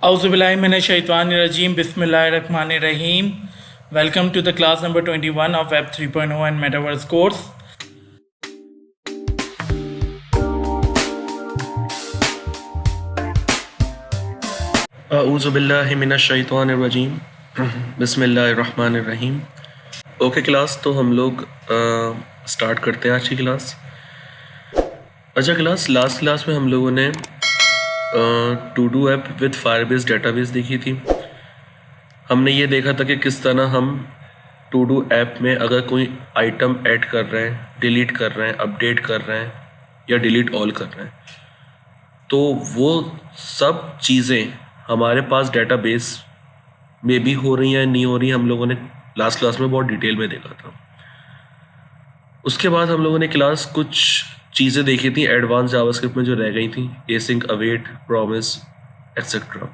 Auzubillahiminash-shaytanir-rajim. Bismillahir-rahmanir-rahim. Welcome to the class number 21 of Web 3.0 and Metaverse course. औज़ुबिल्लाहिमिनश्शैतानिर्रजीम बिस्मिल्लाहिर्रहमानिर्रहीम। Okay class, तो हम लोग start करते हैं आज की क्लास। अच्छा क्लास, लास्ट क्लास में हम लोगों ने to do app with Firebase database देखी थी। हमने ये देखा था कि किस तरह हम टू डू ऐप में अगर कोई आइटम ऐड कर रहे हैं, डिलीट कर रहे हैं, अपडेट कर रहे हैं या डिलीट ऑल कर रहे हैं, तो वो सब चीज़ें हमारे पास डेटाबेस में भी हो रही हैं नहीं हो रही, हम लोगों ने लास्ट क्लास में बहुत डिटेल में देखा था। उसके बाद हम लोगों ने क्लास कुछ चीज़ें देखी थी एडवांस जावास्क्रिप्ट में जो रह गई थी, एसिंक, अवेट, प्रॉमिस एक्सेट्रा।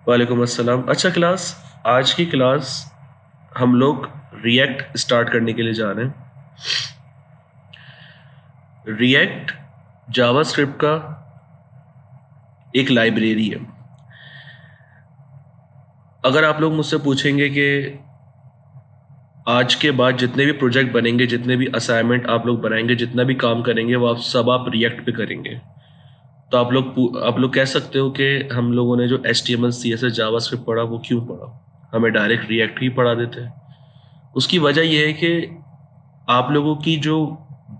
वालेकुम अस्सलाम। अच्छा क्लास, आज की क्लास हम लोग रिएक्ट स्टार्ट करने के लिए जा रहे हैं। रिएक्ट जावास्क्रिप्ट का एक लाइब्रेरी है। अगर आप लोग मुझसे पूछेंगे कि आज के बाद जितने भी प्रोजेक्ट बनेंगे, जितने भी असाइनमेंट आप लोग बनाएंगे, जितना भी काम करेंगे, वो आप रिएक्ट पे करेंगे, तो आप लोग कह सकते हो कि हम लोगों ने जो HTML CSS जावास्क्रिप्ट पढ़ा वो क्यों पढ़ा, हमें डायरेक्ट रिएक्ट ही पढ़ा देते हैं। उसकी वजह यह है कि आप लोगों की जो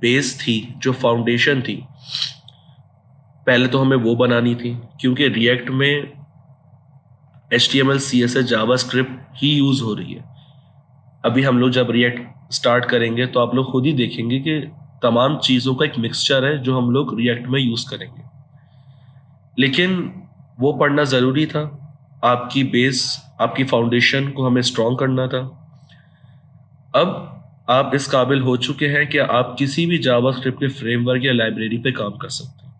बेस थी, जो फाउंडेशन थी, पहले तो हमें वो बनानी थी, क्योंकि रिएक्ट में HTML CSS जावास्क्रिप्ट ही यूज़ हो रही है। अभी हम लोग जब रिएक्ट स्टार्ट करेंगे तो आप लोग खुद ही देखेंगे कि तमाम चीज़ों का एक मिक्सचर है जो हम लोग रिएक्ट में यूज़ करेंगे, लेकिन वो पढ़ना ज़रूरी था। आपकी बेस, आपकी फाउंडेशन को हमें स्ट्रॉन्ग करना था। अब आप इस काबिल हो चुके हैं कि आप किसी भी जावास्क्रिप्ट के फ्रेमवर्क या लाइब्रेरी पे काम कर सकते हैं।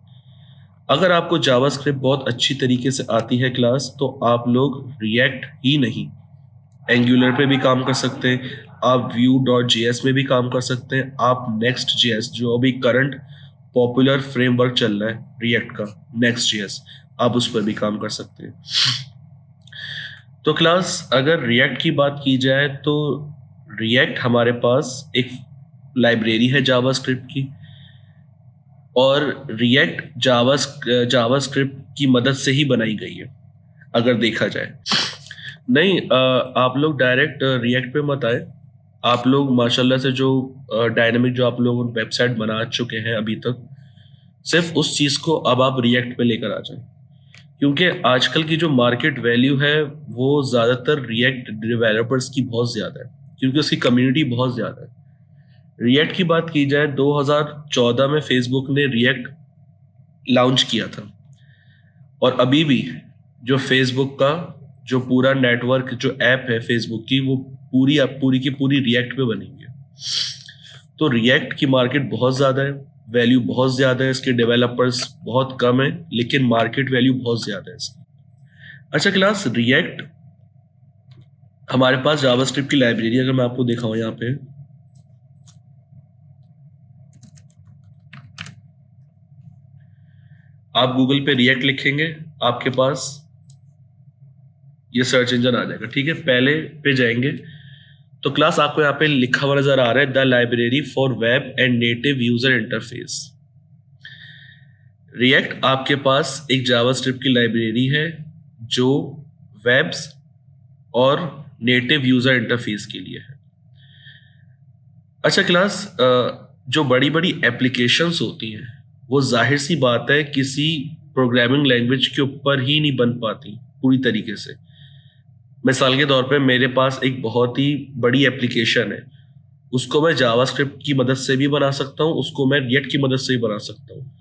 अगर आपको जावास्क्रिप्ट बहुत अच्छी तरीके से आती है क्लास, तो आप लोग रिएक्ट ही नहीं, एंगुलर पे भी काम कर सकते हैं, आप Vue.js में भी काम कर सकते हैं, आप Next.js, जो अभी करंट पॉपुलर फ्रेमवर्क चल रहा है रिएक्ट का, Next.js, आप उस पर भी काम कर सकते हैं। तो क्लास, अगर रिएक्ट की बात की जाए तो रिएक्ट हमारे पास एक लाइब्रेरी है जावास्क्रिप्ट की, और रिएक्ट जावास्क्रिप्ट की मदद से ही बनाई गई है अगर देखा जाए। नहीं, आप लोग डायरेक्ट रिएक्ट पे मत आए। आप लोग माशाल्लाह से जो डायनामिक जो आप लोग वेबसाइट बना चुके हैं अभी तक, सिर्फ उस चीज़ को अब आप रिएक्ट पे लेकर आ जाएं, क्योंकि आजकल की जो मार्केट वैल्यू है वो ज़्यादातर रिएक्ट डेवलपर्स की बहुत ज़्यादा है, क्योंकि उसकी कम्युनिटी बहुत ज़्यादा है। रिएक्ट की बात की जाए, 2014 में फेसबुक ने रिएक्ट लॉन्च किया था, और अभी भी जो फेसबुक का जो पूरा नेटवर्क, जो ऐप है फेसबुक की, वो पूरी की पूरी रिएक्ट पे बनी हुई है। तो रिएक्ट की मार्केट बहुत ज़्यादा है, वैल्यू बहुत ज़्यादा है, इसके डेवलपर्स बहुत कम है, लेकिन मार्केट वैल्यू बहुत ज़्यादा है इसकी। अच्छा क्लास, रिएक्ट हमारे पास जावास्क्रिप्ट की लाइब्रेरी अगर मैं आपको दिखाऊं, यहाँ पे आप गूगल पे रिएक्ट लिखेंगे, आपके पास ये सर्च इंजन आ जाएगा। ठीक है, पहले पे जाएंगे तो क्लास आपको यहाँ पे लिखा हुआ नजर आ रहा है, the library for web and native user interface. React आपके पास एक जावास्क्रिप्ट की लाइब्रेरी है जो वेब्स और नेटिव यूजर इंटरफेस के लिए है। अच्छा क्लास, जो बड़ी बड़ी एप्लीकेशंस होती हैं वो जाहिर सी बात है किसी प्रोग्रामिंग लैंग्वेज के ऊपर ही नहीं बन पाती पूरी तरीके से। मिसाल के तौर पे मेरे पास एक बहुत ही बड़ी एप्लीकेशन है, उसको मैं जावास्क्रिप्ट की मदद से भी बना सकता हूँ, उसको मैं रिएक्ट की मदद से भी बना सकता हूँ,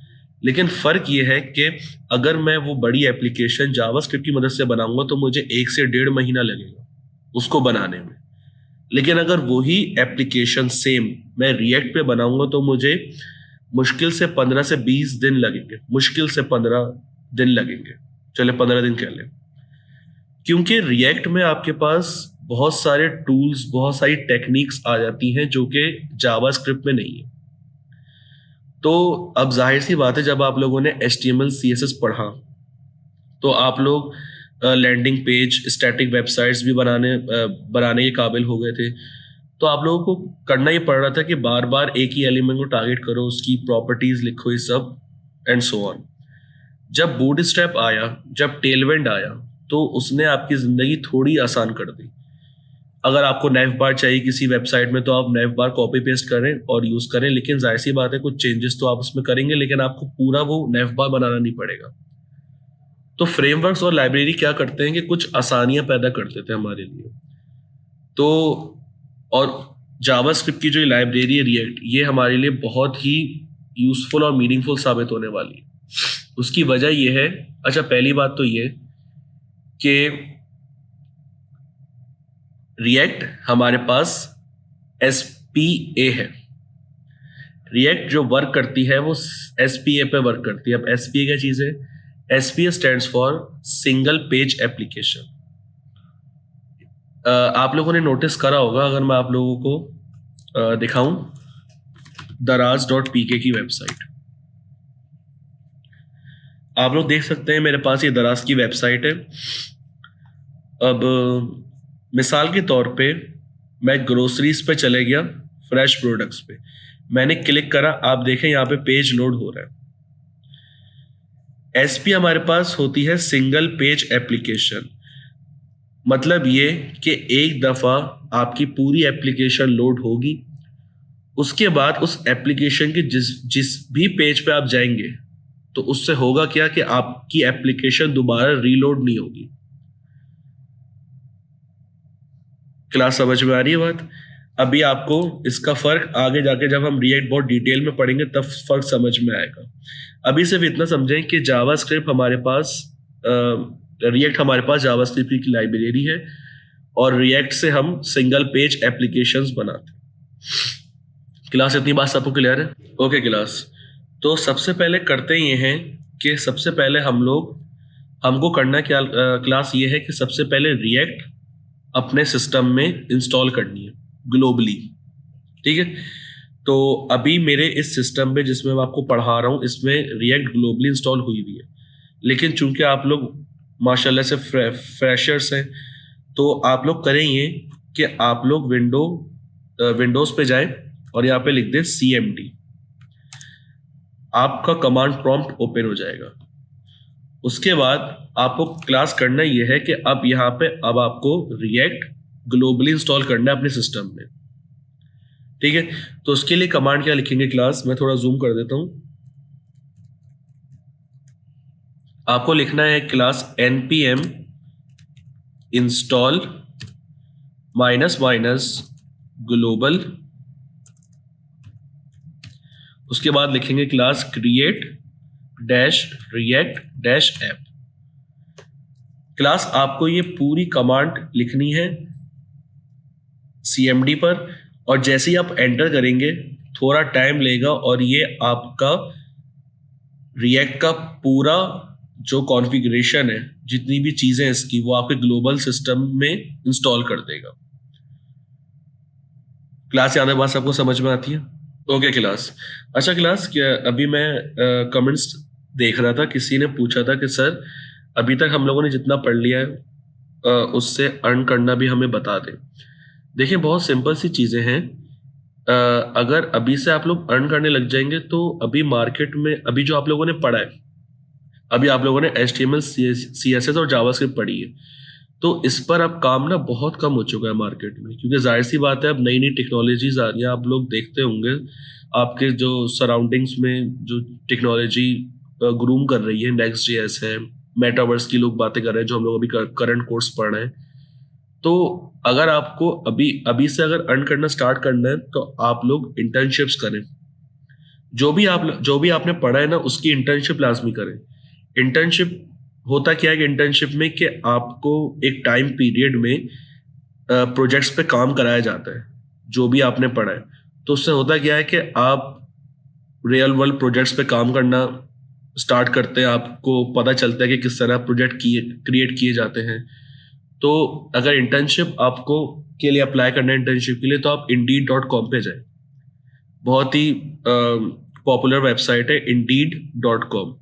लेकिन फ़र्क ये है कि अगर मैं वो बड़ी एप्लीकेशन जावास्क्रिप्ट की मदद से बनाऊंगा तो मुझे 1 से 1.5 महीना लगेगा उसको बनाने में, लेकिन अगर वही एप्लीकेशन सेम मैं रिएक्ट पे बनाऊंगा तो मुझे मुश्किल से 15 से 20 दिन लगेंगे, मुश्किल से 15 दिन लगेंगे, चले 15 दिन कह लें, क्योंकि रिएक्ट में आपके पास बहुत सारे टूल्स, बहुत सारी टेक्निक्स आ जाती हैं जो कि जावास्क्रिप्ट में नहीं है। तो अब जाहिर सी बात है, जब आप लोगों ने HTML CSS पढ़ा तो आप लोग लैंडिंग पेज, स्टैटिक वेबसाइट्स भी बनाने के काबिल हो गए थे। तो आप लोगों को करना ये पड़ रहा था कि बार बार एक ही एलिमेंट को टारगेट करो, उसकी प्रॉपर्टीज लिखो, ये सब एंड सो ऑन। जब बूटस्ट्रैप आया, जब टेलविंड आया, तो उसने आपकी ज़िंदगी थोड़ी आसान कर दी। अगर आपको नेव बार चाहिए किसी वेबसाइट में तो आप नेव बार कॉपी पेस्ट करें और यूज़ करें, लेकिन जाहिर सी बात है कुछ चेंजेस तो आप उसमें करेंगे, लेकिन आपको पूरा वो नेव बार बनाना नहीं पड़ेगा। तो फ्रेमवर्क्स और लाइब्रेरी क्या करते हैं कि कुछ आसानियां पैदा करते थे हमारे लिए। तो और जावास्क्रिप्ट की जो लाइब्रेरी है रिएक्ट, ये हमारे लिए बहुत ही यूजफुल और मीनिंगफुल साबित होने वाली है। उसकी वजह ये है, अच्छा पहली बात तो ये कि रिएक्ट हमारे पास SPA है। रिएक्ट जो वर्क करती है वो SPA पे वर्क करती है। अब SPA क्या चीज़ है? SPA stands for single page application. आप लोगों ने नोटिस करा होगा, अगर मैं आप लोगों को दिखाऊं daraz.pk की वेबसाइट, आप लोग देख सकते हैं मेरे पास ये दराज की वेबसाइट है। अब मिसाल के तौर पे मैं ग्रोसरीज पे चले गया, फ्रेश प्रोडक्ट्स पे मैंने क्लिक करा, आप देखें यहाँ पे पेज लोड हो रहा है। SP हमारे पास होती है सिंगल पेज एप्लीकेशन। मतलब ये कि एक दफ़ा आपकी पूरी एप्लीकेशन लोड होगी, उसके बाद उस एप्लीकेशन के जिस भी पेज पे आप जाएंगे तो उससे होगा क्या कि आपकी एप्लीकेशन दोबारा रीलोड नहीं होगी। क्लास समझ में आ रही है बात? अभी आपको इसका फर्क आगे जाके जब हम रिएक्ट बहुत डिटेल में पढ़ेंगे तब फर्क समझ में आएगा। अभी सिर्फ इतना समझें कि जावास्क्रिप्ट हमारे पास रिएक्ट हमारे पास जावास्क्रिप्ट की लाइब्रेरी है और रिएक्ट से हम सिंगल पेज एप्लीकेशंस बनाते हैं। क्लास इतनी बात सबको क्लियर है? ओके क्लास, तो सबसे पहले करते ये हैं कि सबसे पहले हमको करना क्या क्लास ये है कि सबसे पहले रिएक्ट अपने सिस्टम में इंस्टॉल करनी है ग्लोबली। ठीक है, तो अभी मेरे इस सिस्टम में जिसमें मैं आपको पढ़ा रहा हूँ इसमें रिएक्ट ग्लोबली इंस्टॉल हुई हुई है, लेकिन चूंकि आप लोग माशाल्लाह से फ्रेशर्स हैं तो आप लोग करें ये कि आप लोग विंडोज़ पे जाएं और यहाँ पे लिख दें CMD। आपका कमांड प्रॉम्प्ट ओपन हो जाएगा। उसके बाद आपको क्लास करना ये है कि अब यहाँ पे अब आपको रिएक्ट ग्लोबली इंस्टॉल करना है अपने सिस्टम में। ठीक है, तो उसके लिए कमांड क्या लिखेंगे क्लास, मैं थोड़ा जूम कर देता हूँ। आपको लिखना है क्लास npm इंस्टॉल --ग्लोबल। उसके बाद लिखेंगे class create -react -app। Class आपको ये पूरी कमांड लिखनी है CMD पर, और जैसे ही आप एंटर करेंगे थोड़ा टाइम लेगा और ये आपका रिएक्ट का पूरा जो कॉन्फ़िगरेशन है, जितनी भी चीज़ें इसकी, वो आपके ग्लोबल सिस्टम में इंस्टॉल कर देगा। क्लास यहाँ तक बात सबको समझ में आती है? Okay class. अच्छा क्लास, क्या अभी मैं कमेंट्स देख रहा था, किसी ने पूछा था कि सर अभी तक हम लोगों ने जितना पढ़ लिया है उससे अर्न करना भी हमें बता दें। देखिए बहुत सिंपल सी चीज़ें हैं। अगर अभी से आप लोग अर्न करने लग जाएंगे तो अभी मार्केट में अभी जो आप लोगों ने पढ़ा है, अभी आप लोगों ने HTML CSS और जावास्क्रिप्ट पढ़ी है, तो इस पर अब काम ना बहुत कम हो चुका है मार्केट में, क्योंकि जाहिर सी बात है अब नई नई टेक्नोलॉजीज आ रही हैं। आप लोग देखते होंगे आपके जो सराउंडिंग्स में जो टेक्नोलॉजी ग्रूम कर रही है, Next.js है, मेटावर्स की लोग बातें कर रहे हैं, जो हम लोग अभी करंट कोर्स पढ़ रहे हैं। तो अगर आपको अभी से अगर अर्न करना स्टार्ट करना है तो आप लोग इंटर्नशिप्स करें। जो भी आपने पढ़ा है ना उसकी इंटर्नशिप लाजमी करें। इंटर्नशिप होता क्या है कि इंटर्नशिप में कि आपको एक टाइम पीरियड में प्रोजेक्ट्स पे काम कराया जाता है जो भी आपने पढ़ा है। तो उससे होता क्या है कि आप रियल वर्ल्ड प्रोजेक्ट्स पे काम करना स्टार्ट करते हैं, आपको पता चलता है कि किस तरह प्रोजेक्ट क्रिएट किए जाते हैं। तो अगर इंटर्नशिप आपको के लिए अप्लाई करना है इंटर्नशिप के लिए, तो आप Indeed.com पे जाएं। बहुत ही पॉपुलर वेबसाइट है Indeed.com।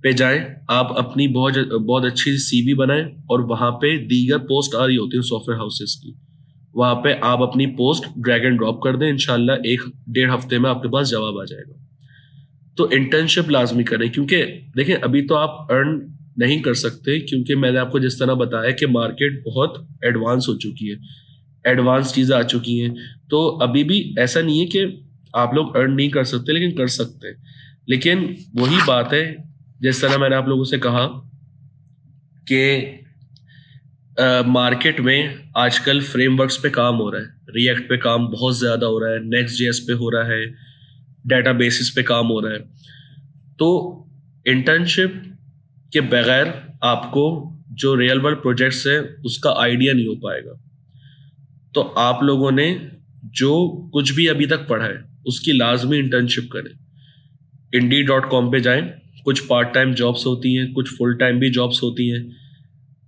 पे जाएं, आप अपनी बहुत बहुत अच्छी सीवी बनाएं और वहां पे दीगर पोस्ट आ रही होती है सॉफ्टवेयर हाउसेस की, वहां पे आप अपनी पोस्ट ड्रैग एंड ड्रॉप कर दें, इंशाल्लाह 1-1.5 हफ्ते में आपके पास जवाब आ जाएगा। तो इंटर्नशिप लाजमी करें, क्योंकि देखें अभी तो आप अर्न नहीं कर सकते, क्योंकि मैंने आपको जिस तरह बताया कि मार्केट बहुत एडवांस हो चुकी है, एडवांस चीज़ें आ चुकी हैं। तो अभी भी ऐसा नहीं है कि आप लोग अर्न नहीं कर सकते, लेकिन कर सकते हैं। लेकिन वही बात है, जिस तरह मैंने आप लोगों से कहा कि मार्केट में आजकल फ्रेमवर्क्स पे काम हो रहा है, रिएक्ट पे काम बहुत ज़्यादा हो रहा है, नेक्स्ट जेएस पे हो रहा है, डेटाबेसिस पे काम हो रहा है। तो इंटर्नशिप के बगैर आपको जो रियल वर्ल्ड प्रोजेक्ट्स है उसका आइडिया नहीं हो पाएगा। तो आप लोगों ने जो कुछ भी अभी तक पढ़ा है उसकी लाजमी इंटर्नशिप करें। Indeed.com पे जाएं, कुछ पार्ट टाइम जॉब्स होती हैं, कुछ फुल टाइम भी जॉब्स होती हैं।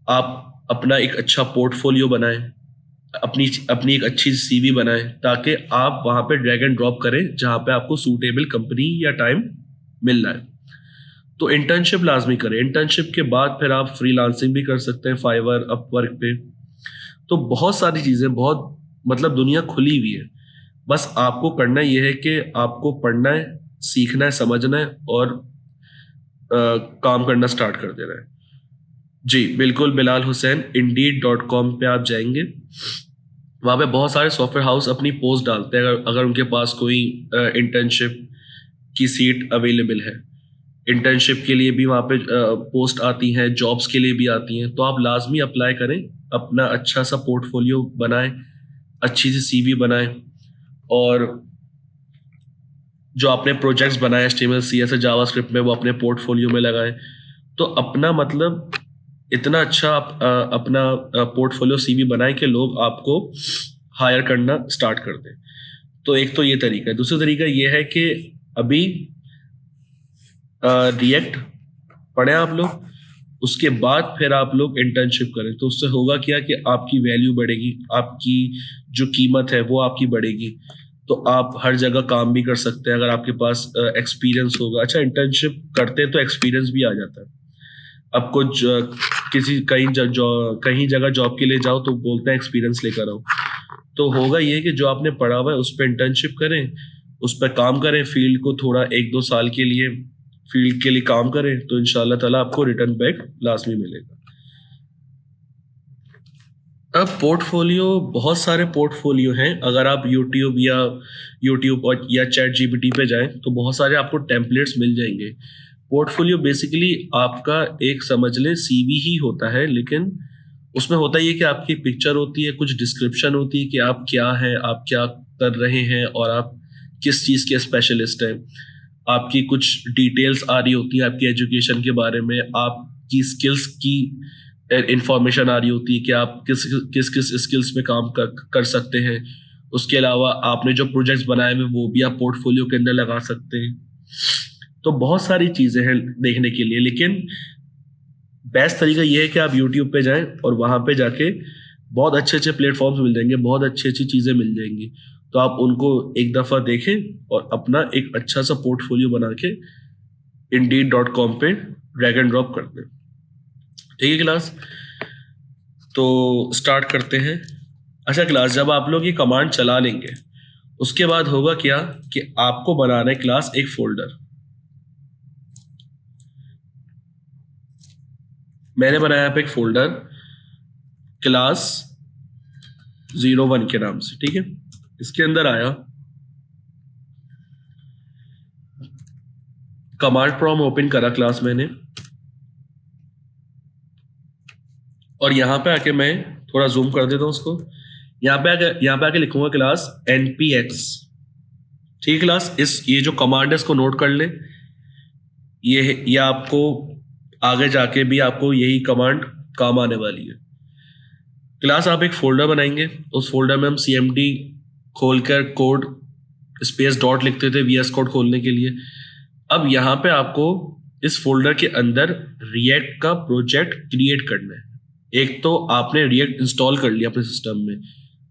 आप अपना एक अच्छा पोर्टफोलियो बनाएं, अपनी एक अच्छी सीवी बनाएं, ताकि आप वहां पे ड्रैग एंड ड्रॉप करें जहां पे आपको सूटेबल कंपनी या टाइम मिल रहा है। तो इंटर्नशिप लाजमी करें। इंटर्नशिप के बाद फिर आप फ्रीलांसिंग भी कर सकते हैं फाइवर, अपवर्क पे। तो बहुत सारी चीज़ें, बहुत मतलब दुनिया खुली हुई है। बस आपको करना यह है कि आपको पढ़ना है, सीखना है, समझना है और काम करना स्टार्ट कर देना है। जी बिल्कुल, बिलाल हुसैन, Indeed.com पे आप जाएंगे, वहाँ पे बहुत सारे सॉफ्टवेयर हाउस अपनी पोस्ट डालते हैं अगर उनके पास कोई इंटर्नशिप की सीट अवेलेबल है। इंटर्नशिप के लिए भी वहाँ पे पोस्ट आती हैं, जॉब्स के लिए भी आती हैं। तो आप लाजमी अप्लाई करें, अपना अच्छा सा पोर्टफोलियो बनाएं, अच्छी सी सीवी बनाएं, और जो आपने प्रोजेक्ट्स बनाए HTML CSS जावास्क्रिप्ट में वो अपने पोर्टफोलियो में लगाएं। तो अपना मतलब इतना अच्छा आप अपना पोर्टफोलियो सीवी बनाएं कि लोग आपको हायर करना स्टार्ट कर दें। तो एक तो ये तरीका है। दूसरा तरीका ये है कि अभी रिएक्ट पढ़ें आप लोग, उसके बाद फिर आप लोग इंटर्नशिप करें। तो उससे होगा क्या कि आपकी वैल्यू बढ़ेगी, आपकी जो कीमत है वो आपकी बढ़ेगी। तो आप हर जगह काम भी कर सकते हैं अगर आपके पास एक्सपीरियंस होगा। अच्छा, इंटर्नशिप करते हैं तो एक्सपीरियंस भी आ जाता है। अब कुछ कहीं जगह जॉब के लिए जाओ तो बोलते हैं एक्सपीरियंस लेकर आओ। तो होगा ये कि जो आपने पढ़ा हुआ है उस पर इंटर्नशिप करें, उस पर काम करें, फील्ड को थोड़ा 1-2 साल के लिए फील्ड के लिए काम करें, तो इंशाल्लाह ताला आपको रिटर्न बैक लाजमी मिलेगा। अब पोर्टफोलियो, बहुत सारे पोर्टफोलियो हैं। अगर आप यूट्यूब या ChatGPT पे जाएं तो बहुत सारे आपको टेम्पलेट्स मिल जाएंगे। पोर्टफोलियो बेसिकली आपका एक समझ लें सीवी ही होता है, लेकिन उसमें होता ये कि आपकी पिक्चर होती है, कुछ डिस्क्रिप्शन होती है कि आप क्या हैं, आप क्या कर रहे हैं और आप किस चीज़ के स्पेशलिस्ट हैं। आपकी कुछ डिटेल्स आ रही होती है आपकी एजुकेशन के बारे में, आपकी स्किल्स की इंफॉर्मेशन आ रही होती है कि आप किस किस स्किल्स में काम कर सकते हैं। उसके अलावा आपने जो प्रोजेक्ट्स बनाए हुए वो भी आप पोर्टफोलियो के अंदर लगा सकते हैं। तो बहुत सारी चीज़ें हैं देखने के लिए, लेकिन बेस्ट तरीका ये है कि आप यूट्यूब पे जाएं और वहाँ पे जाके बहुत अच्छे अच्छे प्लेटफॉर्म्स मिल जाएंगे, बहुत अच्छी अच्छी चीज़ें मिल जाएंगी। तो आप उनको एक दफ़ा देखें और अपना एक अच्छा सा पोर्टफोलियो बना के Indeed.com पे ड्रैग एंड ड्रॉप कर दें। ठीक है क्लास, तो स्टार्ट करते हैं। अच्छा क्लास, जब आप लोग ये कमांड चला लेंगे उसके बाद होगा क्या कि आपको बनाना है क्लास एक फोल्डर। मैंने बनाया यहाँ पे एक फोल्डर क्लास 01 के नाम से, ठीक है। इसके अंदर आया, कमांड प्रॉम्प्ट ओपन करा क्लास मैंने, और यहां पे आके मैं थोड़ा जूम कर देता हूं उसको। यहां पे आके लिखूंगा क्लास npx। ठीक क्लास, ये जो कमांड है इसको नोट कर लें। ये आपको आगे जाके भी आपको यही कमांड काम आने वाली है। क्लास आप एक फोल्डर बनाएंगे, उस फोल्डर में हम cmd खोलकर कोड स्पेस डॉट लिखते थे VS कोड खोलने के लिए। अब यहाँ पे आपको इस फोल्डर के अंदर रिएक्ट का प्रोजेक्ट क्रिएट करना है। एक तो आपने रिएक्ट इंस्टॉल कर लिया अपने सिस्टम में,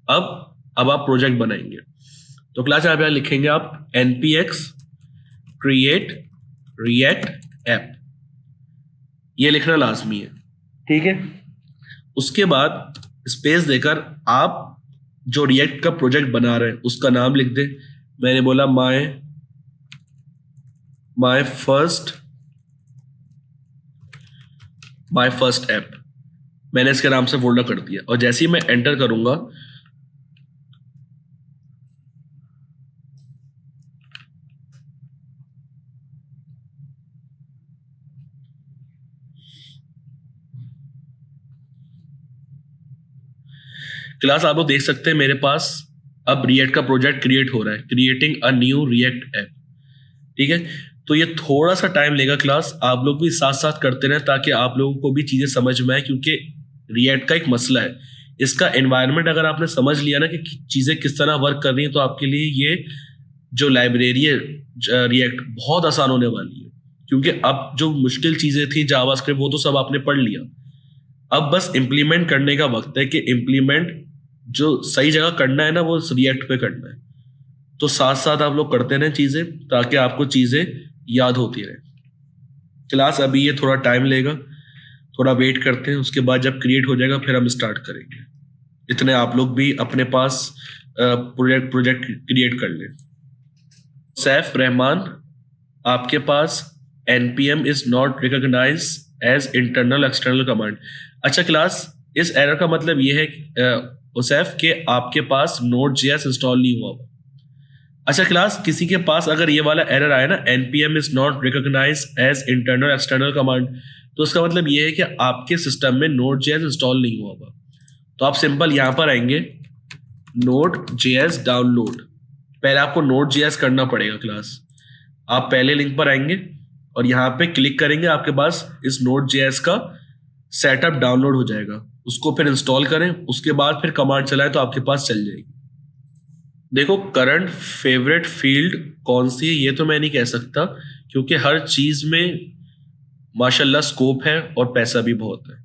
अब आप प्रोजेक्ट बनाएंगे। तो क्लास यहाँ पे लिखेंगे आप npx create react app। ये लिखना लाजमी है, ठीक है। उसके बाद स्पेस देकर आप जो रिएक्ट का प्रोजेक्ट बना रहे हैं उसका नाम लिख दें। मैंने बोला माय फर्स्ट ऐप, मैंने इसके नाम से फोल्डर कर दिया, और जैसे ही मैं एंटर करूंगा क्लास आप लोग देख सकते हैं मेरे पास अब रिएक्ट का प्रोजेक्ट क्रिएट हो रहा है, creating a new react app, ठीक है। तो ये थोड़ा सा टाइम लेगा क्लास, आप लोग भी साथ साथ करते रहें ताकि आप लोगों को भी चीजें समझ में आए, क्योंकि रिएक्ट का एक मसला है, इसका एनवायरनमेंट अगर आपने समझ लिया ना कि चीजें किस तरह वर्क कर रही हैं, तो आपके लिए ये जो लाइब्रेरी है रिएक्ट बहुत आसान होने वाली है। क्योंकि अब जो मुश्किल चीजें थी जावास्क्रिप्ट वो तो सब आपने पढ़ लिया, अब बस इम्प्लीमेंट करने का वक्त है कि इम्प्लीमेंट जो सही जगह करना है ना वो रिएक्ट पे करना है। तो साथ साथ आप लोग करते रहें चीजें ताकि आपको चीजें याद होती रहे। क्लास अभी ये थोड़ा टाइम लेगा, थोड़ा वेट करते हैं, उसके बाद जब क्रिएट हो जाएगा फिर हम स्टार्ट करेंगे। इतने आप लोग भी अपने पास प्रोजेक्ट क्रिएट कर लें। सैफ रहमान, आपके पास npm is not recognise as internal external command. अच्छा क्लास, इस एरर का मतलब ये है उसैफ के आपके पास Node.js इंस्टॉल नहीं हुआ। अच्छा क्लास, किसी के पास अगर ये वाला एरर आया ना npm is not recognise as internal external command, तो उसका मतलब ये है कि आपके सिस्टम में Node.js इंस्टॉल नहीं हुआ होगा। तो आप सिंपल यहां पर आएंगे Node.js डाउनलोड, पहले आपको Node.js करना पड़ेगा क्लास। आप पहले लिंक पर आएंगे और यहाँ पे क्लिक करेंगे, आपके पास इस Node.js का सेटअप डाउनलोड हो जाएगा, उसको फिर इंस्टॉल करें, उसके बाद फिर कमांड चलाएं तो आपके पास चल जाएगी। देखो करंट फेवरेट फील्ड कौन सी है ये तो मैं नहीं कह सकता, क्योंकि हर चीज में माशाल्लाह स्कोप है और पैसा भी बहुत है,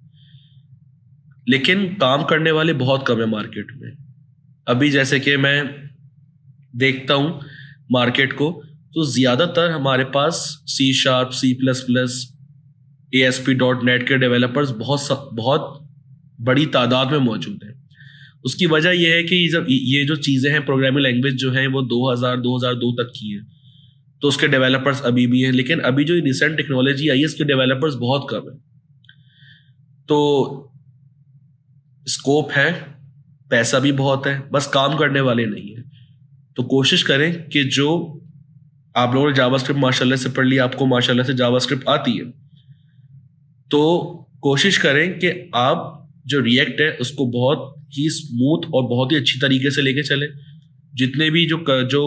लेकिन काम करने वाले बहुत कम है मार्केट में। अभी जैसे कि मैं देखता हूं मार्केट को, तो ज्यादातर हमारे पास C#, C++, ASP.NET के डेवलपर्स बहुत बड़ी तादाद में मौजूद हैं। उसकी वजह यह है कि जब ये जो चीज़ें हैं प्रोग्रामिंग लैंग्वेज जो हैं वो 2002 तक की है, तो उसके डेवलपर्स अभी भी हैं, लेकिन अभी जो रिसेंट टेक्नोलॉजी आई है इसके डेवलपर्स बहुत कम है। तो स्कोप है, पैसा भी बहुत है, बस काम करने वाले नहीं है। तो कोशिश करें कि जो आप लोगों ने जावास्क्रिप्ट माशाल्लाह से पढ़ लिया, आपको माशाल्लाह से जावास्क्रिप्ट आती है, तो कोशिश करें कि आप जो रिएक्ट है उसको बहुत ही स्मूथ और बहुत ही अच्छी तरीके से लेके चले। जितने भी जो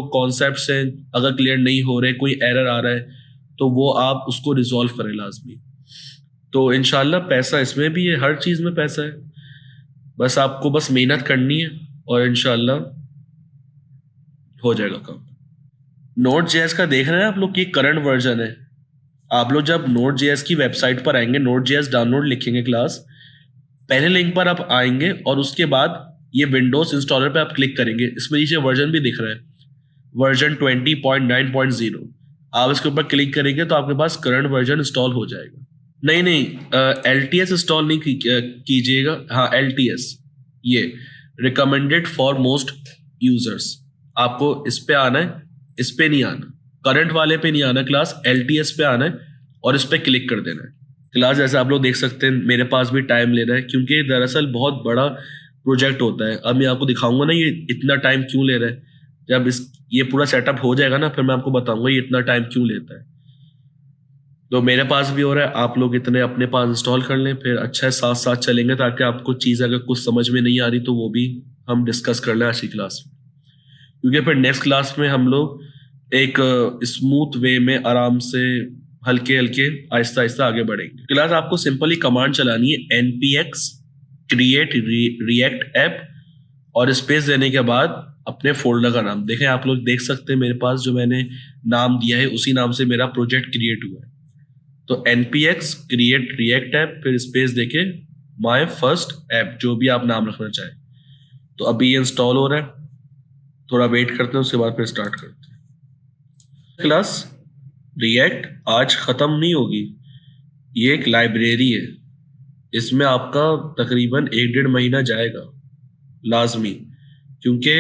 कॉन्सेप्ट्स हैं अगर क्लियर नहीं हो रहे, कोई एरर आ रहा है, तो वो आप उसको रिजॉल्व करें लाजमी। तो इंशाल्लाह पैसा इसमें भी है, हर चीज़ में पैसा है, बस आपको बस मेहनत करनी है और इंशाल्लाह हो जाएगा काम। Node.js का देख रहे हैं आप लोग की करंट वर्जन है। आप लोग जब Node.js की वेबसाइट पर आएंगे, Node.js डाउनलोड लिखेंगे क्लास, पहले लिंक पर आप आएंगे और उसके बाद ये विंडोज इंस्टॉलर पे आप क्लिक करेंगे, इसमें नीचे वर्जन भी दिख रहा है, वर्जन 20.9.0। आप इसके ऊपर क्लिक करेंगे तो आपके पास करंट वर्जन इंस्टॉल हो जाएगा। नहीं, LTS इंस्टॉल नहीं कीजिएगा, हाँ LTS, ये रिकमेंडेड फॉर मोस्ट यूजर्स, आपको इस पे आना है, इस पे नहीं आना, करंट वाले पे नहीं आना क्लास, LTS पे आना है और इस पे क्लिक कर देना है। क्लास जैसे आप लोग देख सकते हैं मेरे पास भी टाइम ले रहा है, क्योंकि दरअसल बहुत बड़ा प्रोजेक्ट होता है। अब मैं आपको दिखाऊंगा ना ये इतना टाइम क्यों ले रहा है, जब ये पूरा सेटअप हो जाएगा ना फिर मैं आपको बताऊंगा ये इतना टाइम क्यों लेता है। तो मेरे पास भी हो रहा है, आप लोग इतने अपने पास इंस्टॉल कर लें, फिर अच्छा है साथ साथ चलेंगे, ताकि आपको चीज़ अगर कुछ समझ में नहीं आ रही तो वो भी हम डिस्कस कर लें आज की क्लास में, क्योंकि फिर नेक्स्ट क्लास में हम लोग एक स्मूथ वे में आराम से हल्के हल्के आहिस्ता आहिस्ता आगे बढ़ेंगे। क्लास आपको सिंपली कमांड चलानी है npx क्रिएट रिएक्ट ऐप और स्पेस देने के बाद अपने फोल्डर का नाम देखें। आप लोग देख सकते हैं मेरे पास जो मैंने नाम दिया है उसी नाम से मेरा प्रोजेक्ट क्रिएट हुआ है। तो npx क्रिएट रिएक्ट ऐप, फिर स्पेस देके माय फर्स्ट ऐप, जो भी आप नाम रखना चाहें। तो अभी ये इंस्टॉल हो रहा है, थोड़ा वेट करते हैं, उसके बाद फिर स्टार्ट करते हैं। क्लास रिएक्ट आज ख़त्म नहीं होगी, ये एक लाइब्रेरी है, इसमें आपका तकरीबन 1-1.5 महीना जाएगा लाजमी, क्योंकि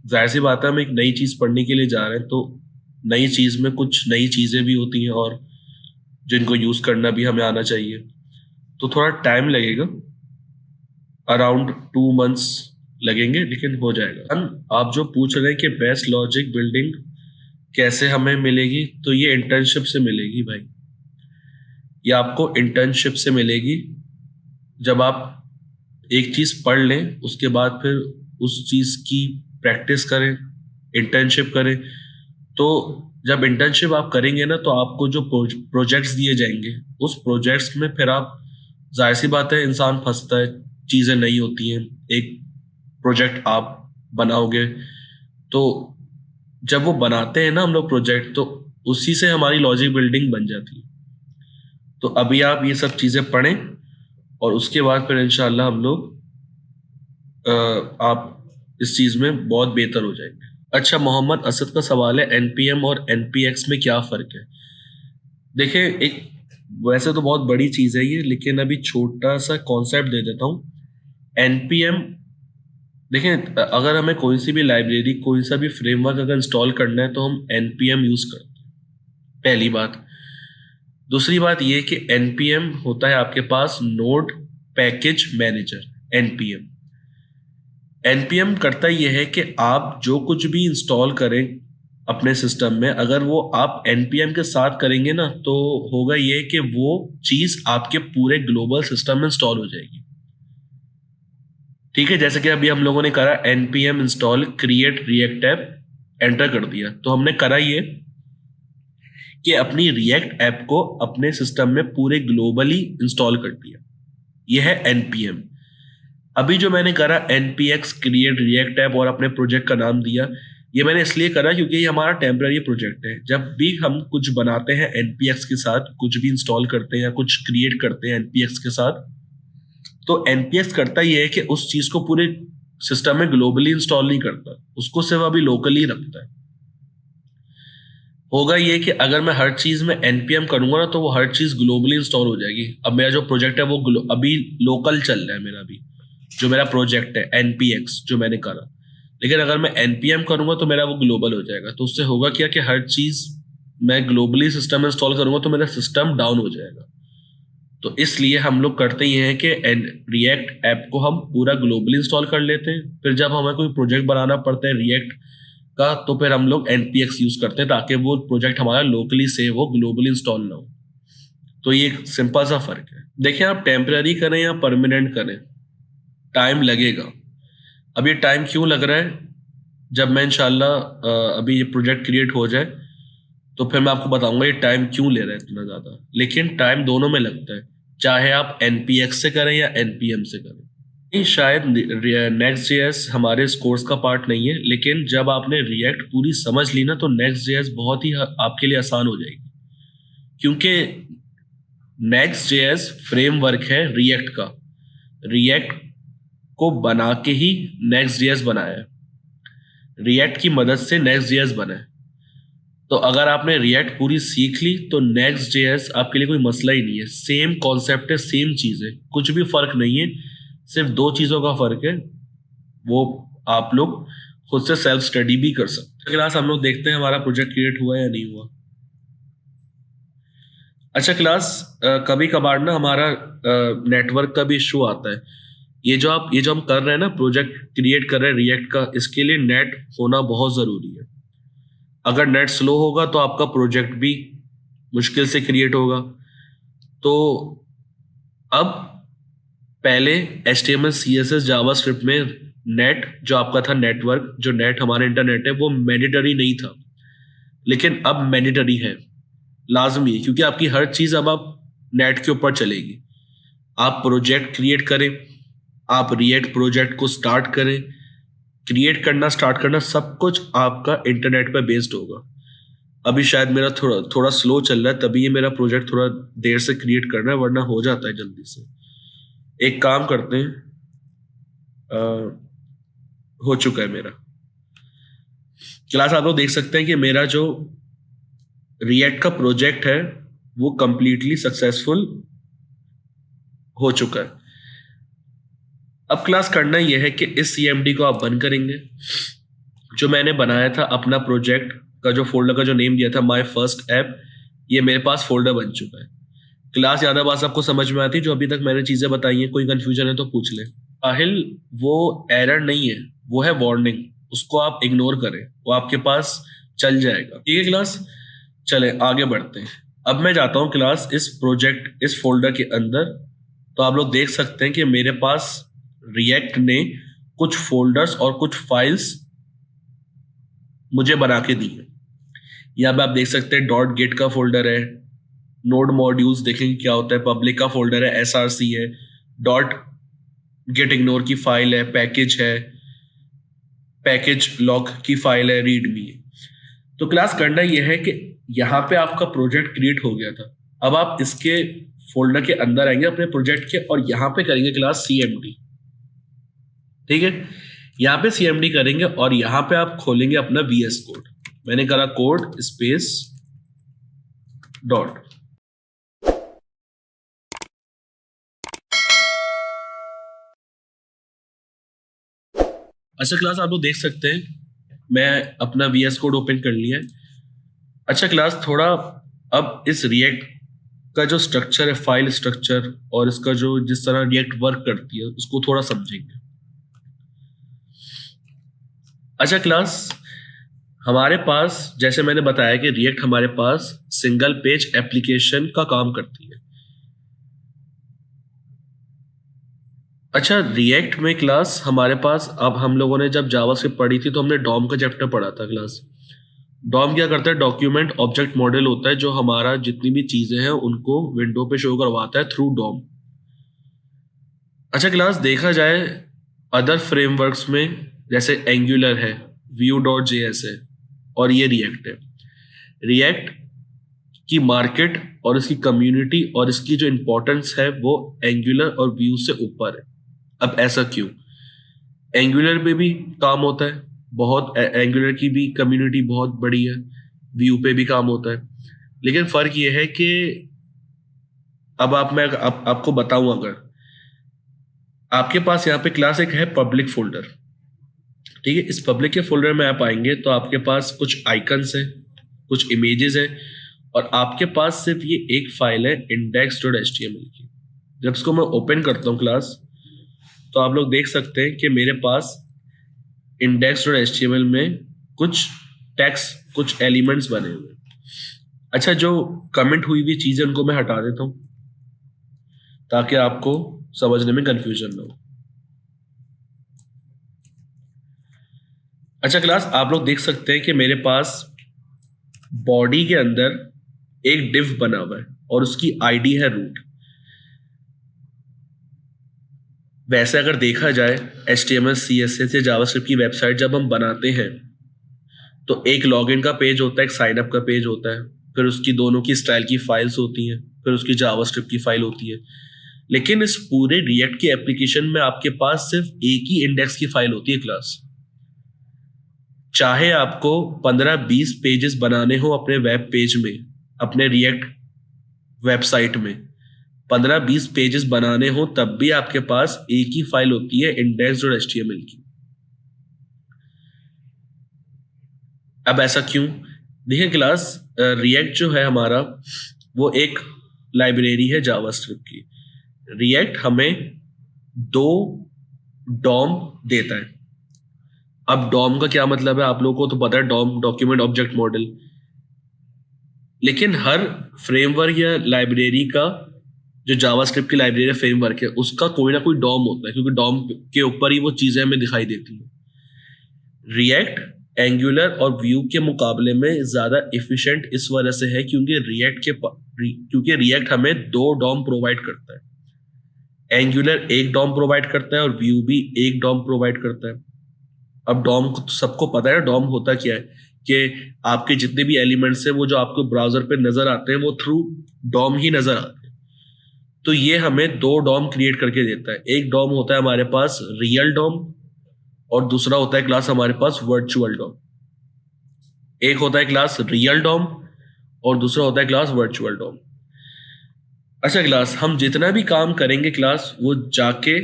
जाहिर सी बात है हम एक नई चीज़ पढ़ने के लिए जा रहे हैं, तो नई चीज़ में कुछ नई चीज़ें भी होती हैं और जिनको यूज़ करना भी हमें आना चाहिए, तो थोड़ा टाइम लगेगा, अराउंड 2 मंथ्स लगेंगे, लेकिन हो जाएगा। आप जो पूछ रहे हैं कि बेस्ट लॉजिक बिल्डिंग कैसे हमें मिलेगी, तो ये इंटर्नशिप से मिलेगी भाई। ये आपको इंटर्नशिप से मिलेगी। जब आप एक चीज़ पढ़ लें उसके बाद फिर उस चीज़ की प्रैक्टिस करें, इंटर्नशिप करें, तो जब इंटर्नशिप आप करेंगे ना, तो आपको जो प्रोजेक्ट्स दिए जाएंगे उस प्रोजेक्ट्स में फिर आप, जाहिर सी बात है इंसान फंसता है, चीज़ें नहीं होती हैं। एक प्रोजेक्ट आप बनाओगे तो जब वो बनाते हैं ना हम लोग प्रोजेक्ट, तो उसी से हमारी लॉजिक बिल्डिंग बन जाती है। तो अभी आप ये सब चीज़ें पढ़ें और उसके बाद फिर इंशाल्लाह हम लोग आप इस चीज़ में बहुत बेहतर हो जाएंगे। अच्छा, मोहम्मद असद का सवाल है, एनपीएम और एनपीएक्स में क्या फ़र्क है? देखिए, एक वैसे तो बहुत बड़ी चीज़ है ये, लेकिन अभी छोटा सा कॉन्सेप्ट दे देता हूँ। एनपीएम, देखें, अगर हमें कोई सी भी लाइब्रेरी, कोई सा भी फ्रेमवर्क अगर इंस्टॉल करना है तो हम एनपीएम यूज़ करते हैं, पहली बात। दूसरी बात ये कि एनपीएम होता है आपके पास node package manager, NPM. NPM करता ये है कि आप जो कुछ भी इंस्टॉल करें अपने सिस्टम में, अगर वो आप एनपीएम के साथ करेंगे ना, तो होगा ये कि वो चीज़ आपके पूरे ग्लोबल सिस्टम में इंस्टॉल हो जाएगी। ठीक है, जैसे कि अभी हम लोगों ने करा npm install create react app, enter कर दिया, तो हमने करा ये कि अपनी रिएक्ट ऐप को अपने सिस्टम में पूरे ग्लोबली इंस्टॉल कर दिया। ये है npm। अभी जो मैंने करा npx क्रिएट रिएक्ट ऐप और अपने प्रोजेक्ट का नाम दिया, ये मैंने इसलिए करा क्योंकि ये हमारा टेम्पररी प्रोजेक्ट है। जब भी हम कुछ बनाते हैं npx के साथ, कुछ भी इंस्टॉल करते हैं या कुछ क्रिएट करते हैं npx के साथ, तो npx करता ये है कि उस चीज को पूरे सिस्टम में ग्लोबली इंस्टॉल नहीं करता, उसको सिर्फ अभी लोकली रखता है। होगा ये कि अगर मैं हर चीज में npm करूंगा ना, तो वो हर चीज ग्लोबली इंस्टॉल हो जाएगी। अब मेरा जो प्रोजेक्ट है वो अभी लोकल चल रहा है, मेरा भी जो मेरा प्रोजेक्ट है npx जो मैंने करा, लेकिन अगर मैं npm करूंगा तो मेरा वो ग्लोबल हो जाएगा। तो उससे होगा क्या कि हर चीज मैं ग्लोबली सिस्टम में इंस्टॉल करूंगा तो मेरा सिस्टम डाउन हो जाएगा। तो इसलिए हम लोग करते ये हैं कि रिएक्ट ऐप को हम पूरा ग्लोबली इंस्टॉल कर लेते हैं, फिर जब हमें कोई प्रोजेक्ट बनाना पड़ता है रिएक्ट का, तो फिर हम लोग npx यूज करते हैं ताकि वो प्रोजेक्ट हमारा लोकली सेव हो, ग्लोबली इंस्टॉल ना हो। तो ये एक सिंपल सा फर्क है। देखिए, आप टेम्पररी करें या परमानेंट करें, टाइम लगेगा। अब ये टाइम क्यों लग रहा है, जब मैं इंशाल्लाह अभी ये प्रोजेक्ट क्रिएट हो जाए तो फिर मैं आपको बताऊंगा ये टाइम क्यों ले रहा है इतना ज़्यादा। लेकिन टाइम दोनों में लगता है, चाहे आप npx से करें या npm से करें। शायद Next.js हमारे इस कोर्स का पार्ट नहीं है, लेकिन जब आपने रिएक्ट पूरी समझ ली ना, तो Next.js बहुत ही आपके लिए आसान हो जाएगी, क्योंकि Next.js फ्रेमवर्क है रिएक्ट का। रिएक्ट को बना के ही Next.js बनाया है, रिएक्ट की मदद से Next.js बना है। तो अगर आपने रिएक्ट पूरी सीख ली तो Next.js आपके लिए कोई मसला ही नहीं है। सेम कॉन्सेप्ट है, सेम चीज़ है, कुछ भी फर्क नहीं है, सिर्फ 2 चीज़ों का फर्क है, वो आप लोग खुद से सेल्फ स्टडी भी कर सकते हैं। क्लास हम लोग देखते हैं हमारा प्रोजेक्ट क्रिएट हुआ या नहीं हुआ। अच्छा क्लास, कभी कभार ना हमारा नेटवर्क का भी इशू आता है। ये जो हम कर रहे हैं ना, प्रोजेक्ट क्रिएट कर रहे हैं रिएक्ट का, इसके लिए नेट होना बहुत ज़रूरी है। अगर नेट स्लो होगा तो आपका प्रोजेक्ट भी मुश्किल से क्रिएट होगा। तो अब पहले HTML CSS जावास्क्रिप्ट में नेट जो आपका था, नेटवर्क जो नेट हमारा इंटरनेट है, वो मैंडेटरी नहीं था, लेकिन अब मैंडेटरी है, लाजमी है, क्योंकि आपकी हर चीज़ अब आप नेट के ऊपर चलेगी। आप प्रोजेक्ट क्रिएट करें, आप रिएक्ट प्रोजेक्ट को स्टार्ट करें, क्रिएट करना स्टार्ट करना, सब कुछ आपका इंटरनेट पर बेस्ड होगा। अभी शायद मेरा थोड़ा स्लो चल रहा है, तभी ये मेरा प्रोजेक्ट थोड़ा देर से क्रिएट करना है, वरना हो जाता है जल्दी से। एक काम करते हैं, हो चुका है मेरा क्लास। आप लोग देख सकते हैं कि मेरा जो रिएक्ट का प्रोजेक्ट है वो कंप्लीटली सक्सेसफुल हो चुका है। अब क्लास करना यह है कि इस CMD को आप बंद करेंगे। जो मैंने बनाया था अपना प्रोजेक्ट का जो फोल्डर का जो नेम दिया था माय फर्स्ट ऐप, ये मेरे पास फोल्डर बन चुका है। क्लास ज़्यादा बात आपको समझ में आती है? जो अभी तक मैंने चीज़ें बताई हैं, कोई कंफ्यूजन है तो पूछ ले। साहिल, वो एरर नहीं है, वो है वार्निंग, उसको आप इग्नोर करें, वो आपके पास चल जाएगा। ठीक है क्लास, चले आगे बढ़ते हैं। अब मैं जाता हूँ क्लास इस प्रोजेक्ट इस फोल्डर के अंदर, तो आप लोग देख सकते हैं कि मेरे पास रिएक्ट ने कुछ फोल्डर्स और कुछ फाइल्स मुझे बना के दी है। यहाँ पे आप देख सकते हैं डॉट गेट का फोल्डर है, नोड मॉड्यूल्स देखेंगे क्या होता है, पब्लिक का फोल्डर है, SRC है, डॉट गेट इग्नोर की फाइल है, पैकेज है, पैकेज लॉग की फाइल है, रीडमी है। तो क्लास करना यह है कि यहाँ पे आपका प्रोजेक्ट क्रिएट हो गया था। अब आप इसके फोल्डर के अंदर आएंगे अपने प्रोजेक्ट के और यहाँ पे करेंगे क्लास CMD। ठीक है, यहाँ पे CMD करेंगे और यहाँ पे आप खोलेंगे अपना VS कोड। मैंने करा कोड स्पेस डॉट। अच्छा क्लास, आप लोग देख सकते हैं मैं अपना VS कोड ओपन कर लिया है। अच्छा क्लास, थोड़ा अब इस रिएक्ट का जो स्ट्रक्चर है, फाइल स्ट्रक्चर, और इसका जो जिस तरह रिएक्ट वर्क करती है उसको थोड़ा समझेंगे। अच्छा क्लास, हमारे पास जैसे मैंने बताया कि रिएक्ट हमारे पास सिंगल पेज एप्लीकेशन का काम करती है। अच्छा, रिएक्ट में क्लास हमारे पास, अब हम लोगों ने जब जावास्क्रिप्ट पढ़ी थी तो हमने डॉम का चैप्टर पढ़ा था क्लास। डॉम क्या करता है? डॉक्यूमेंट ऑब्जेक्ट मॉडल होता है जो हमारा जितनी भी चीजें हैं उनको विंडो पे शो करवाता है थ्रू डॉम। अच्छा क्लास, देखा जाए अदर फ्रेमवर्क्स में जैसे एंगुलर है, Vue.js है और ये रिएक्ट है। रिएक्ट की मार्केट और इसकी कम्युनिटी और इसकी जो इंपॉर्टेंस है वो एंगुलर और Vue से ऊपर है। अब ऐसा क्यों? एंगुलर पे भी काम होता है बहुत, एंगुलर की भी कम्युनिटी बहुत बड़ी है, Vue पे भी काम होता है, लेकिन फर्क ये है कि अब आपको बताऊं, अगर आपके पास यहाँ पे क्लास एक है पब्लिक फोल्डर, ठीक है, इस पब्लिक के फोल्डर में आप आएंगे तो आपके पास कुछ आइकन्स है, कुछ इमेजेस है और आपके पास सिर्फ ये एक फाइल है index.html की। जब इसको मैं ओपन करता हूँ क्लास, तो आप लोग देख सकते हैं कि मेरे पास index.html में कुछ टेक्स्ट, कुछ एलिमेंट्स बने हुए। अच्छा, जो कमेंट हुई हुई चीजें उनको मैं हटा देता हूं ताकि आपको समझने में कंफ्यूजन ना हो। अच्छा क्लास, आप लोग देख सकते हैं कि मेरे पास बॉडी के अंदर एक डिव बना हुआ है और उसकी आईडी है रूट। वैसे अगर देखा जाए HTML CSS या जावास्क्रिप्ट की वेबसाइट जब हम बनाते हैं तो एक लॉगिन का पेज होता है, एक साइन अप का पेज होता है, फिर उसकी दोनों की स्टाइल की फाइल्स होती हैं, फिर उसकी जावास्क्रिप्ट की फाइल होती है। लेकिन इस पूरे रिएक्ट की एप्लीकेशन में आपके पास सिर्फ एक ही इंडेक्स की फाइल होती है क्लास। चाहे आपको 15-20 पेजेस बनाने हो अपने वेब पेज में, अपने रिएक्ट वेबसाइट में 15-20 पेजेस बनाने हो, तब भी आपके पास एक ही फाइल होती है index.html की। अब ऐसा क्यों? देखिए क्लास, रिएक्ट जो है हमारा वो एक लाइब्रेरी है जावास्क्रिप्ट की। रिएक्ट हमें 2 डॉम देता है। अब डॉम का क्या मतलब है आप लोगों को तो पता है, डॉम डॉक्यूमेंट ऑब्जेक्ट मॉडल। लेकिन हर फ्रेमवर्क या लाइब्रेरी का, जो जावास्क्रिप्ट की लाइब्रेरी फ्रेमवर्क है, उसका कोई ना कोई डॉम होता है, क्योंकि डॉम के ऊपर ही वो चीजें हमें दिखाई देती हैं। रिएक्ट एंगुलर और Vue के मुकाबले में ज्यादा एफिशिएंट इस वजह से है क्योंकि रिएक्ट हमें 2 डॉम प्रोवाइड करता है। एंगुलर एक डॉम प्रोवाइड करता है और Vue भी एक डॉम प्रोवाइड करता है। अब डॉम को सबको पता है, डॉम होता क्या है कि आपके जितने भी एलिमेंट्स हैं वो जो आपको ब्राउजर पे नजर आते हैं वो थ्रू डॉम ही नजर आते हैं। तो ये हमें 2 डॉम क्रिएट करके देता है। एक डॉम होता है हमारे पास रियल डॉम और दूसरा होता है क्लास हमारे पास वर्चुअल डॉम। एक होता है क्लास रियल डॉम और दूसरा होता है क्लास वर्चुअल डॉम। अच्छा क्लास, हम जितना भी काम करेंगे क्लास, वो जाके,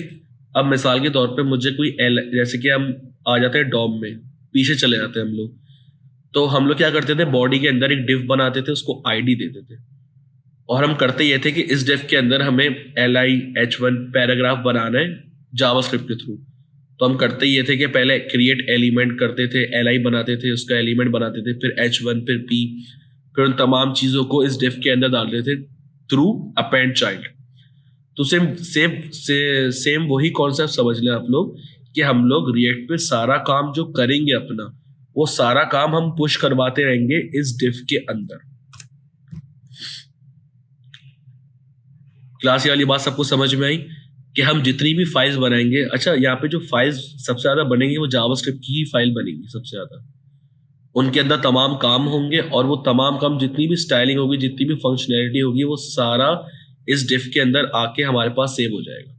अब मिसाल के तौर पे मुझे कोई जैसे कि हम आ जाते हैं डॉम में, पीछे चले जाते हैं हम लोग, तो हम लोग क्या करते थे, बॉडी के अंदर एक डिव बनाते थे, उसको आईडी देते थे, और हम करते ये थे कि इस डिव के अंदर हमें LI H1 पैराग्राफ बनाना है जावास्क्रिप्ट के थ्रू। तो हम करते ये थे कि पहले क्रिएट एलिमेंट करते थे, LI बनाते थे, उसका एलिमेंट बनाते थे, फिर H1, फिर P, फिर उन तमाम चीज़ों को इस डिव के अंदर डालते थे थ्रू अपेंड चाइल्ड। तो सेम वही कॉन्सेप्ट समझ लें आप लोग कि हम लोग रिएक्ट पे सारा काम जो करेंगे अपना, वो सारा काम हम पुश करवाते रहेंगे इस डिव के अंदर। क्लास ये वाली बात सबको समझ में आई कि हम जितनी भी फाइल्स बनाएंगे, अच्छा यहाँ पे जो फाइल्स सबसे ज्यादा बनेंगी वो जावास्क्रिप्ट की ही फाइल बनेगी सबसे ज्यादा, उनके अंदर तमाम काम होंगे, और वो तमाम काम, जितनी भी स्टाइलिंग होगी, जितनी भी फंक्शनैलिटी होगी, वो सारा इस डिफ के अंदर आके हमारे पास सेव हो जाएगा।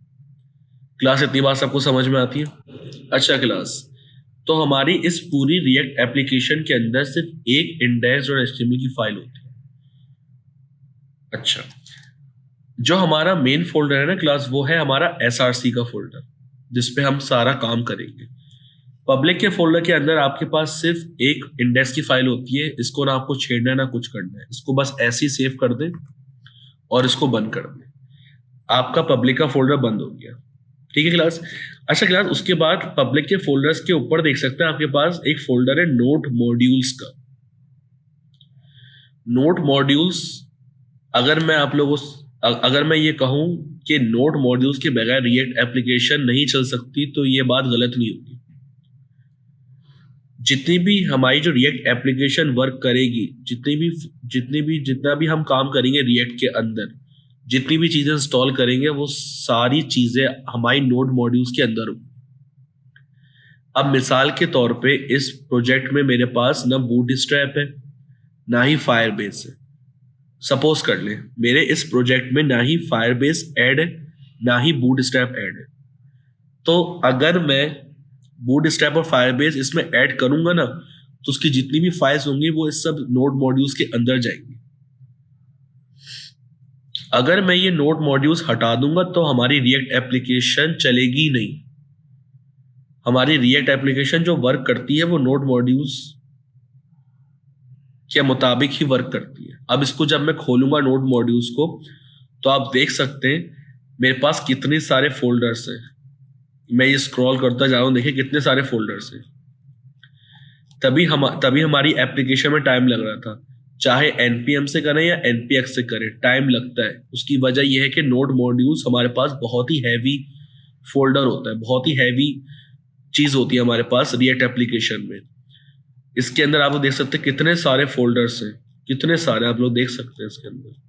क्लास इतनी बात सबको समझ में आती है? अच्छा क्लास, तो हमारी इस पूरी रिएक्ट एप्लीकेशन के अंदर सिर्फ एक इंडेक्स और HTML की फाइल होती है। अच्छा, जो हमारा मेन फोल्डर है ना क्लास, वो है हमारा SRC का फोल्डर, जिसपे हम सारा काम करेंगे। पब्लिक के फोल्डर के अंदर आपके पास सिर्फ एक इंडेक्स की फाइल होती है, इसको ना आपको छेड़ना है ना कुछ करना है, इसको बस ऐसे ही सेव कर दें और इसको बंद कर दें, आपका पब्लिक का फोल्डर बंद हो गया। ठीक है क्लास। अच्छा क्लास, उसके बाद पब्लिक के फोल्डर्स के ऊपर देख सकते हैं आपके पास एक फोल्डर है नोट मॉड्यूल्स का। नोट मॉड्यूल्स, अगर मैं ये कहूं कि नोट मॉड्यूल्स के बगैर रिएक्ट एप्लीकेशन नहीं चल सकती, तो ये बात गलत नहीं होगी। जितनी भी हमारी जो रिएक्ट एप्लीकेशन वर्क करेगी, जितना भी हम काम करेंगे रिएक्ट के अंदर, जितनी भी चीजें इंस्टॉल करेंगे, वो सारी चीजें हमारी नोड मॉड्यूल्स के अंदर होंगी। अब मिसाल के तौर पे इस प्रोजेक्ट में मेरे पास ना बूटस्ट्रैप है, ना ही फायरबेस है। सपोज कर लें मेरे इस प्रोजेक्ट में ना ही फायरबेस ऐड है, ना ही बूटस्ट्रैप ऐड है। तो अगर मैं बूटस्ट्रैप और फायरबेस इसमें ऐड करूंगा ना, तो उसकी जितनी भी फाइल्स होंगी वो इस सब नोड मॉड्यूल्स के अंदर जाएंगी। अगर मैं ये नोड मॉड्यूल्स हटा दूंगा तो हमारी रिएक्ट एप्लीकेशन चलेगी नहीं। हमारी रिएक्ट एप्लीकेशन जो वर्क करती है वो नोड मॉड्यूल्स के मुताबिक ही वर्क करती है। अब इसको जब मैं खोलूंगा नोड मॉड्यूल्स को, तो आप देख सकते हैं मेरे पास कितने सारे फोल्डर्स हैं। मैं ये स्क्रॉल करता जा रहा हूं, देखिए कितने सारे फोल्डर्स हैं। तभी हमारी एप्लीकेशन में टाइम लग रहा था। चाहे npm से करें या npx से करें, टाइम लगता है। उसकी वजह यह है कि नोड मॉड्यूल्स हमारे पास बहुत ही हैवी फोल्डर होता है, बहुत ही हैवी चीज होती है हमारे पास रिएक्ट एप्लीकेशन में। इसके अंदर आप लोग देख सकते हैं कितने सारे फोल्डर्स हैं, कितने सारे आप लोग देख सकते हैं इसके अंदर।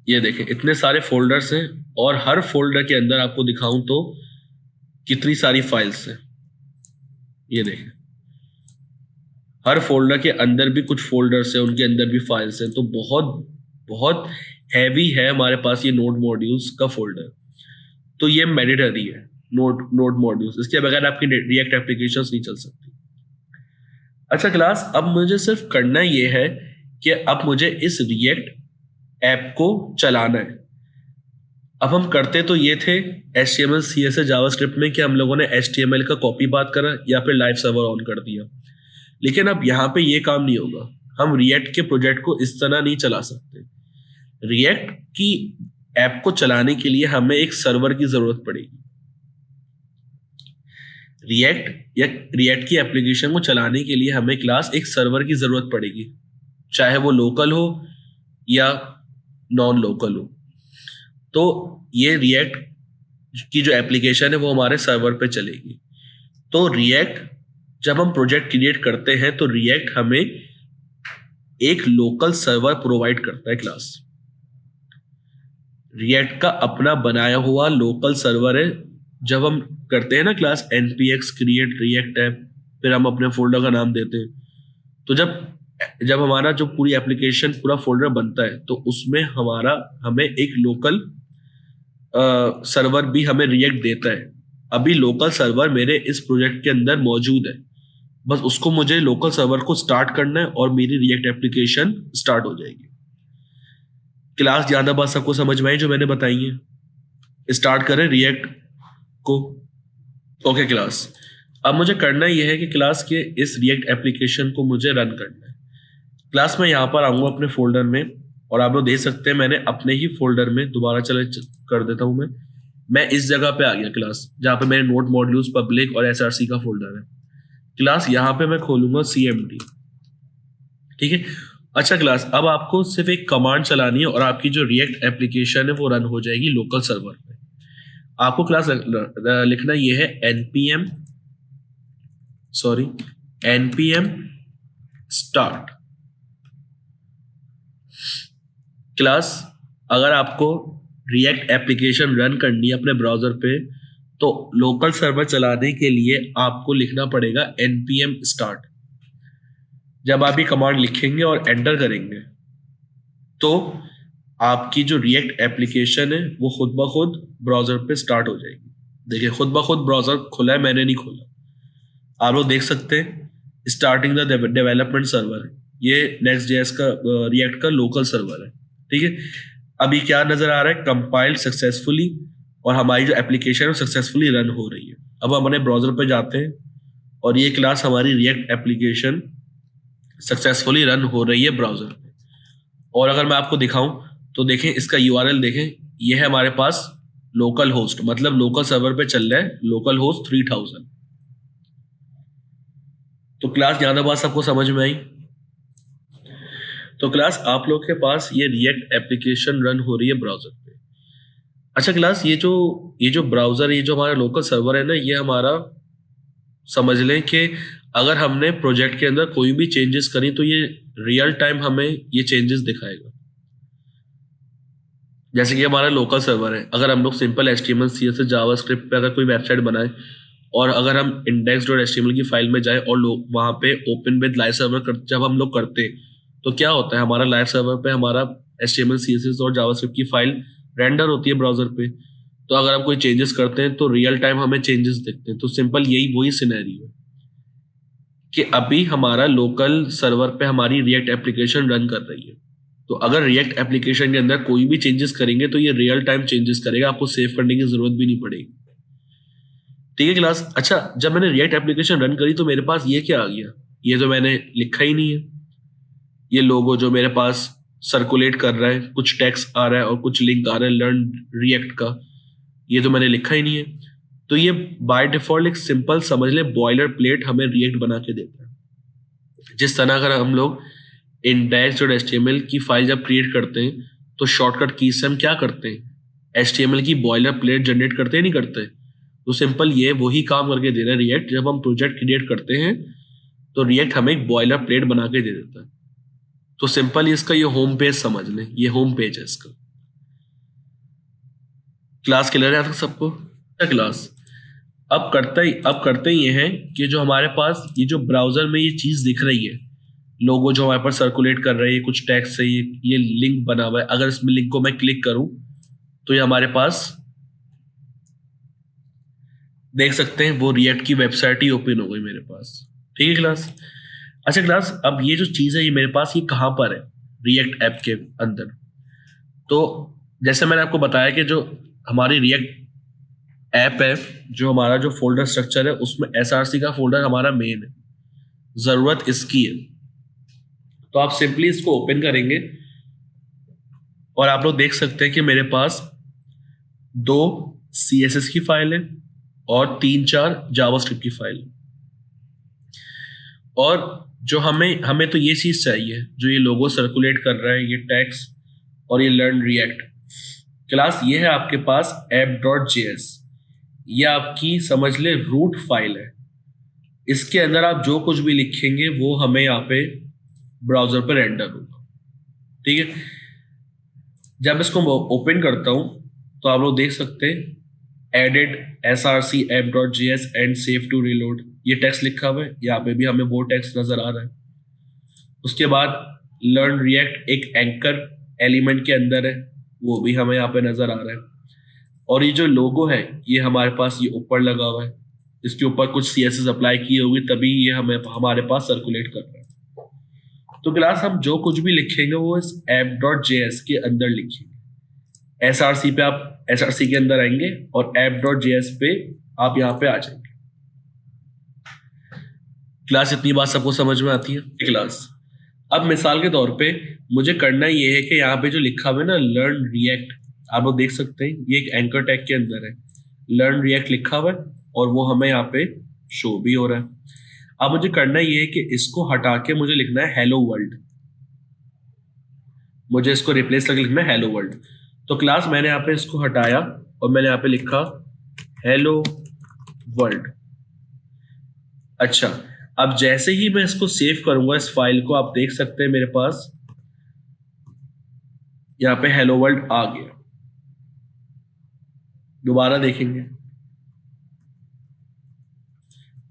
ये देखें इतने सारे फोल्डर्स हैं, और हर फोल्डर के अंदर आपको दिखाऊं तो कितनी सारी फाइल्स हैं। ये देखें हर फोल्डर के अंदर भी कुछ फोल्डर्स हैं, उनके अंदर भी फाइल्स हैं। तो बहुत बहुत हैवी है हमारे पास ये नोड मॉड्यूल्स का फोल्डर। तो ये मैंडेटरी है नोड मॉड्यूल्स, इसके बगैर आपकी रिएक्ट एप्लीकेशंस नहीं चल सकती। अच्छा क्लास, अब मुझे सिर्फ करना ये है कि अब मुझे इस रिएक्ट ऐप को चलाना है। अब हम करते तो ये थे HTML CSS जावास्क्रिप्ट में कि हम लोगों ने HTML का कॉपी बात करा या फिर लाइव सर्वर ऑन कर दिया। लेकिन अब यहाँ पे ये काम नहीं होगा। हम रिएक्ट के प्रोजेक्ट को इस तरह नहीं चला सकते। रिएक्ट की ऐप को चलाने के लिए हमें एक सर्वर की जरूरत पड़ेगी। रिएक्ट की एप्लीकेशन को चलाने के लिए हमें क्लास एक सर्वर की जरूरत पड़ेगी, चाहे वो लोकल हो या नॉन लोकल हो। तो ये रिएक्ट की जो एप्लीकेशन है वो हमारे सर्वर पे चलेगी। तो रिएक्ट जब हम प्रोजेक्ट क्रिएट करते हैं तो रिएक्ट हमें एक लोकल सर्वर प्रोवाइड करता है क्लास। रिएक्ट का अपना बनाया हुआ लोकल सर्वर है। जब हम करते हैं ना class npx create react app, फिर हम अपने फोल्डर का नाम देते हैं, तो जब हमारा जो पूरी एप्लीकेशन पूरा फोल्डर बनता है तो उसमें हमें एक लोकल सर्वर भी हमें रिएक्ट देता है। अभी लोकल सर्वर मेरे इस प्रोजेक्ट के अंदर मौजूद है, बस उसको मुझे लोकल सर्वर को स्टार्ट करना है और मेरी रिएक्ट एप्लीकेशन स्टार्ट हो जाएगी। क्लास ज़्यादा बात सबको समझ में आई जो मैंने बताई है? स्टार्ट करें रिएक्ट को। ओके क्लास, अब मुझे करना ये है कि क्लास के इस रिएक्ट एप्लीकेशन को मुझे रन करना है। क्लास में यहाँ पर आऊँगा अपने फोल्डर में, और आप लोग देख सकते हैं मैंने अपने ही फोल्डर में दोबारा कर देता हूँ मैं इस जगह पे आ गया क्लास, जहाँ पे मेरे नोट मॉड्यूल्स पब्लिक और SRC का फोल्डर है। क्लास यहाँ पे मैं खोलूंगा CMD, ठीक है। अच्छा क्लास, अब आपको सिर्फ एक कमांड चलानी है और आपकी जो रिएक्ट एप्लीकेशन है वो रन हो जाएगी लोकल सर्वर पे। आपको क्लास लिखना ये है npm start। क्लास, अगर आपको रिएक्ट एप्लीकेशन रन करनी है अपने ब्राउजर पे, तो लोकल सर्वर चलाने के लिए आपको लिखना पड़ेगा npm start। जब आप ये कमांड लिखेंगे और एंटर करेंगे तो आपकी जो रिएक्ट एप्लीकेशन है वो खुद ब खुद ब्राउजर पे स्टार्ट हो जाएगी। देखिए खुद ब खुद ब्राउजर खुला है, मैंने नहीं खोला। आप लोग देख सकते हैं स्टार्टिंग द डेवलपमेंट सर्वर है, ये Next.js का रिएक्ट का लोकल सर्वर है, ठीक है। अभी क्या नजर आ रहा है? कंपाइल्ड सक्सेसफुली, और हमारी जो एप्लीकेशन है सक्सेसफुली रन हो रही है। अब हम अपने ब्राउजर पे जाते हैं और ये क्लास हमारी रिएक्ट एप्लीकेशन सक्सेसफुली रन हो रही है ब्राउजर पे। और अगर मैं आपको दिखाऊं तो देखें इसका URL देखें, ये है हमारे पास लोकल होस्ट, मतलब लोकल सर्वर पे चल रहा है लोकल होस्ट 3000। तो क्लास ज्यादा बात सबको समझ में आई? तो क्लास आप लोग के पास ये रिएक्ट एप्लीकेशन रन हो रही है ब्राउजर पे। अच्छा क्लास, ये जो ब्राउजर, ये जो हमारा लोकल सर्वर है ना, ये हमारा समझ लें कि अगर हमने प्रोजेक्ट के अंदर कोई भी चेंजेस करी तो ये रियल टाइम हमें ये चेंजेस दिखाएगा। जैसे कि हमारा लोकल सर्वर है, अगर हम लोग सिंपल HTML CSS जावास्क्रिप्ट पे अगर कोई वेबसाइट बनाए और अगर हम index.html की फाइल में जाए और लोग वहाँ पे ओपन विद लाइव सर्वर जब हम लोग करते हैं तो क्या होता है, हमारा लाइव सर्वर पे हमारा HTML CSS और जावास्क्रिप्ट की फाइल रेंडर होती है ब्राउजर पे। तो अगर हम कोई चेंजेस करते हैं तो रियल टाइम हमें चेंजेस दिखते हैं। तो सिंपल यही वही सिनेरियो है कि अभी हमारा लोकल सर्वर पे हमारी रिएक्ट एप्लीकेशन रन कर रही है। तो अगर रिएक्ट एप्लीकेशन के अंदर कोई भी चेंजेस करेंगे तो ये रियल टाइम चेंजेस करेगा, आपको सेव करने की जरूरत भी नहीं पड़ेगी, ठीक है क्लास। अच्छा, जब मैंने रिएक्ट एप्लीकेशन रन करी तो मेरे पास ये क्या आ गया? ये तो मैंने लिखा ही नहीं है। ये लोगो जो मेरे पास सर्कुलेट कर रहा है, कुछ टेक्स्ट आ रहा है और कुछ लिंक आ रहा है लर्न रिएक्ट का, ये तो मैंने लिखा ही नहीं है। तो ये बाय डिफॉल्ट एक सिंपल समझ ले बॉयलर प्लेट हमें रिएक्ट बना के देता है। जिस तरह अगर हम लोग index.html की फाइल जब क्रिएट करते हैं तो शॉर्टकट की से हम क्या करते हैं, HTML की बॉयलर प्लेट जनरेट करते हैं, नहीं करते? तो सिंपल ये वही काम करके दे रहा है रिएक्ट। जब हम प्रोजेक्ट क्रिएट करते हैं तो रिएक्ट हमें एक बॉयलर प्लेट बना के दे देता है। तो सिंपल इसका ये होम पेज समझ लें, ये होम पेज है इसका। क्लास क्लियर है सबको? क्लास अब करते ये हैं कि जो हमारे पास ये जो ब्राउजर में ये चीज दिख रही है, लोगो जो हमारे पास सर्कुलेट कर रही है, कुछ टेक्स्ट से ये लिंक बना हुआ है, अगर इसमें लिंक को मैं क्लिक करूं तो ये हमारे पास देख सकते हैं वो रिएक्ट की वेबसाइट ही ओपन हो गई मेरे पास, ठीक है क्लास। अच्छा क्लास, अब ये जो चीज है ये मेरे पास ये कहां पर है रिएक्ट ऐप के अंदर? तो जैसे मैंने आपको बताया कि जो हमारी रिएक्ट ऐप है, जो हमारा जो फोल्डर स्ट्रक्चर है उसमें SRC का फोल्डर हमारा मेन है, जरूरत इसकी है। तो आप सिंपली इसको ओपन करेंगे और आप लोग देख सकते हैं कि मेरे पास 2 CSS की फाइल है और 3-4 जावास्क्रिप्ट की फाइल है। और जो हमें तो ये चीज चाहिए, जो ये लोगो सर्कुलेट कर रहा है, ये टेक्स्ट और ये लर्न रिएक्ट क्लास, ये है आपके पास app.js। ये आपकी समझ ले रूट फाइल है। इसके अंदर आप जो कुछ भी लिखेंगे वो हमें यहाँ पे ब्राउजर पर रेंडर होगा, ठीक है। जब इसको ओपन करता हूं तो आप लोग देख सकते हैं added SRC app.js and save to reload, ये टेक्स्ट लिखा हुआ है, यहाँ पे भी हमें वो टेक्स्ट नजर आ रहा है। उसके बाद लर्न रिएक्ट एक एंकर एलिमेंट के अंदर है, वो भी हमें यहाँ पे नजर आ रहा है। और ये जो लोगो है ये हमारे पास ये ऊपर लगा हुआ है, इसके ऊपर कुछ CSS अप्लाई की होगी तभी ये हमारे पास सर्कुलेट कर रहा है। तो क्लास हम जो कुछ भी लिखेंगे वो इस app.js के अंदर लिखेंगे। एसआरसी पे आप एसआरसी के अंदर आएंगे और app.js पे आप यहाँ पे आ जाएंगे। क्लास इतनी बात सबको समझ में आती है? क्लास अब मिसाल के तौर पे मुझे करना ये है कि यहाँ पे जो लिखा हुआ है ना लर्न रिएक्ट, आप लोग देख सकते हैं ये एक एंकर टैग के अंदर है, लर्न रिएक्ट लिखा हुआ है और वो हमें यहाँ पे शो भी हो रहा है। अब मुझे करना ये है कि इसको हटा के मुझे लिखना है हेलो वर्ल्ड, मुझे इसको रिप्लेस करके लिखना है हेलो वर्ल्ड। तो क्लास मैंने यहाँ पे इसको हटाया और मैंने यहाँ पे लिखा हेलो वर्ल्ड। अच्छा, अब जैसे ही मैं इसको सेव करूंगा इस फाइल को, आप देख सकते हैं मेरे पास यहाँ पे हेलो वर्ल्ड आ गया। दोबारा देखेंगे,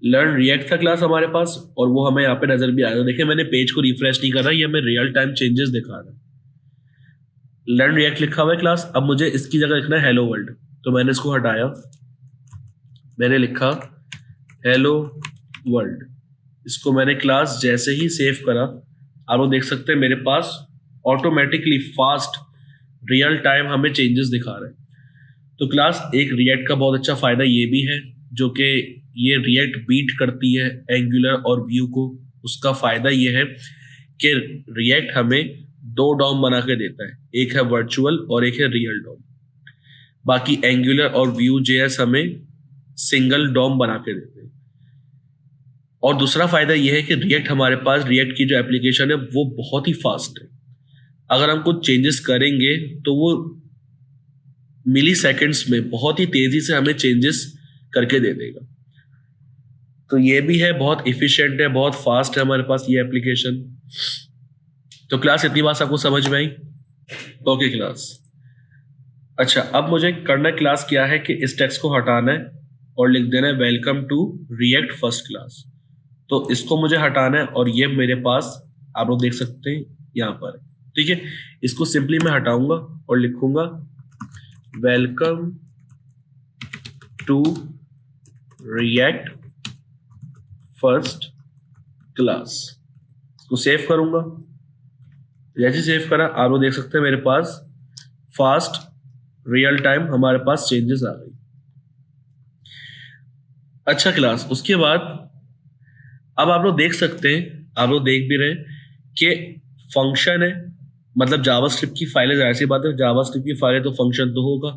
लर्न रिएक्ट था क्लास हमारे पास और वो हमें यहाँ पे नजर भी आ रहा है। देखिए मैंने पेज को रिफ्रेश नहीं कर रहा, ये हमें रियल टाइम चेंजेस दिखा रहा है। लर्न रिएक्ट लिखा हुआ है क्लास, अब मुझे इसकी जगह लिखना है हेलो वर्ल्ड। तो मैंने इसको हटाया, मैंने लिखा हेलो वर्ल्ड। इसको मैंने क्लास जैसे ही सेव करा, आप लोग देख सकते हैं मेरे पास ऑटोमेटिकली फास्ट रियल टाइम हमें चेंजेस दिखा रहे हैं। तो क्लास एक रिएक्ट का बहुत अच्छा फायदा ये भी है, जो कि ये रिएक्ट बीट करती है एंगुलर और व्यू को। उसका फायदा ये है कि रिएक्ट हमें दो डॉम बना के देता है, एक है वर्चुअल और एक है रियल डॉम। बाकी एंगुलर और व्यू जेएस हमें सिंगल डॉम बना के देते हैं। और दूसरा फायदा यह है कि रिएक्ट हमारे पास, रिएक्ट की जो एप्लीकेशन है वो बहुत ही फास्ट है। अगर हम कुछ चेंजेस करेंगे तो वो मिली सेकेंड्स में बहुत ही तेजी से हमें चेंजेस करके दे देगा। तो ये भी है, बहुत इफिशिएंट है, बहुत फास्ट है हमारे पास ये एप्लीकेशन। तो क्लास इतनी बात आपको समझ में आई? Okay class. अच्छा, अब मुझे करना क्लास क्या है कि इस टेक्स्ट को हटाना है और लिख देना है welcome to React first class. तो इसको मुझे हटाना है और ये मेरे पास आप लोग देख सकते हैं यहाँ पर, ठीक है। इसको सिंपली मैं हटाऊंगा और लिखूंगा welcome to React first class. इसको सेव करूंगा, जैसे सेव करा आप लोग देख सकते हैं मेरे पास फास्ट रियल टाइम हमारे पास चेंजेस आ गई। अच्छा क्लास, उसके बाद अब आप लोग देख सकते हैं, आप लोग देख भी रहे हैं कि फंक्शन है, मतलब जावास्क्रिप्ट की फाइल है। जाहिर सी बात है, जावास्क्रिप्ट की फाइल है तो फंक्शन तो होगा।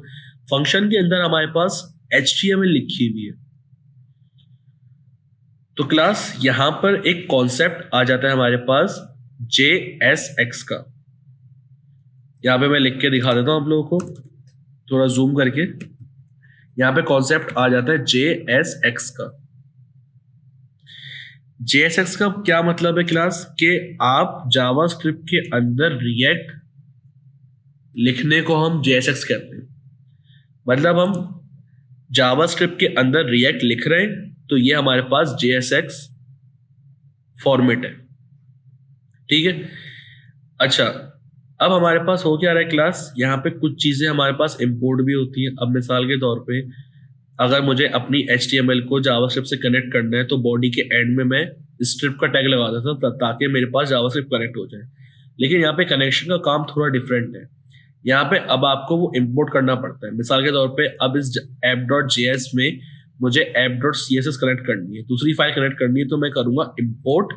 फंक्शन के अंदर हमारे पास HTML लिखी हुई है। तो क्लास यहां पर एक कॉन्सेप्ट आ जाता है हमारे पास JSX का। यहां पे मैं लिख के दिखा देता हूं आप लोगों को, थोड़ा जूम करके। यहां पे कॉन्सेप्ट आ जाता है JSX का। JSX का क्या मतलब है क्लास? कि आप जावास्क्रिप्ट के अंदर रिएक्ट लिखने को हम JSX कहते हैं। मतलब हम जावास्क्रिप्ट के अंदर रिएक्ट लिख रहे हैं तो ये हमारे पास JSX फॉर्मेट है, ठीक है। अच्छा, अब हमारे पास हो क्या रहा है क्लास, यहाँ पे कुछ चीजें हमारे पास इंपोर्ट भी होती है। अब मिसाल के तौर पे अगर मुझे अपनी HTML को जावास्क्रिप्ट से कनेक्ट करना है तो बॉडी के एंड में मैं स्क्रिप्ट का टैग लगा देता हूँ ताकि मेरे पास जावास्क्रिप्ट कनेक्ट हो जाए। लेकिन यहाँ पे कनेक्शन का काम थोड़ा डिफरेंट है। यहाँ पे अब आपको वो इंपोर्ट करना पड़ता है। मिसाल के तौर पे अब इस app.js में मुझे app.css कनेक्ट करनी है, दूसरी फाइल कनेक्ट करनी है, तो मैं करूंगा इंपोर्ट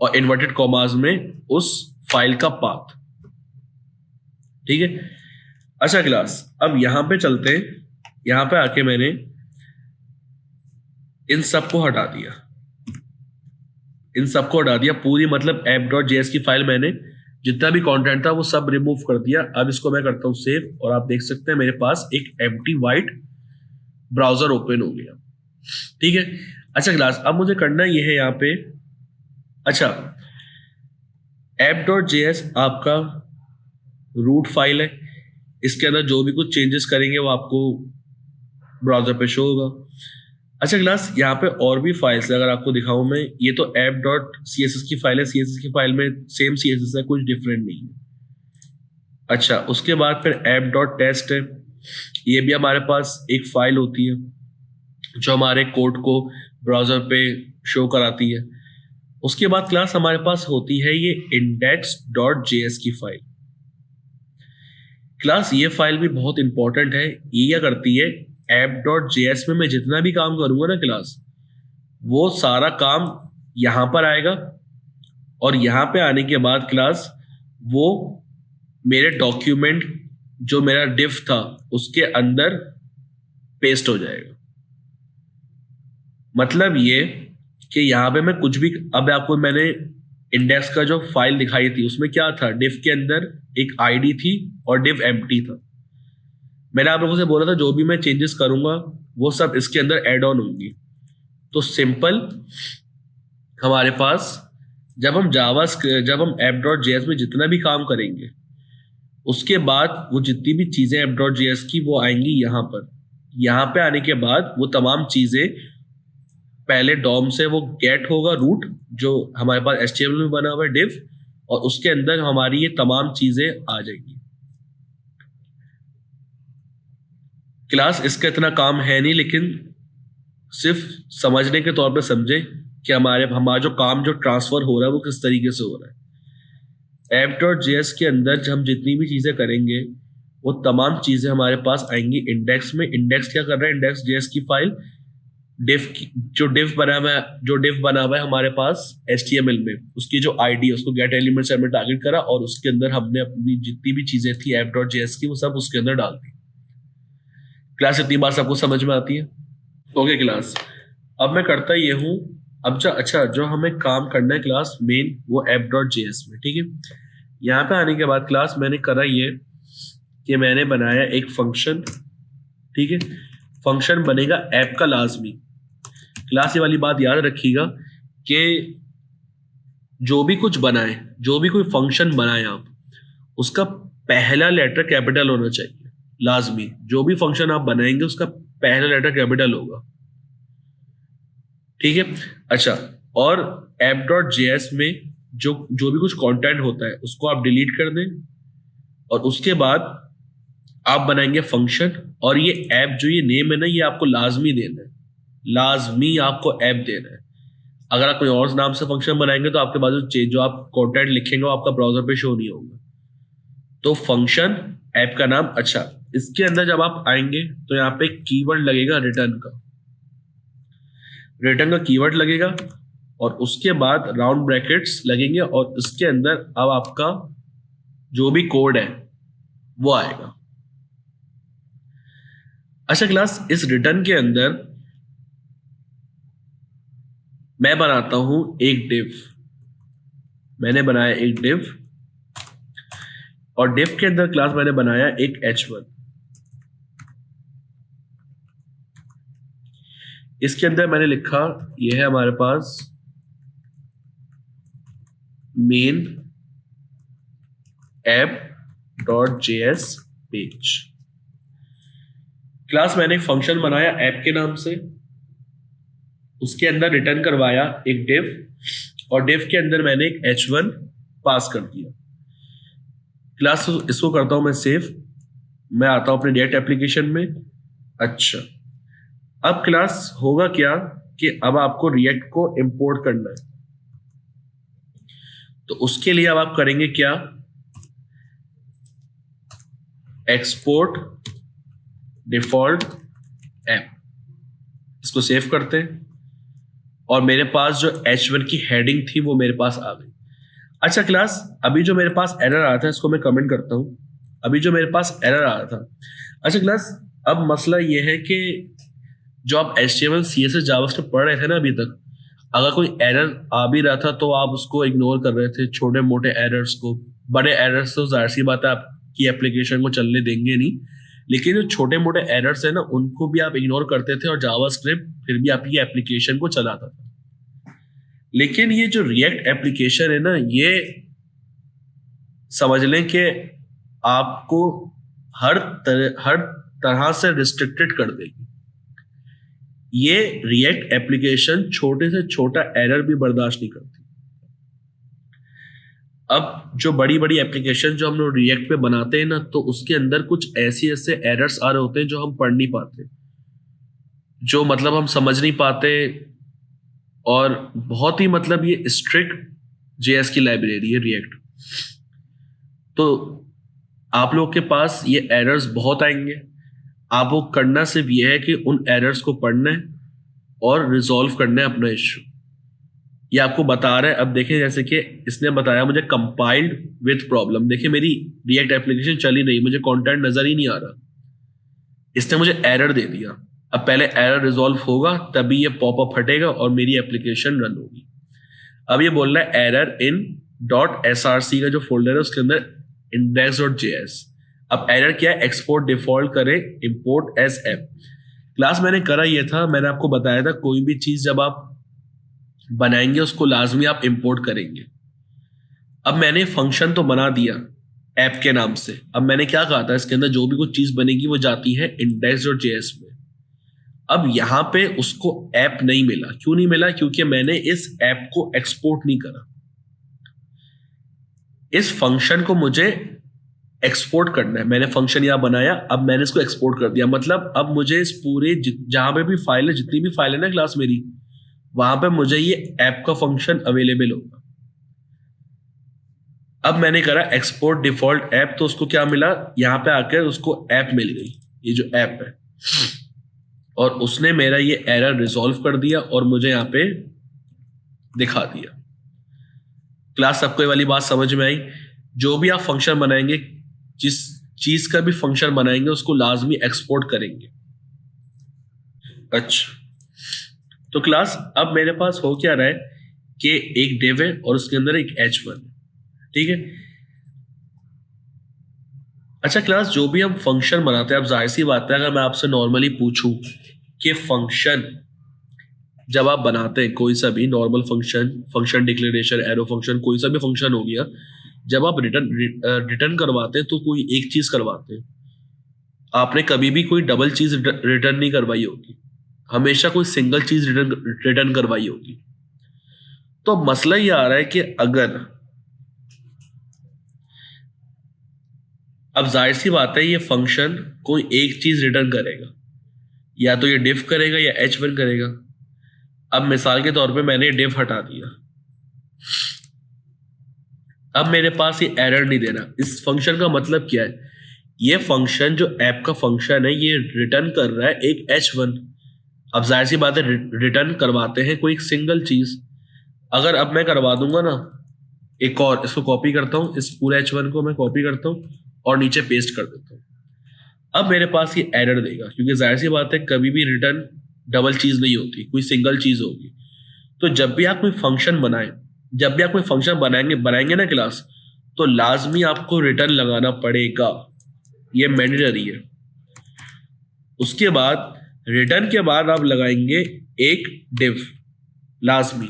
और इन्वर्टेड कॉमास में उस फाइल का पाथ, ठीक है। अच्छा क्लास, अब यहां पे चलते हैं। यहां पे आके मैंने इन सबको हटा दिया, इन सबको हटा दिया पूरी, मतलब app.js की फाइल मैंने जितना भी कंटेंट था वो सब रिमूव कर दिया। अब इसको मैं करता हूं सेव और आप देख सकते हैं मेरे पास एक एम्प्टी वाइट ब्राउजर ओपन हो गया, ठीक है। अच्छा क्लास, अब मुझे करना ये है यहाँ पे, अच्छा app.js आपका रूट फाइल है, इसके अंदर जो भी कुछ चेंजेस करेंगे वो आपको ब्राउजर पे शो होगा। अच्छा क्लास, यहाँ पे और भी फाइल्स है, अगर आपको दिखाऊं मैं, ये तो app.css की फाइल है। CSS की फाइल में सेम CSS है, कुछ डिफरेंट नहीं है। अच्छा, उसके बाद फिर app.test है, ये भी हमारे पास एक फाइल होती है जो हमारे कोड को ब्राउजर पे शो कराती है। उसके बाद क्लास हमारे पास होती है ये index.js की फाइल। क्लास ये फाइल भी बहुत इंपॉर्टेंट है। ये क्या करती है, app.js में मैं जितना भी काम करूंगा ना क्लास, वो सारा काम यहां पर आएगा और यहां पे आने के बाद क्लास वो मेरे डॉक्यूमेंट जो मेरा div था उसके अंदर पेस्ट हो जाएगा। मतलब ये कि यहाँ पे मैं कुछ भी, अब आपको मैंने इंडेक्स का जो फाइल दिखाई थी उसमें क्या था, div के अंदर एक आईडी थी और div एम्प्टी था। मैंने आप लोगों से बोला था जो भी मैं चेंजेस करूंगा वो सब इसके अंदर ऐड ऑन होंगी। तो सिंपल हमारे पास जब हम app.js में जितना भी काम करेंगे उसके बाद वो जितनी भी चीजें app.js की वो आएंगी यहाँ पर। यहाँ पे आने के बाद वो तमाम चीजें पहले डॉम से वो गेट होगा रूट जो हमारे पास HTML में बना हुआ है div, और उसके अंदर हमारी ये तमाम चीजें आ जाएंगी। क्लास इसका इतना काम है नहीं, लेकिन सिर्फ समझने के तौर पे समझे कि हमारा जो काम जो ट्रांसफर हो रहा है वो किस तरीके से हो रहा है। app.js के अंदर हम जितनी भी चीजें करेंगे वो तमाम चीजें हमारे पास आएंगी इंडेक्स में। इंडेक्स क्या कर रहा है, index.js की फाइल जो div बना हुआ है हमारे पास HTML में, उसकी जो आईडी है उसको गेट एलिमेंट से हमने टारगेट करा और उसके अंदर हमने अपनी जितनी भी चीजें थी app.js की वो सब उसके अंदर डाल दी। क्लास इतनी बात सबको समझ में आती है? ओके क्लास, अब मैं करता ये हूँ, अब जो हमें काम करना है क्लास मेन वो app.js में, ठीक है। यहाँ पे आने के बाद क्लास मैंने करा ये कि मैंने बनाया एक फंक्शन, ठीक है। फंक्शन बनेगा ऐप का लाजमी। क्लास ये वाली बात याद रखिएगा कि जो भी कुछ बनाए, जो भी कोई फंक्शन बनाए आप, उसका पहला लेटर कैपिटल होना चाहिए लाजमी। जो भी फंक्शन आप बनाएंगे उसका पहला लेटर कैपिटल होगा, ठीक है। अच्छा, और app.js में जो भी कुछ कंटेंट होता है उसको आप डिलीट कर दें और उसके बाद आप बनाएंगे फंक्शन, और ये ऐप जो ये नेम है ना ये आपको लाजमी देना है, लाजमी आपको ऐप देना है। अगर आप कोई और नाम से फंक्शन बनाएंगे तो आपके पास जो आप कंटेंट लिखेंगे वो आपका ब्राउजर पे शो नहीं होगा। तो फंक्शन ऐप का नाम। अच्छा, इसके अंदर जब आप आएंगे तो यहाँ पे कीवर्ड लगेगा रिटर्न का कीवर्ड लगेगा और उसके बाद राउंड ब्रैकेट्स लगेंगे और इसके अंदर अब आपका जो भी कोड है वो आएगा। अच्छा क्लास, इस रिटर्न के अंदर मैं बनाता हूं एक div। मैंने बनाया एक div और div के अंदर क्लास मैंने बनाया एक h1। इसके अंदर मैंने लिखा ये है हमारे पास मेन app.js पेज। क्लास मैंने एक फंक्शन बनाया ऐप के नाम से, उसके अंदर रिटर्न करवाया एक div और div के अंदर मैंने एक h1 पास कर दिया। क्लास इसको करता हूं मैं सेव, मैं आता हूं अपने रिएक्ट एप्लीकेशन में। अच्छा, अब क्लास होगा क्या कि अब आपको रिएक्ट को इंपोर्ट करना है, तो उसके लिए अब आप करेंगे क्या, एक्सपोर्ट डिफॉल्ट ऐप, इसको सेव करते हैं और मेरे पास जो h1 की हेडिंग थी वो मेरे पास आ गई। अच्छा क्लास, अभी जो मेरे पास एरर आया था इसको मैं कमेंट करता हूं, अभी जो मेरे पास एरर आया था। अच्छा क्लास, अब मसला ये है कि जो आप HTML CSS जावास्क्रिप्ट पढ़ रहे थे ना अभी तक, अगर कोई एरर आ भी रहा था तो आप उसको इग्नोर कर रहे थे, छोटे मोटे एरर्स को। बड़े एरर्स तो जाहिर सी बात है आपकी एप्लीकेशन को चलने देंगे नहीं, लेकिन जो छोटे मोटे एरर्स है ना उनको भी आप इग्नोर करते थे और जावास्क्रिप्ट फिर भी आपकी एप्लीकेशन को चलाता था। लेकिन ये जो रिएक्ट एप्लीकेशन है ना, ये समझ लें कि आपको हर तरह से रिस्ट्रिक्टेड कर देगी। ये रिएक्ट एप्लीकेशन छोटे से छोटा एरर भी बर्दाश्त नहीं करती। अब जो बड़ी बड़ी एप्लीकेशन जो हम लोग रिएक्ट पे बनाते हैं ना, तो उसके अंदर कुछ ऐसे एरर्स आ रहे होते हैं जो हम पढ़ नहीं पाते, जो मतलब हम समझ नहीं पाते, और बहुत ही मतलब ये स्ट्रिक्ट जेएस की लाइब्रेरी है रिएक्ट। तो आप लोग के पास ये एरर्स बहुत आएंगे। आपको करना सिर्फ ये है कि उन एरर्स को पढ़ना है और रिजॉल्व करना है अपना इश्यू। ये आपको बता रहा है। अब देखिए, जैसे कि इसने बताया मुझे कंपाइल्ड विथ प्रॉब्लम। देखिए मेरी रिएक्ट एप्लीकेशन चल ही नहीं, मुझे कंटेंट नजर ही नहीं आ रहा, इसने मुझे एरर दे दिया। अब पहले एरर रिजॉल्व होगा तभी ये पॉपअप हटेगा और मेरी एप्लीकेशन रन होगी। अब ये बोल रहा है एरर इन .src का जो फोल्डर है उसके अंदर index.js। अब एरर क्या है, एक्सपोर्ट डिफॉल्ट करें इंपोर्ट एज ऐप। क्लास मैंने करा ये था, मैंने आपको बताया था कोई भी चीज जब आप बनाएंगे उसको लाजमी आप इंपोर्ट करेंगे। अब मैंने फंक्शन तो बना दिया ऐप के नाम से। अब मैंने क्या कहा था, इसके अंदर जो भी कुछ चीज बनेगी वो जाती है index.js में। अब यहां पे उसको ऐप नहीं मिला। क्यों नहीं मिला? क्योंकि मैंने इस ऐप को एक्सपोर्ट नहीं करा। इस फंक्शन को मुझे एक्सपोर्ट करना है। मैंने फंक्शन यहां बनाया, अब मैंने इसको एक्सपोर्ट कर दिया। मतलब अब मुझे इस पूरे जहां पे भी फाइल है, जितनी भी फाइल है ना क्लास मेरी, वहां पे मुझे ये ऐप का फंक्शन अवेलेबल होगा। अब मैंने करा एक्सपोर्ट डिफॉल्ट ऐप, तो उसको क्या मिला, यहां पे आकर उसको ऐप मिल गई, ये जो ऐप है, और उसने मेरा ये एरर रिजॉल्व कर दिया और मुझे यहां पे दिखा दिया। क्लास सबको ये वाली बात समझ में आई? जो भी आप फंक्शन बनाएंगे, जिस चीज का भी फंक्शन बनाएंगे उसको लाजमी एक्सपोर्ट करेंगे। अच्छा, तो क्लास अब मेरे पास हो क्या रहा है कि एक डिव है और उसके अंदर एक h1, ठीक है। अच्छा क्लास, जो भी हम फंक्शन बनाते हैं, अब जाहिर सी बात है अगर मैं आपसे नॉर्मली पूछूं कि फंक्शन जब आप बनाते हैं, कोई सा भी normal function declaration, arrow function, कोई सा भी फंक्शन हो गया, जब आप रिटर्न करवाते हैं तो कोई एक चीज करवाते हैं। आपने कभी भी कोई डबल चीज रिटर्न नहीं करवाई होगी, हमेशा कोई सिंगल चीज रिटर्न करवाई होगी। तो मसला ये आ रहा है कि अगर, अब जाहिर सी बात है ये फंक्शन कोई एक चीज रिटर्न करेगा, या तो ये डिफ करेगा या h1 करेगा। अब मिसाल के तौर पे मैंने डिफ हटा दिया, अब मेरे पास ये एरर नहीं देना। इस फंक्शन का मतलब क्या है, ये फंक्शन जो ऐप का फंक्शन है ये रिटर्न कर रहा है एक h1। अब जाहिर सी बात है रिटर्न करवाते हैं कोई एक सिंगल चीज। अगर अब मैं करवा दूंगा ना एक और, इसको कॉपी करता हूं, इस पूरे h1 को मैं कॉपी करता हूं और नीचे पेस्ट कर देता हूं, अब मेरे पास ये एरर देगा, क्योंकि जाहिर सी बात है कभी भी रिटर्न डबल चीज नहीं होती, कोई सिंगल चीज होगी। तो जब भी आप कोई फंक्शन बनाएं, जब भी आप कोई फंक्शन बनाएंगे ना क्लास, तो लाजमी आपको रिटर्न लगाना पड़ेगा, ये मैंडेटरी है। उसके बाद रिटर्न के बाद आप लगाएंगे एक डिव, लाजमी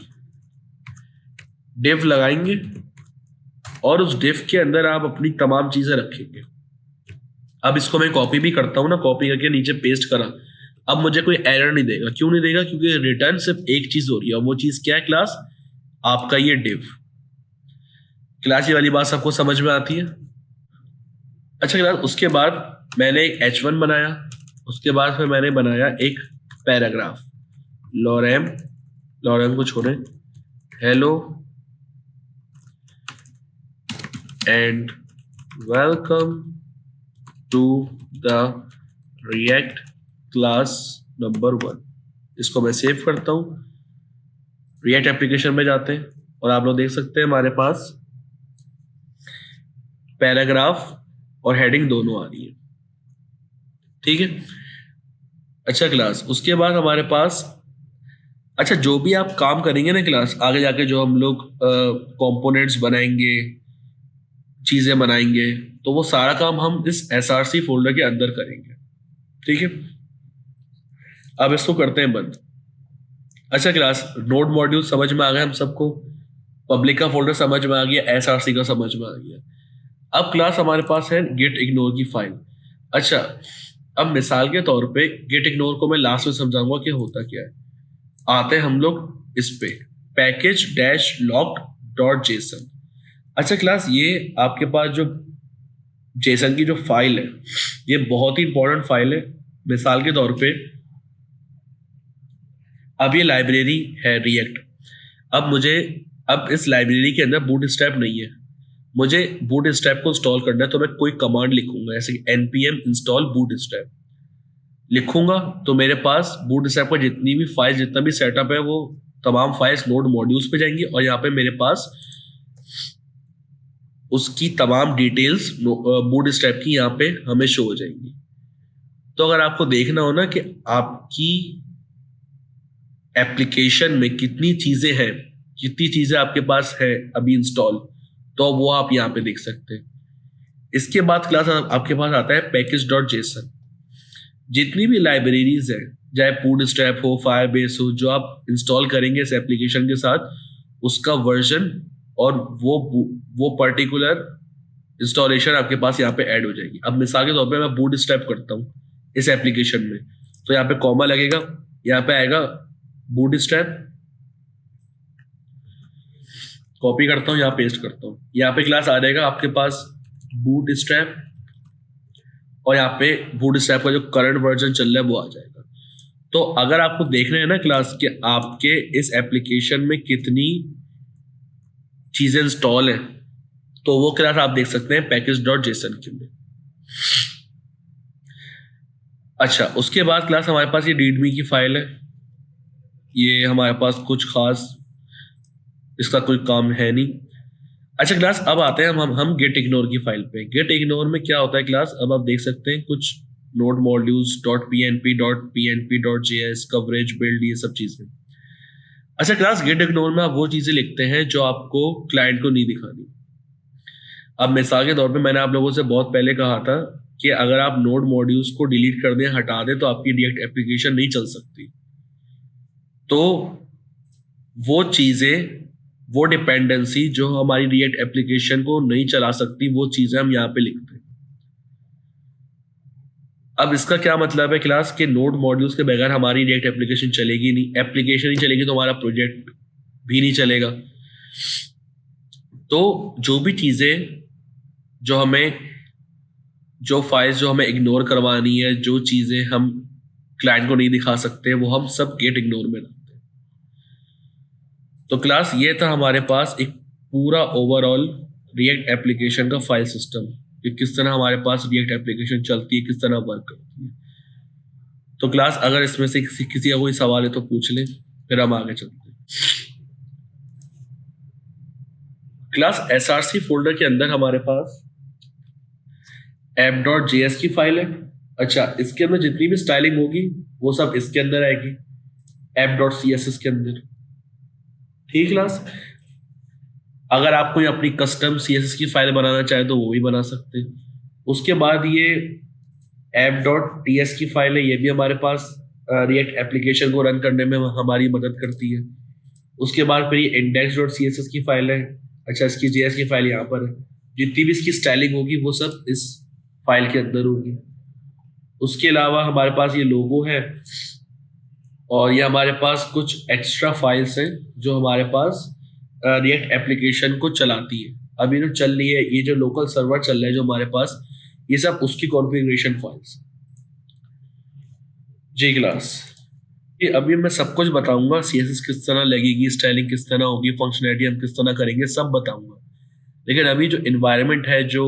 डिव लगाएंगे और उस डिव के अंदर आप अपनी तमाम चीजें रखेंगे। अब इसको मैं कॉपी भी करता हूं ना, कॉपी करके नीचे पेस्ट करा, अब मुझे कोई एरर नहीं देगा। क्यों नहीं देगा? क्योंकि रिटर्न सिर्फ एक चीज हो रही है, और वो चीज क्या है क्लास, आपका ये डिव। क्लास ये वाली बात सबको समझ में आती है? अच्छा क्लास, उसके बाद मैंने एक h1 बनाया, उसके बाद फिर मैंने बनाया एक पैराग्राफ, लॉरेम को छोड़े, hello and welcome to the React class number 1। इसको मैं सेव करता हूं, रिएक्ट एप्लीकेशन में जाते हैं और आप लोग देख सकते हैं हमारे पास पैराग्राफ और हेडिंग दोनों आ रही है, ठीक है। अच्छा क्लास, उसके बाद हमारे पास, अच्छा जो भी आप काम करेंगे ना क्लास आगे जाके, जो हम लोग कंपोनेंट्स बनाएंगे, चीजें बनाएंगे, तो वो सारा काम हम इस src फोल्डर के अंदर करेंगे, ठीक है। अब इसको करते हैं बंद। अच्छा क्लास, नोड मॉड्यूल समझ में आ गया हम सबको, पब्लिक का फोल्डर समझ में आ गया, src का समझ में आ गया। अब क्लास हमारे पास है गेट इग्नोर की फाइल। अच्छा, अब मिसाल के तौर पे गेट इग्नोर को मैं लास्ट में समझाऊंगा कि होता क्या है। आते हैं हम लोग इस पे package-locked.json। अच्छा क्लास, ये आपके पास जो जेसन की जो फाइल है, ये बहुत ही इंपॉर्टेंट फाइल है। मिसाल के तौर पे अब ये लाइब्रेरी है रिएक्ट, अब इस लाइब्रेरी के अंदर बूटस्ट्रैप नहीं है, मुझे बूटस्ट्रैप को इंस्टॉल करना है, तो मैं कोई कमांड लिखूंगा जैसे कि npm इंस्टॉल बूटस्ट्रैप लिखूंगा, तो मेरे पास बूटस्ट्रैप पर जितनी भी फाइल, जितना भी सेटअप है, वो तमाम फाइल्स नोड मॉड्यूल्स पे जाएंगी और यहाँ पे मेरे पास उसकी तमाम डिटेल्स बूटस्ट्रैप की यहाँ पे हमें शो हो जाएंगी। तो अगर आपको देखना हो ना कि आपकी एप्लीकेशन में कितनी चीजें हैं, कितनी चीजें आपके पास है अभी इंस्टॉल, तो वो आप यहाँ पे देख सकते हैं। इसके बाद क्लास आपके पास आता है पैकेज.json। जितनी भी लाइब्रेरीज है, चाहे बूटस्ट्रैप हो, फायरबेस हो, जो आप इंस्टॉल करेंगे इस एप्लीकेशन के साथ, उसका वर्जन और वो पर्टिकुलर इंस्टॉलेशन आपके पास यहाँ पे ऐड हो जाएगी। अब मिसाल के तौर पे मैं बूटस्ट्रैप करता हूँ इस एप्लीकेशन में, तो यहाँ पे कॉमा लगेगा, यहाँ पे आएगा बूटस्ट्रैप, कॉपी करता हूँ, यहाँ पेस्ट करता हूँ, यहाँ पे क्लास आ जाएगा आपके पास बूटस्ट्रैप, और यहाँ पे बूटस्ट्रैप का जो करंट वर्जन चल रहा है वो आ जाएगा। तो अगर आपको देखना है ना क्लास कि आपके इस एप्लीकेशन में कितनी चीजें इंस्टॉल है, तो वो क्लास आप देख सकते हैं पैकेज.json के में। अच्छा, उसके बाद क्लास हमारे पास ये रीडमी की फाइल है, ये हमारे पास कुछ खास इसका कोई काम है नहीं। अच्छा क्लास, अब आते हैं हम गेट इग्नोर की फाइल पे। गेट इग्नोर में क्या होता है क्लास, अब आप देख सकते हैं कुछ node modules .pnp.js coverage build, ये सब चीजें। अच्छा क्लास, गेट इग्नोर में आप वो चीजें लिखते हैं जो आपको क्लाइंट को नहीं दिखानी। अब मिसाल के तौर पे मैंने आप लोगों से बहुत पहले कहा था कि अगर आप नोड मॉड्यूल्स को डिलीट कर दें, हटा दें, तो आपकी रिएक्ट एप्लीकेशन नहीं चल सकती। तो वो चीजें, वो डिपेंडेंसी जो हमारी रिएक्ट एप्लीकेशन को नहीं चला सकती, वो चीजें हम यहाँ पे लिखते हैं। अब इसका क्या मतलब है क्लास के नोड मॉड्यूल्स के बगैर हमारी रिएक्ट एप्लीकेशन चलेगी नहीं, एप्लीकेशन ही चलेगी तो हमारा प्रोजेक्ट भी नहीं चलेगा। तो जो भी चीजें जो फाइल्स जो हमें इग्नोर करवानी है, जो चीजें हम क्लाइंट को नहीं दिखा सकते, वो हम सब गेट इग्नोर में रखते हैं। तो क्लास ये था हमारे पास एक पूरा ओवरऑल रिएक्ट एप्लीकेशन का फाइल सिस्टम, कि किस तरह हमारे पास रिएक्ट एप्लीकेशन चलती है, किस तरह वर्क करती है। तो क्लास अगर इसमें से किसी का कोई सवाल है तो पूछ लें, फिर हम आगे चलते हैं। क्लास src फोल्डर के अंदर हमारे पास app.js की फाइल है। अच्छा, इसके अंदर जितनी भी स्टाइलिंग होगी वो सब इसके अंदर आएगी, app.css के अंदर। ठीक क्लास, अगर आप कोई अपनी कस्टम CSS की फाइल बनाना चाहे तो वो भी बना सकते हैं। उसके बाद ये app.ts की फाइल है, ये भी हमारे पास रिएक्ट एप्लीकेशन को रन करने में हमारी मदद करती है। उसके बाद फिर ये index.css की फाइल है। अच्छा, इसकी JS की फाइल यहाँ पर है। जितनी भी इसकी स्टाइलिंग होगी वो सब इस फाइल के अंदर होगी। उसके अलावा हमारे पास ये लोगो है, और ये हमारे पास कुछ एक्स्ट्रा फाइल्स हैं जो हमारे पास रिएक्ट एप्लीकेशन को चलाती है। अभी जो चल रही है, ये जो लोकल सर्वर चल रहा है जो हमारे पास, ये सब उसकी कॉन्फ़िगरेशन फाइल्स। जी क्लास, ये अभी मैं सब कुछ बताऊंगा, CSS किस तरह लगेगी, स्टाइलिंग किस तरह होगी, फंक्शनैलिटी हम किस तरह करेंगे, सब बताऊंगा। लेकिन अभी जो इन्वायरमेंट है, जो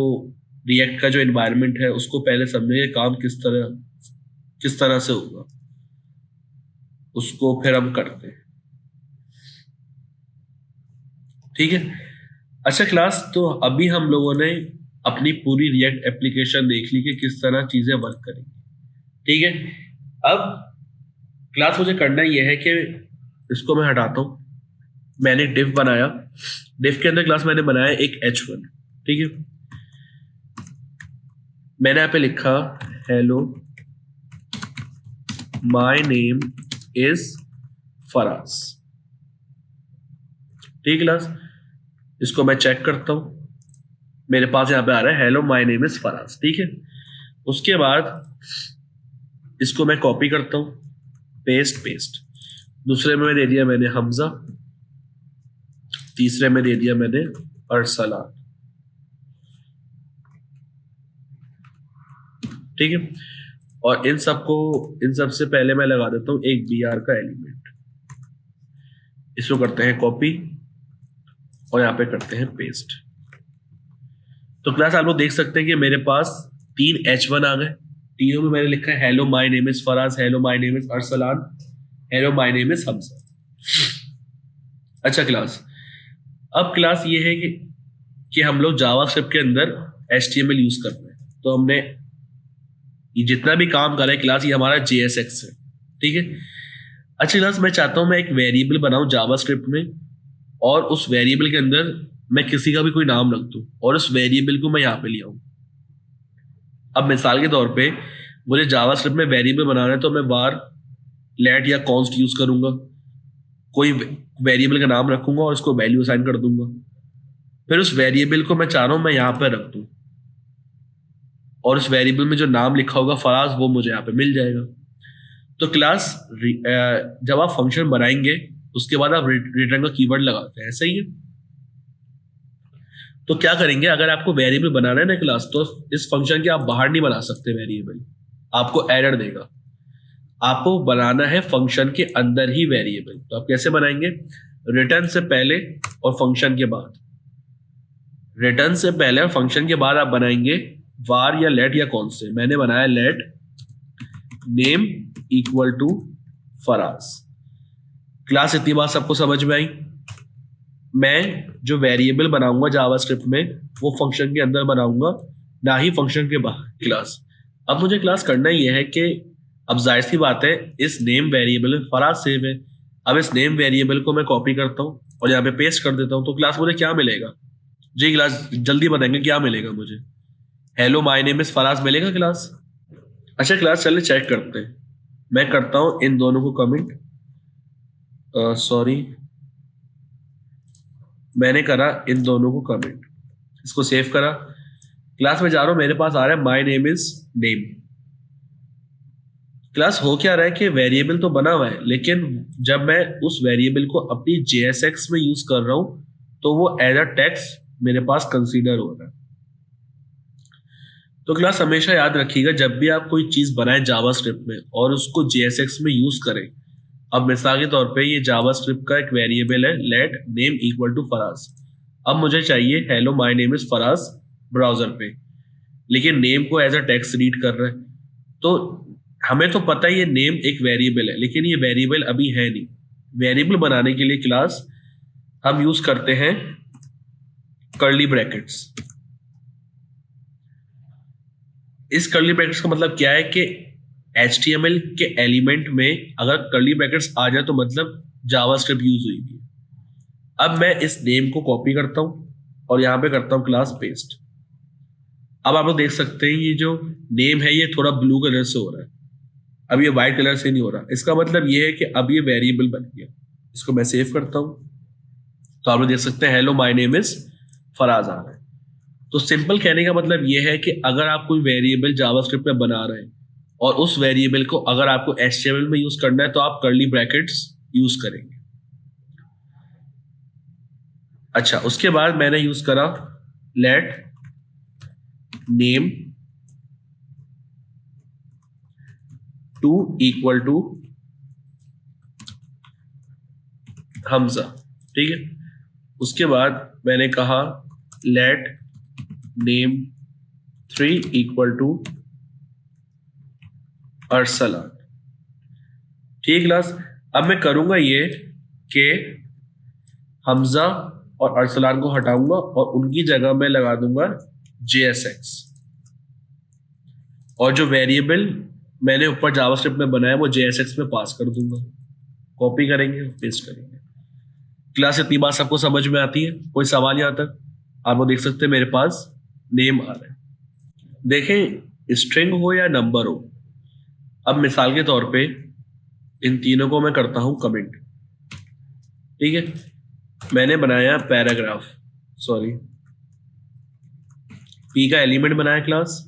रिएक्ट का जो इन्वायरमेंट है, उसको पहले समझे काम किस तरह से होगा, उसको फिर हम करते हैं। ठीक है। अच्छा क्लास, तो अभी हम लोगों ने अपनी पूरी रिएक्ट एप्लीकेशन देख ली कि किस तरह चीजें वर्क करेंगी। ठीक है, अब क्लास मुझे करना यह है कि इसको मैं हटाता हूं। मैंने डिव बनाया, डिव के अंदर क्लास मैंने बनाया एक h1। ठीक है, मैंने यहाँ पे लिखा hello my name is Faraz. ठीक क्लास, इसको मैं चेक करता हूं, मेरे पास यहाँ पे आ रहा है hello my name is Faraz. ठीक है, उसके बाद इसको मैं कॉपी करता हूं, पेस्ट। दूसरे में दे दिया मैंने हमजा, तीसरे में दे दिया मैंने अरसलान। ठीक है, और इन सब से पहले मैं लगा देता हूं एक BR का एलिमेंट। इसको करते हैं कॉपी और यहाँ पे करते हैं पेस्ट। तो क्लास आप लोग देख सकते हैं कि मेरे पास 3 H1 आ गए। तीनों में मैंने लिखा है hello my name is Faraz, hello my name is Arsalan, hello my name is Hamza. अच्छा क्लास, अब क्लास ये है कि हम लोग जावास्क्रिप्ट के अंदर HTML यूज कर रहे हैं। तो हमने ये जितना भी काम करा है क्लास, ये हमारा JSX है, ठीक है। अच्छा क्लास, मैं चाहता हूं मैं एक वेरिएबल बनाऊं जावास्क्रिप्ट में और उस वेरिएबल के अंदर मैं किसी का भी कोई नाम रख दूं और उस वेरिएबल को मैं यहाँ पे ले आऊं। अब मिसाल के तौर पे मुझे जावास्क्रिप्ट में वेरिएबल बनाना है तो मैं बार लेट या कॉन्स्ट यूज करूंगा, कोई वेरिएबल का नाम रखूंगा और उसको वैल्यू असाइन कर दूंगा। फिर उस वेरिएबल को मैं चाह रहा हूं मैं यहाँ पे रख दूं और उस वेरिएबल में जो नाम लिखा होगा फराज, वो मुझे यहाँ पे मिल जाएगा। तो क्लास जब आप फंक्शन बनाएंगे उसके बाद आप रिटर्न का कीवर्ड लगाते हैं, सही है। तो क्या करेंगे, अगर आपको वेरिएबल बनाना है ना क्लास, तो इस फंक्शन के आप बाहर नहीं बना सकते वेरिएबल, आपको एरर देगा। आपको बनाना है फंक्शन के अंदर ही वेरिएबल। तो आप कैसे बनाएंगे, रिटर्न से पहले और फंक्शन के बाद। रिटर्न से पहले और फंक्शन के बाद आप बनाएंगे वार या लेट या कौन से। मैंने बनाया let name equal to Faraz. Class इतनी बात सबको समझ में आई। मैं जो वेरिएबल बनाऊंगा जावास्क्रिप्ट में वो फंक्शन के अंदर बनाऊंगा, ना ही फंक्शन के बाहर। क्लास अब मुझे क्लास करना ये है कि अब जाहिर सी बात है इस नेम वेरिएबल में फराज सेव है। अब इस नेम वेरिएबल को मैं कॉपी करता हूँ और यहाँ पे पेस्ट कर देता हूँ। तो क्लास मुझे क्या मिलेगा, जी क्लास जल्दी बताएंगे क्या मिलेगा मुझे। Hello my name is Faraz मिलेगा क्लास। अच्छा क्लास चलिए चेक करते हैं। मैं करता हूँ इन दोनों को कमेंट, सॉरी मैंने करा इन दोनों को कमेंट, इसको सेव करा। क्लास में जा रहा हूं, मेरे पास आ रहा है my name is name. Class हो क्या रहा है कि वेरिएबल तो बना हुआ है, लेकिन जब मैं उस वेरिएबल को अपनी JSX में यूज कर रहा हूं तो वो एज अ टेक्स्ट मेरे पास कंसीडर हो रहा है। तो क्लास हमेशा याद रखिएगा, जब भी आप कोई चीज बनाए जावास्क्रिप्ट में और उसको JSX में यूज करें। अब मिसाल के तौर पे ये जावास्क्रिप्ट का एक वेरिएबल है let name equal to Faraz. अब मुझे चाहिए hello my name is Faraz browser पे, लेकिन नेम को एज अ टेक्स्ट रीड कर रहा है। तो हमें तो पता है ये नेम एक वेरिएबल है, लेकिन ये वेरिएबल अभी है नहीं। वेरिएबल बनाने के लिए क्लास हम यूज करते हैं कर्ली ब्रैकेट्स। इस कर्ली ब्रैकेट्स का मतलब क्या है कि HTML के एलिमेंट में अगर कर्ली ब्रैकेट्स आ जाए तो मतलब जावास्क्रिप्ट यूज हुई है। अब मैं इस नेम को कॉपी करता हूं और यहां पे करता हूं क्लास पेस्ट। अब आप लोग देख सकते हैं ये जो नेम है ये थोड़ा ब्लू कलर से हो रहा है, अब ये व्हाइट कलर से नहीं हो रहा। इसका मतलब ये है कि अब ये वेरिएबल बन गया। इसको मैं सेव करता हूं तो आप लोग देख सकते हैं hello my name is Faraz आ रहा है। तो सिंपल कहने का मतलब ये है कि अगर आप कोई वेरिएबल जावास्क्रिप्ट में बना रहे हैं और उस वेरिएबल को अगर आपको HTML में यूज करना है तो आप कर्ली ब्रैकेट्स यूज करेंगे। अच्छा, उसके बाद मैंने यूज करा let name two equal to Hamza, ठीक है। उसके बाद मैंने कहा let name 3 equal to Arsalan, ठीक क्लास। अब मैं करूंगा ये कि हमजा और अरसलान को हटाऊंगा और उनकी जगह मैं लगा दूंगा JSX, और जो वेरिएबल मैंने ऊपर जावास्क्रिप्ट में बनाया वो JSX में पास कर दूंगा। कॉपी करेंगे, पेस्ट करेंगे। क्लास इतनी बात सबको समझ में आती है? कोई सवाल यहां तक? आप लोग देख सकते हैं मेरे पास नेम आ रहा है। देखें स्ट्रिंग हो या नंबर हो। अब मिसाल के तौर पे इन तीनों को मैं करता हूं कमेंट, ठीक है। मैंने बनाया पैराग्राफ, सॉरी पी का एलिमेंट बनाया क्लास।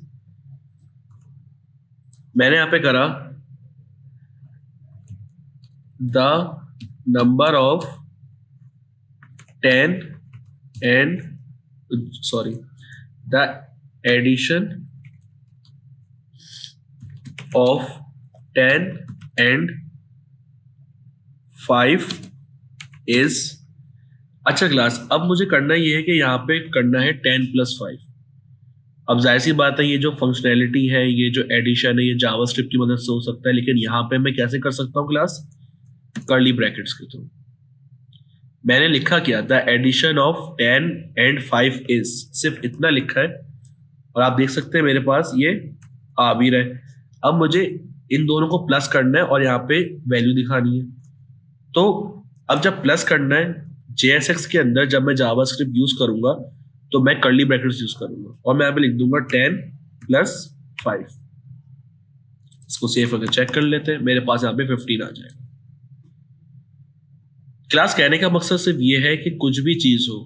मैंने यहां पे करा the number of 10 and the addition of 10 and 5 is, अच्छा क्लास अब मुझे करना ये है कि यहाँ पे करना है 10+5। अब जाहिर सी बात है ये जो फंक्शनैलिटी है, ये जो एडिशन है, ये जावास्क्रिप्ट की मदद से हो सकता है, लेकिन यहाँ पे मैं कैसे कर सकता हूँ क्लास? कर्ली ब्रैकेट्स के थ्रू। मैंने लिखा क्या? The addition of 10 and 5 is, सिर्फ इतना लिखा है और आप देख सकते हैं मेरे पास ये आ भी रहा है। अब मुझे इन दोनों को प्लस करना है और यहाँ पे वैल्यू दिखानी है। तो अब जब प्लस करना है JSX के अंदर, जब मैं जावास्क्रिप्ट यूज करूंगा तो मैं कर्ली ब्रैकेट्स यूज करूंगा और मैं यहाँ पे लिख दूंगा 10+5। इसको सेव करके चेक कर लेते हैं, मेरे पास यहाँ पे 15 आ जाएगा। क्लास कहने का मकसद सिर्फ ये है कि कुछ भी चीज हो,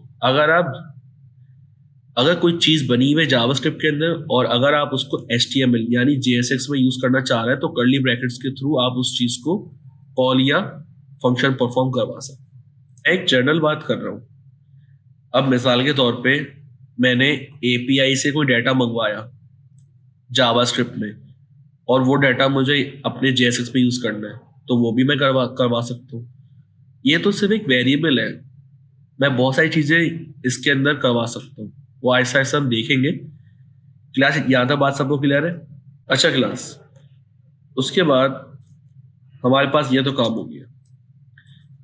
अगर कोई चीज बनी हुई है जावास्क्रिप्ट के अंदर और अगर आप उसको HTML यानी JSX में यूज करना चाह रहे हैं तो कर्ली ब्रैकेट्स के थ्रू आप उस चीज को कॉल या फंक्शन परफॉर्म करवा सकते हैं। एक जनरल बात कर रहा हूं। अब मिसाल के तौर पे मैंने API से कोई डाटा मंगवाया जावास्क्रिप्ट में और वो डाटा मुझे अपने JSX में यूज करना है, तो वो भी मैं करवा सकता हूँ। ये तो सिर्फ एक वेरिएबल है, मैं बहुत सारी चीजें इसके अंदर करवा सकता हूँ, वो ऐसा ऐसा हम देखेंगे। क्लास यहाँ तक बात सबको क्लियर है? अच्छा क्लास, उसके बाद हमारे पास ये तो काम हो गया।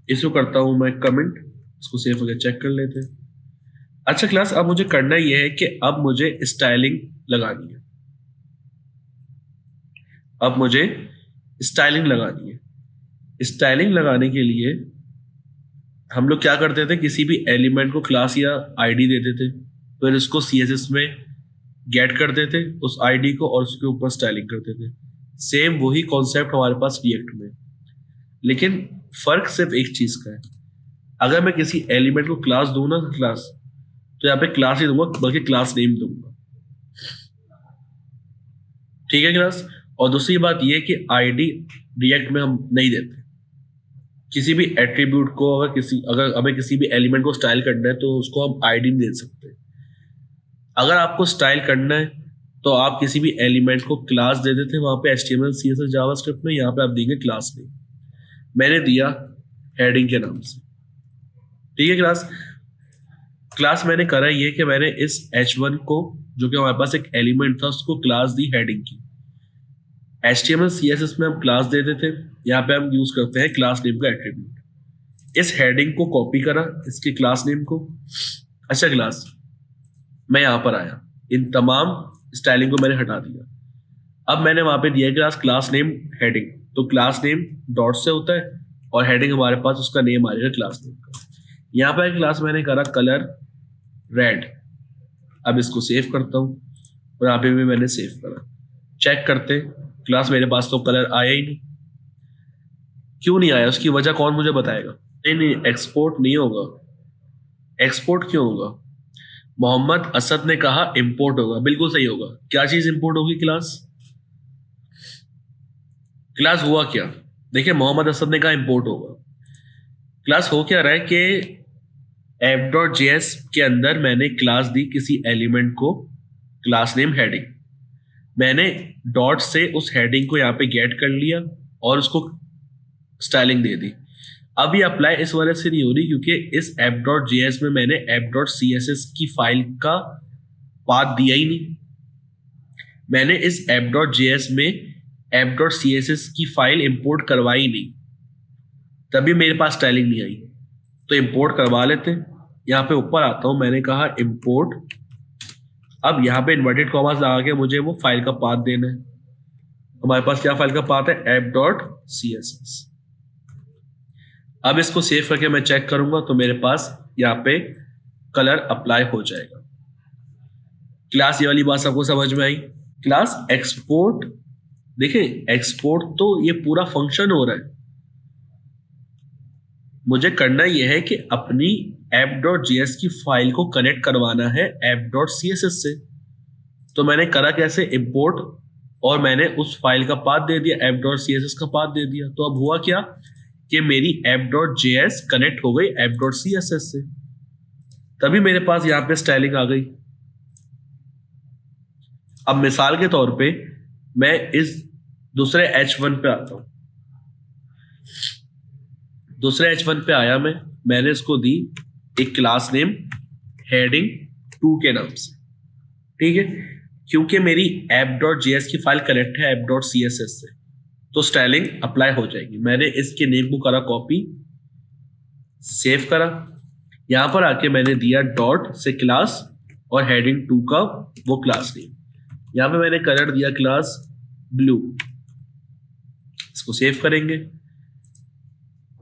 इसको करता हूँ मैं कमेंट, इसको सेव करके चेक कर लेते हैं। अच्छा क्लास, अब मुझे करना ये है कि अब मुझे स्टाइलिंग लगानी है। अब मुझे स्टाइलिंग लगानी है। स्टाइलिंग लगाने के लिए हम लोग क्या करते थे, किसी भी एलिमेंट को क्लास या आईडी देते थे, फिर इसको CSS में गेट करते थे उस आईडी को और उसके ऊपर स्टाइलिंग करते थे। सेम वही कॉन्सेप्ट हमारे पास रिएक्ट में, लेकिन फर्क सिर्फ एक चीज का है। अगर मैं किसी एलिमेंट को क्लास दूं ना क्लास, तो यहाँ पे क्लास ही दूंगा बल्कि क्लास नेम दूंगा। ठीक है क्लास? और दूसरी बात यह कि आईडी रिएक्ट में हम नहीं देते। किसी भी एट्रीब्यूट को अगर हमें किसी भी एलिमेंट को स्टाइल करना है तो उसको हम आईडी नहीं दे सकते। अगर आपको स्टाइल करना है तो आप किसी भी एलिमेंट को क्लास दे देते हैं वहां पे HTML CSS जावास्क्रिप्ट में, यहाँ पे आप देंगे क्लास नेम। मैंने दिया हेडिंग के नाम से। ठीक है क्लास? क्लास मैंने करा ये कि मैंने इस H1 को, जो कि हमारे पास एक एलिमेंट था, उसको क्लास दी हेडिंग की। HTML CSS में हम क्लास देते थे, यहाँ पे हम यूज करते हैं क्लास नेम का एट्रीब्यूट। इस हेडिंग को कॉपी करा, इसके क्लास नेम को। अच्छा क्लास, मैं यहाँ पर आया, इन तमाम स्टाइलिंग को मैंने हटा दिया। अब मैंने वहां पे दिया क्लास नेम हेडिंग, तो क्लास नेम डॉट से होता है और हेडिंग हमारे पास उसका नेम आ जाएगा क्लास नेम का। यहाँ पर क्लास मैंने करा कलर रेड। अब इसको सेव करता हूँ और यहाँ पे भी मैंने सेव करा। चेक करते क्लास, मेरे पास तो कलर आया ही नहीं। क्यों नहीं आया? उसकी वजह कौन मुझे बताएगा? नहीं, एक्सपोर्ट नहीं होगा। एक्सपोर्ट क्यों होगा? मोहम्मद असद ने कहा इंपोर्ट होगा। बिल्कुल सही होगा। क्या चीज इंपोर्ट होगी क्लास? क्लास हुआ क्या? देखिए, मोहम्मद असद ने कहा इंपोर्ट होगा। क्लास हो क्या रहा है कि app.js के अंदर मैंने क्लास दी किसी एलिमेंट को क्लास नेम हेडिंग। मैंने डॉट से उस हेडिंग को यहाँ पे गेट कर लिया और उसको स्टाइलिंग दे दी। अब ये अप्लाई इस वजह से नहीं हो रही क्योंकि इस app.js में मैंने app.css की फाइल का पाथ दिया ही नहीं। मैंने इस app.js में app.css की फाइल इंपोर्ट करवाई नहीं, तभी मेरे पास स्टाइलिंग नहीं आई। तो इंपोर्ट करवा लेते हैं। यहाँ पे ऊपर आता हूं, मैंने कहा इंपोर्ट। अब यहाँ पे इन्वर्टेड कॉमास लगा के मुझे वो फाइल का पाथ देना है। हमारे पास क्या फाइल का पाथ है? app.css। अब इसको सेव करके मैं चेक करूंगा तो मेरे पास यहाँ पे कलर अप्लाई हो जाएगा। क्लास ये वाली बात सबको समझ में आई? क्लास एक्सपोर्ट, देखिए एक्सपोर्ट तो ये पूरा फंक्शन हो रहा है। मुझे करना यह है कि अपनी app.js की फाइल को कनेक्ट करवाना है app.css से। तो मैंने करा कैसे? इंपोर्ट, और मैंने उस फाइल का पाथ दे दिया, app.css का पाथ दे दिया। तो अब हुआ क्या कि मेरी app.js कनेक्ट हो गई app.css से, तभी मेरे पास यहां पे स्टाइलिंग आ गई। अब मिसाल के तौर पे मैं इस दूसरे H1 पे आता हूं। दूसरे H1 पे आया मैं, मैंने इसको दी एक क्लास नेम हेडिंग 2 के नाम से, ठीक है। क्योंकि मेरी app.js की फाइल कनेक्ट है app.css से, तो स्टाइलिंग अप्लाई हो जाएगी। मैंने इसके नेम को करा कॉपी, सेव करा, यहां पर आके मैंने दिया डॉट से क्लास और हेडिंग 2 का वो क्लास नेम, यहां पे मैंने कलर दिया क्लास ब्लू। इसको सेव करेंगे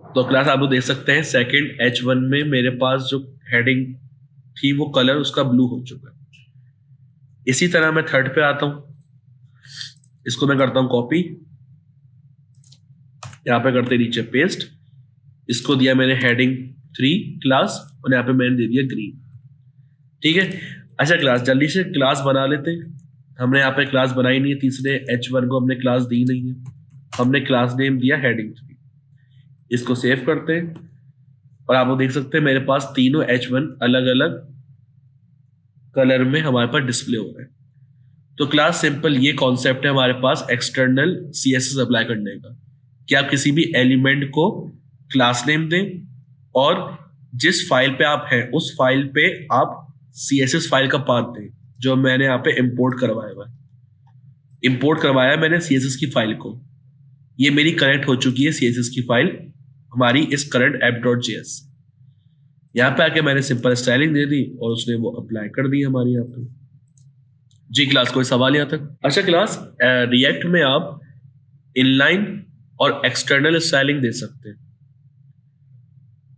तो क्लास आप लोग देख सकते हैं सेकंड H1 में मेरे पास जो हेडिंग थी वो कलर उसका ब्लू हो चुका है। इसी तरह मैं थर्ड पे आता हूं, इसको मैं करता हूं कॉपी, यहां पे करते नीचे पेस्ट, इसको दिया मैंने हेडिंग 3 क्लास और यहां पे मैंने दे दिया ग्रीन, ठीक है। अच्छा क्लास जल्दी से क्लास बना लेते हैं, हमने यहाँ पे क्लास बनाई नहीं है, तीसरे H1 को हमने क्लास दी नहीं है, हमने क्लास नेम दिया हेडिंग 3। इसको सेव करते हैं और आप लोग देख सकते हैं मेरे पास तीनों H1 अलग अलग कलर में हमारे पास डिस्प्ले हो रहे हैं। तो क्लास सिंपल ये कॉन्सेप्ट है हमारे पास एक्सटर्नल CSS अप्लाई करने का, कि आप किसी भी एलिमेंट को क्लास नेम दें और जिस फाइल पे आप हैं उस फाइल पे आप CSS फाइल का पाथ दें, जो मैंने यहाँ पे इंपोर्ट करवाया हुआ है। इंपोर्ट करवाया मैंने CSS की फाइल को, ये मेरी कनेक्ट हो चुकी है CSS की फाइल हमारी इस करंट app.js। यहाँ पे आके मैंने सिंपल स्टाइलिंग दे दी और उसने वो अप्लाई कर दी हमारी यहाँ पे। जी क्लास कोई सवाल यहाँ तक? अच्छा क्लास रिएक्ट में आप इनलाइन और एक्सटर्नल स्टाइलिंग दे सकते हैं।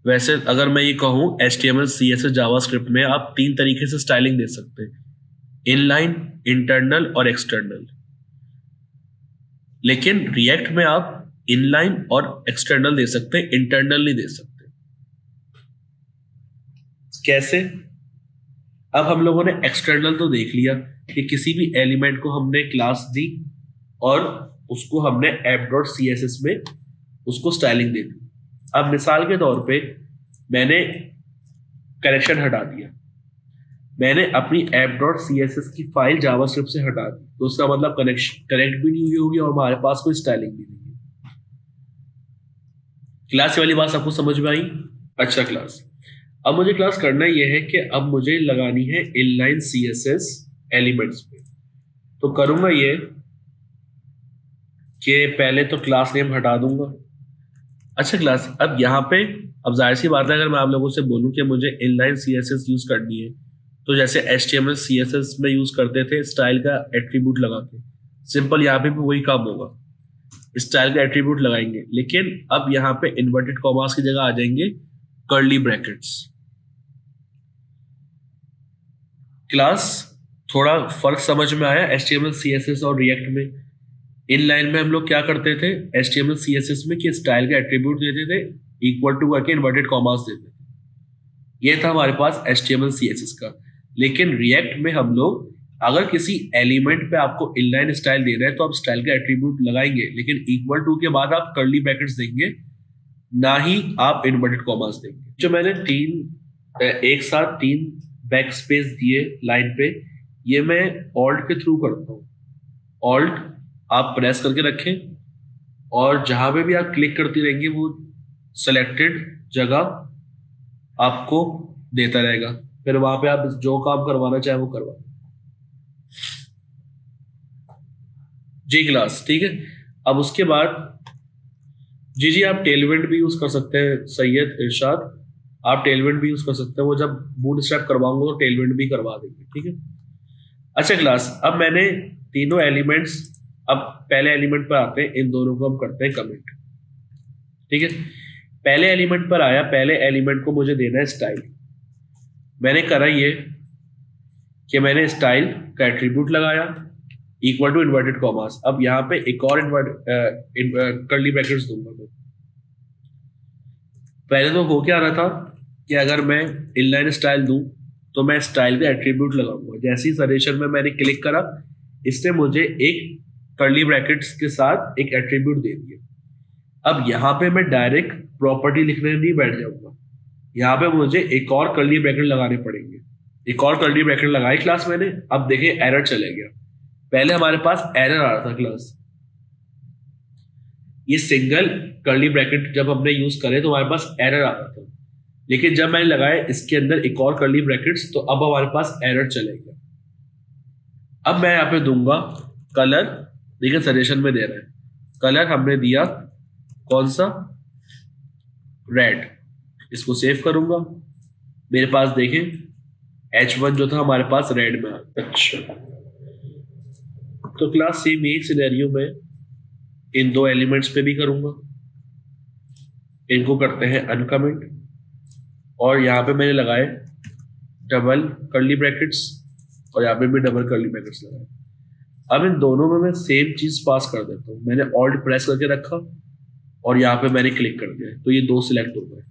वैसे अगर मैं ये कहूँ HTML CSS जावास्क्रिप्ट में आप 3 तरीके से स्टाइलिंग दे सकते हैं, इनलाइन, इंटरनल और एक्सटर्नल। लेकिन रिएक्ट में आप इनलाइन और एक्सटर्नल दे सकते हैं, इंटरनल नहीं दे सकते। कैसे? अब हम लोगों ने एक्सटर्नल तो देख लिया कि किसी भी एलिमेंट को हमने क्लास दी और उसको हमने app.css में उसको स्टाइलिंग दे दी। अब मिसाल के तौर पे मैंने कनेक्शन हटा दिया, मैंने अपनी app.css की फाइल जावास्क्रिप्ट से हटा दी, तो उसका मतलब कनेक्ट भी नहीं हुई होगी और हमारे पास कोई स्टाइलिंग भी नहीं है। क्लास वाली बात आपको समझ में आई? अच्छा क्लास अब मुझे क्लास करना यह है कि अब मुझे लगानी है इनलाइन CSS एलिमेंट्स पे। तो करूंगा ये कि पहले तो क्लास नेम हटा दूंगा। अच्छा क्लास अब यहाँ पे अब जाहिर सी बात है अगर मैं आप लोगों से बोलूं कि मुझे इनलाइन CSS यूज करनी है, तो जैसे HTML CSS में यूज करते थे स्टाइल का एट्रीब्यूट लगा के, सिंपल यहाँ पे भी वही काम होगा, स्टाइल का एट्रीब्यूट लगाएंगे, लेकिन अब यहाँ पे इन्वर्टेड कॉमास की जगह आ जाएंगे कर्ली ब्रैकेट्स। क्लास थोड़ा फर्क समझ में आया HTML CSS और रिएक्ट में? इनलाइन में हम लोग क्या करते थे HTML CSS में कि स्टाइल का एट्रीब्यूट देते थे, इक्वल टू करके इन्वर्टेड कॉमास देते थे, ये था हमारे पास HTML CSS का। लेकिन रिएक्ट में हम लोग अगर किसी एलिमेंट पे आपको इनलाइन स्टाइल देना है तो आप स्टाइल का एट्रीब्यूट लगाएंगे, लेकिन इक्वल टू के बाद आप कर्ली ब्रैकेट्स देंगे, ना ही आप इन्वर्टेड कॉमास देंगे। जो मैंने एक साथ तीन बैक स्पेस दिए लाइन पे, ये मैं ऑल्ट के थ्रू करता हूँ। ऑल्ट आप प्रेस करके रखें और जहां पे भी आप क्लिक करती रहेंगे वो सेलेक्टेड जगह आपको देता रहेगा, फिर वहां पे आप जो काम करवाना चाहे वो करवा। जी क्लास ठीक है। अब उसके बाद जी आप टेलविंड भी यूज कर सकते हैं, सैयद इरशाद आप टेलविंड भी यूज कर सकते हैं, वो जब बूटस्ट्रैप करवाऊंगा तो टेलविंड भी करवा देंगे, ठीक है। अच्छा क्लास अब मैंने तीनों एलिमेंट्स, अब पहले एलिमेंट पर आते हैं, इन दोनों को हम करते हैं कमेंट, ठीक है। पहले एलिमेंट पर आया, पहले एलिमेंट को मुझे देना है स्टाइल। मैंने करा ये कि मैंने स्टाइल का एट्रीब्यूट लगाया इक्वल टू इन्वर्टेड कॉमास। अब यहाँ पे एक और कर्ली ब्रैकेट्स दूंगा मैं। पहले तो हो क्या रहा था कि अगर मैं इनलाइन स्टाइल दूं तो मैं स्टाइल का एट्रीब्यूट लगाऊंगा। जैसे ही सजेशन में मैंने क्लिक करा, इसने मुझे एक कर्ली ब्रैकेट्स के साथ एक एट्रीब्यूट दे दिया। अब यहाँ पे मैं डायरेक्ट प्रॉपर्टी लिखने नहीं बैठ जाऊंगा, यहाँ पे मुझे एक और कर्ली ब्रैकेट लगाने पड़ेंगे। एक और कर्ली ब्रैकेट लगाई क्लास मैंने, अब देखिए एरर चले गया। पहले हमारे पास एरर आ रहा था क्लास, ये सिंगल कर्ली ब्रैकेट जब हमने यूज करे तो हमारे पास एरर आ रहा था। लेकिन जब मैंने लगाया इसके अंदर एक और कर्ली ब्रैकेट्स, तो अब हमारे पास एरर चलेगा। अब मैं यहाँ पे दूंगा कलर, देखिए सजेशन में दे रहा है कलर हमने दिया कौन सा, रेड। इसको सेव करूंगा, मेरे पास देखें H1 जो था हमारे पास रेड में आ। अच्छा, तो क्लास सेम यही सिनेरियो में इन दो एलिमेंट्स पे भी करूंगा। इनको करते हैं अनकमेंट, और यहाँ पे मैंने लगाए डबल कर्ली ब्रैकेट्स, और यहाँ पे भी डबल कर्ली ब्रैकेट्स लगाए। अब इन दोनों में मैं सेम चीज पास कर देता हूँ। मैंने ऑल्ट प्रेस करके रखा और यहाँ पे मैंने क्लिक कर दिया, तो ये दो सिलेक्ट हो गए।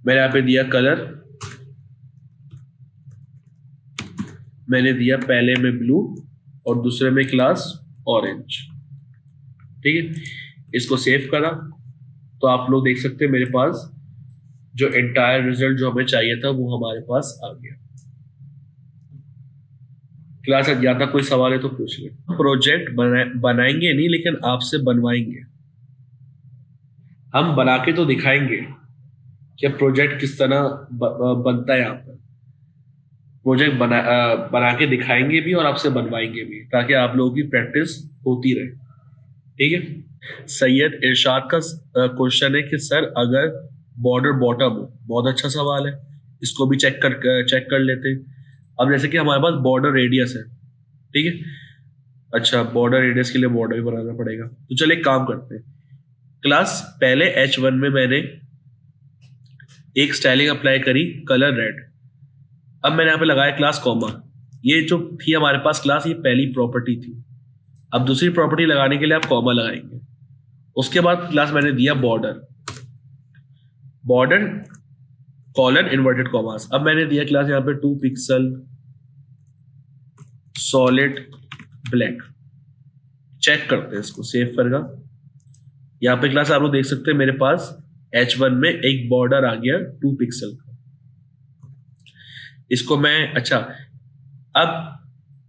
मैंने यहाँ पे दिया कलर, मैंने दिया पहले में ब्लू और दूसरे में क्लास ऑरेंज। ठीक है, इसको सेव करा तो आप लोग देख सकते हैं मेरे पास जो एंटायर रिजल्ट जो हमें चाहिए था वो हमारे पास आ गया। क्लास अज्ञाता कोई सवाल है तो पूछ ले। प्रोजेक्ट बनाएंगे नहीं, लेकिन आपसे बनवाएंगे। हम बना के तो दिखाएंगे कि प्रोजेक्ट किस तरह बनता है। यहाँ पर प्रोजेक्ट बना के दिखाएंगे भी और आपसे बनवाएंगे भी, ताकि आप लोगों की प्रैक्टिस होती रहे। ठीक है। सैयद इरशाद का क्वेश्चन है कि सर अगर बॉर्डर बॉटम हो, बहुत अच्छा सवाल है, इसको भी चेक कर लेते हैं। अब जैसे कि हमारे पास बॉर्डर रेडियस है, ठीक है। अच्छा, बॉर्डर रेडियस के लिए बॉर्डर भी बनाना पड़ेगा, तो चलिए एक काम करते हैं। क्लास पहले H1 में मैंने एक स्टाइलिंग अप्लाई करी कलर रेड। अब मैंने यहाँ पे लगाया क्लास कॉमा। ये जो थी हमारे पास क्लास, ये पहली प्रॉपर्टी थी। अब दूसरी प्रॉपर्टी लगाने के लिए आप कॉमा लगाएंगे। उसके बाद क्लास मैंने दिया बॉर्डर कॉलन इन्वर्टेड कॉमास। अब मैंने दिया क्लास यहाँ पे 2 पिक्सल सॉलिड ब्लैक। चेक करते हैं इसको, सेव करेगा। यहाँ पे क्लास आप लोग देख सकते हैं मेरे पास H1 में एक बॉर्डर आ गया 2 पिक्सल का। इसको मैं, अच्छा, अब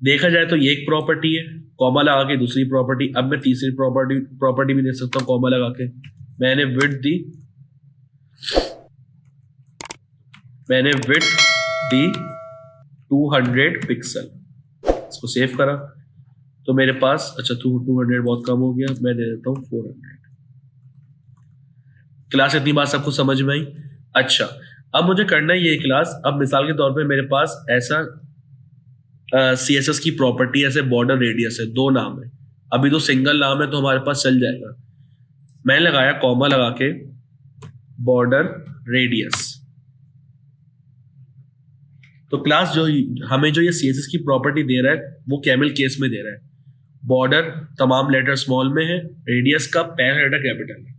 देखा जाए तो ये एक प्रॉपर्टी है, कॉमा लगा के दूसरी प्रॉपर्टी। अब मैं तीसरी प्रॉपर्टी भी दे सकता हूँ कॉमा लगा के। मैंने विड्थ दी 200 पिक्सल। इसको सेव करा तो मेरे पास, अच्छा 200 बहुत कम हो गया, मैं दे देता हूँ 400। क्लास इतनी बात सबको समझ में आई? अच्छा, अब मुझे करना है ये क्लास। अब मिसाल के तौर पे मेरे पास ऐसा CSS की प्रॉपर्टी ऐसे बॉर्डर रेडियस है, 2 नाम है। अभी तो सिंगल नाम है तो हमारे पास चल जाएगा। मैंने लगाया कॉमा लगा के बॉर्डर रेडियस। तो क्लास जो हमें जो ये CSS की प्रॉपर्टी दे रहा है वो कैमल केस में दे रहा है। बॉर्डर तमाम लेटर स्मॉल में है, रेडियस का पहला लेटर कैपिटल है।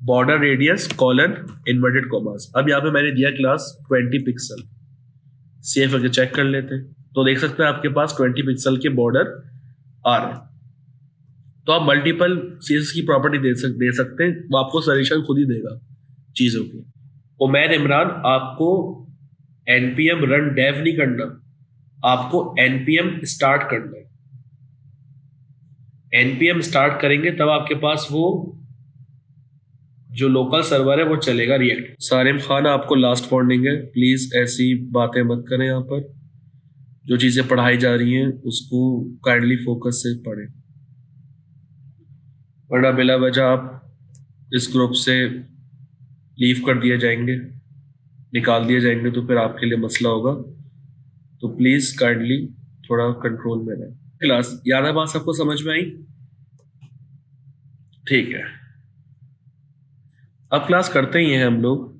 Border radius colon inverted commas. अब यहाँ पे मैंने दिया क्लास 20 पिक्सल। सेव करके चेक कर लेते हैं, तो देख सकते हैं आपके पास 20 पिक्सल के बॉर्डर आ रहे हैं। तो आप मल्टीपल CSS की प्रॉपर्टी दे सकते हैं, वो आपको सजेशन खुद ही देगा चीजों की। उमैर इमरान, आपको npm रन डेव नहीं करना, आपको npm स्टार्ट करना है। npm स्टार्ट करेंगे तब आपके पास वो जो लोकल सर्वर है वो चलेगा रिएक्ट। सारिम खान, आपको लास्ट वार्निंग है, प्लीज ऐसी बातें मत करें। यहाँ पर जो चीजें पढ़ाई जा रही हैं उसको काइंडली फोकस से पढ़ें, वरना बिला वजह आप इस ग्रुप से लीव कर दिए जाएंगे, निकाल दिए जाएंगे, तो फिर आपके लिए मसला होगा। तो प्लीज काइंडली थोड़ा कंट्रोल में रहें। क्लास याद है, बात सबको समझ में आई? ठीक है, अब क्लास करते ही हैं हम लोग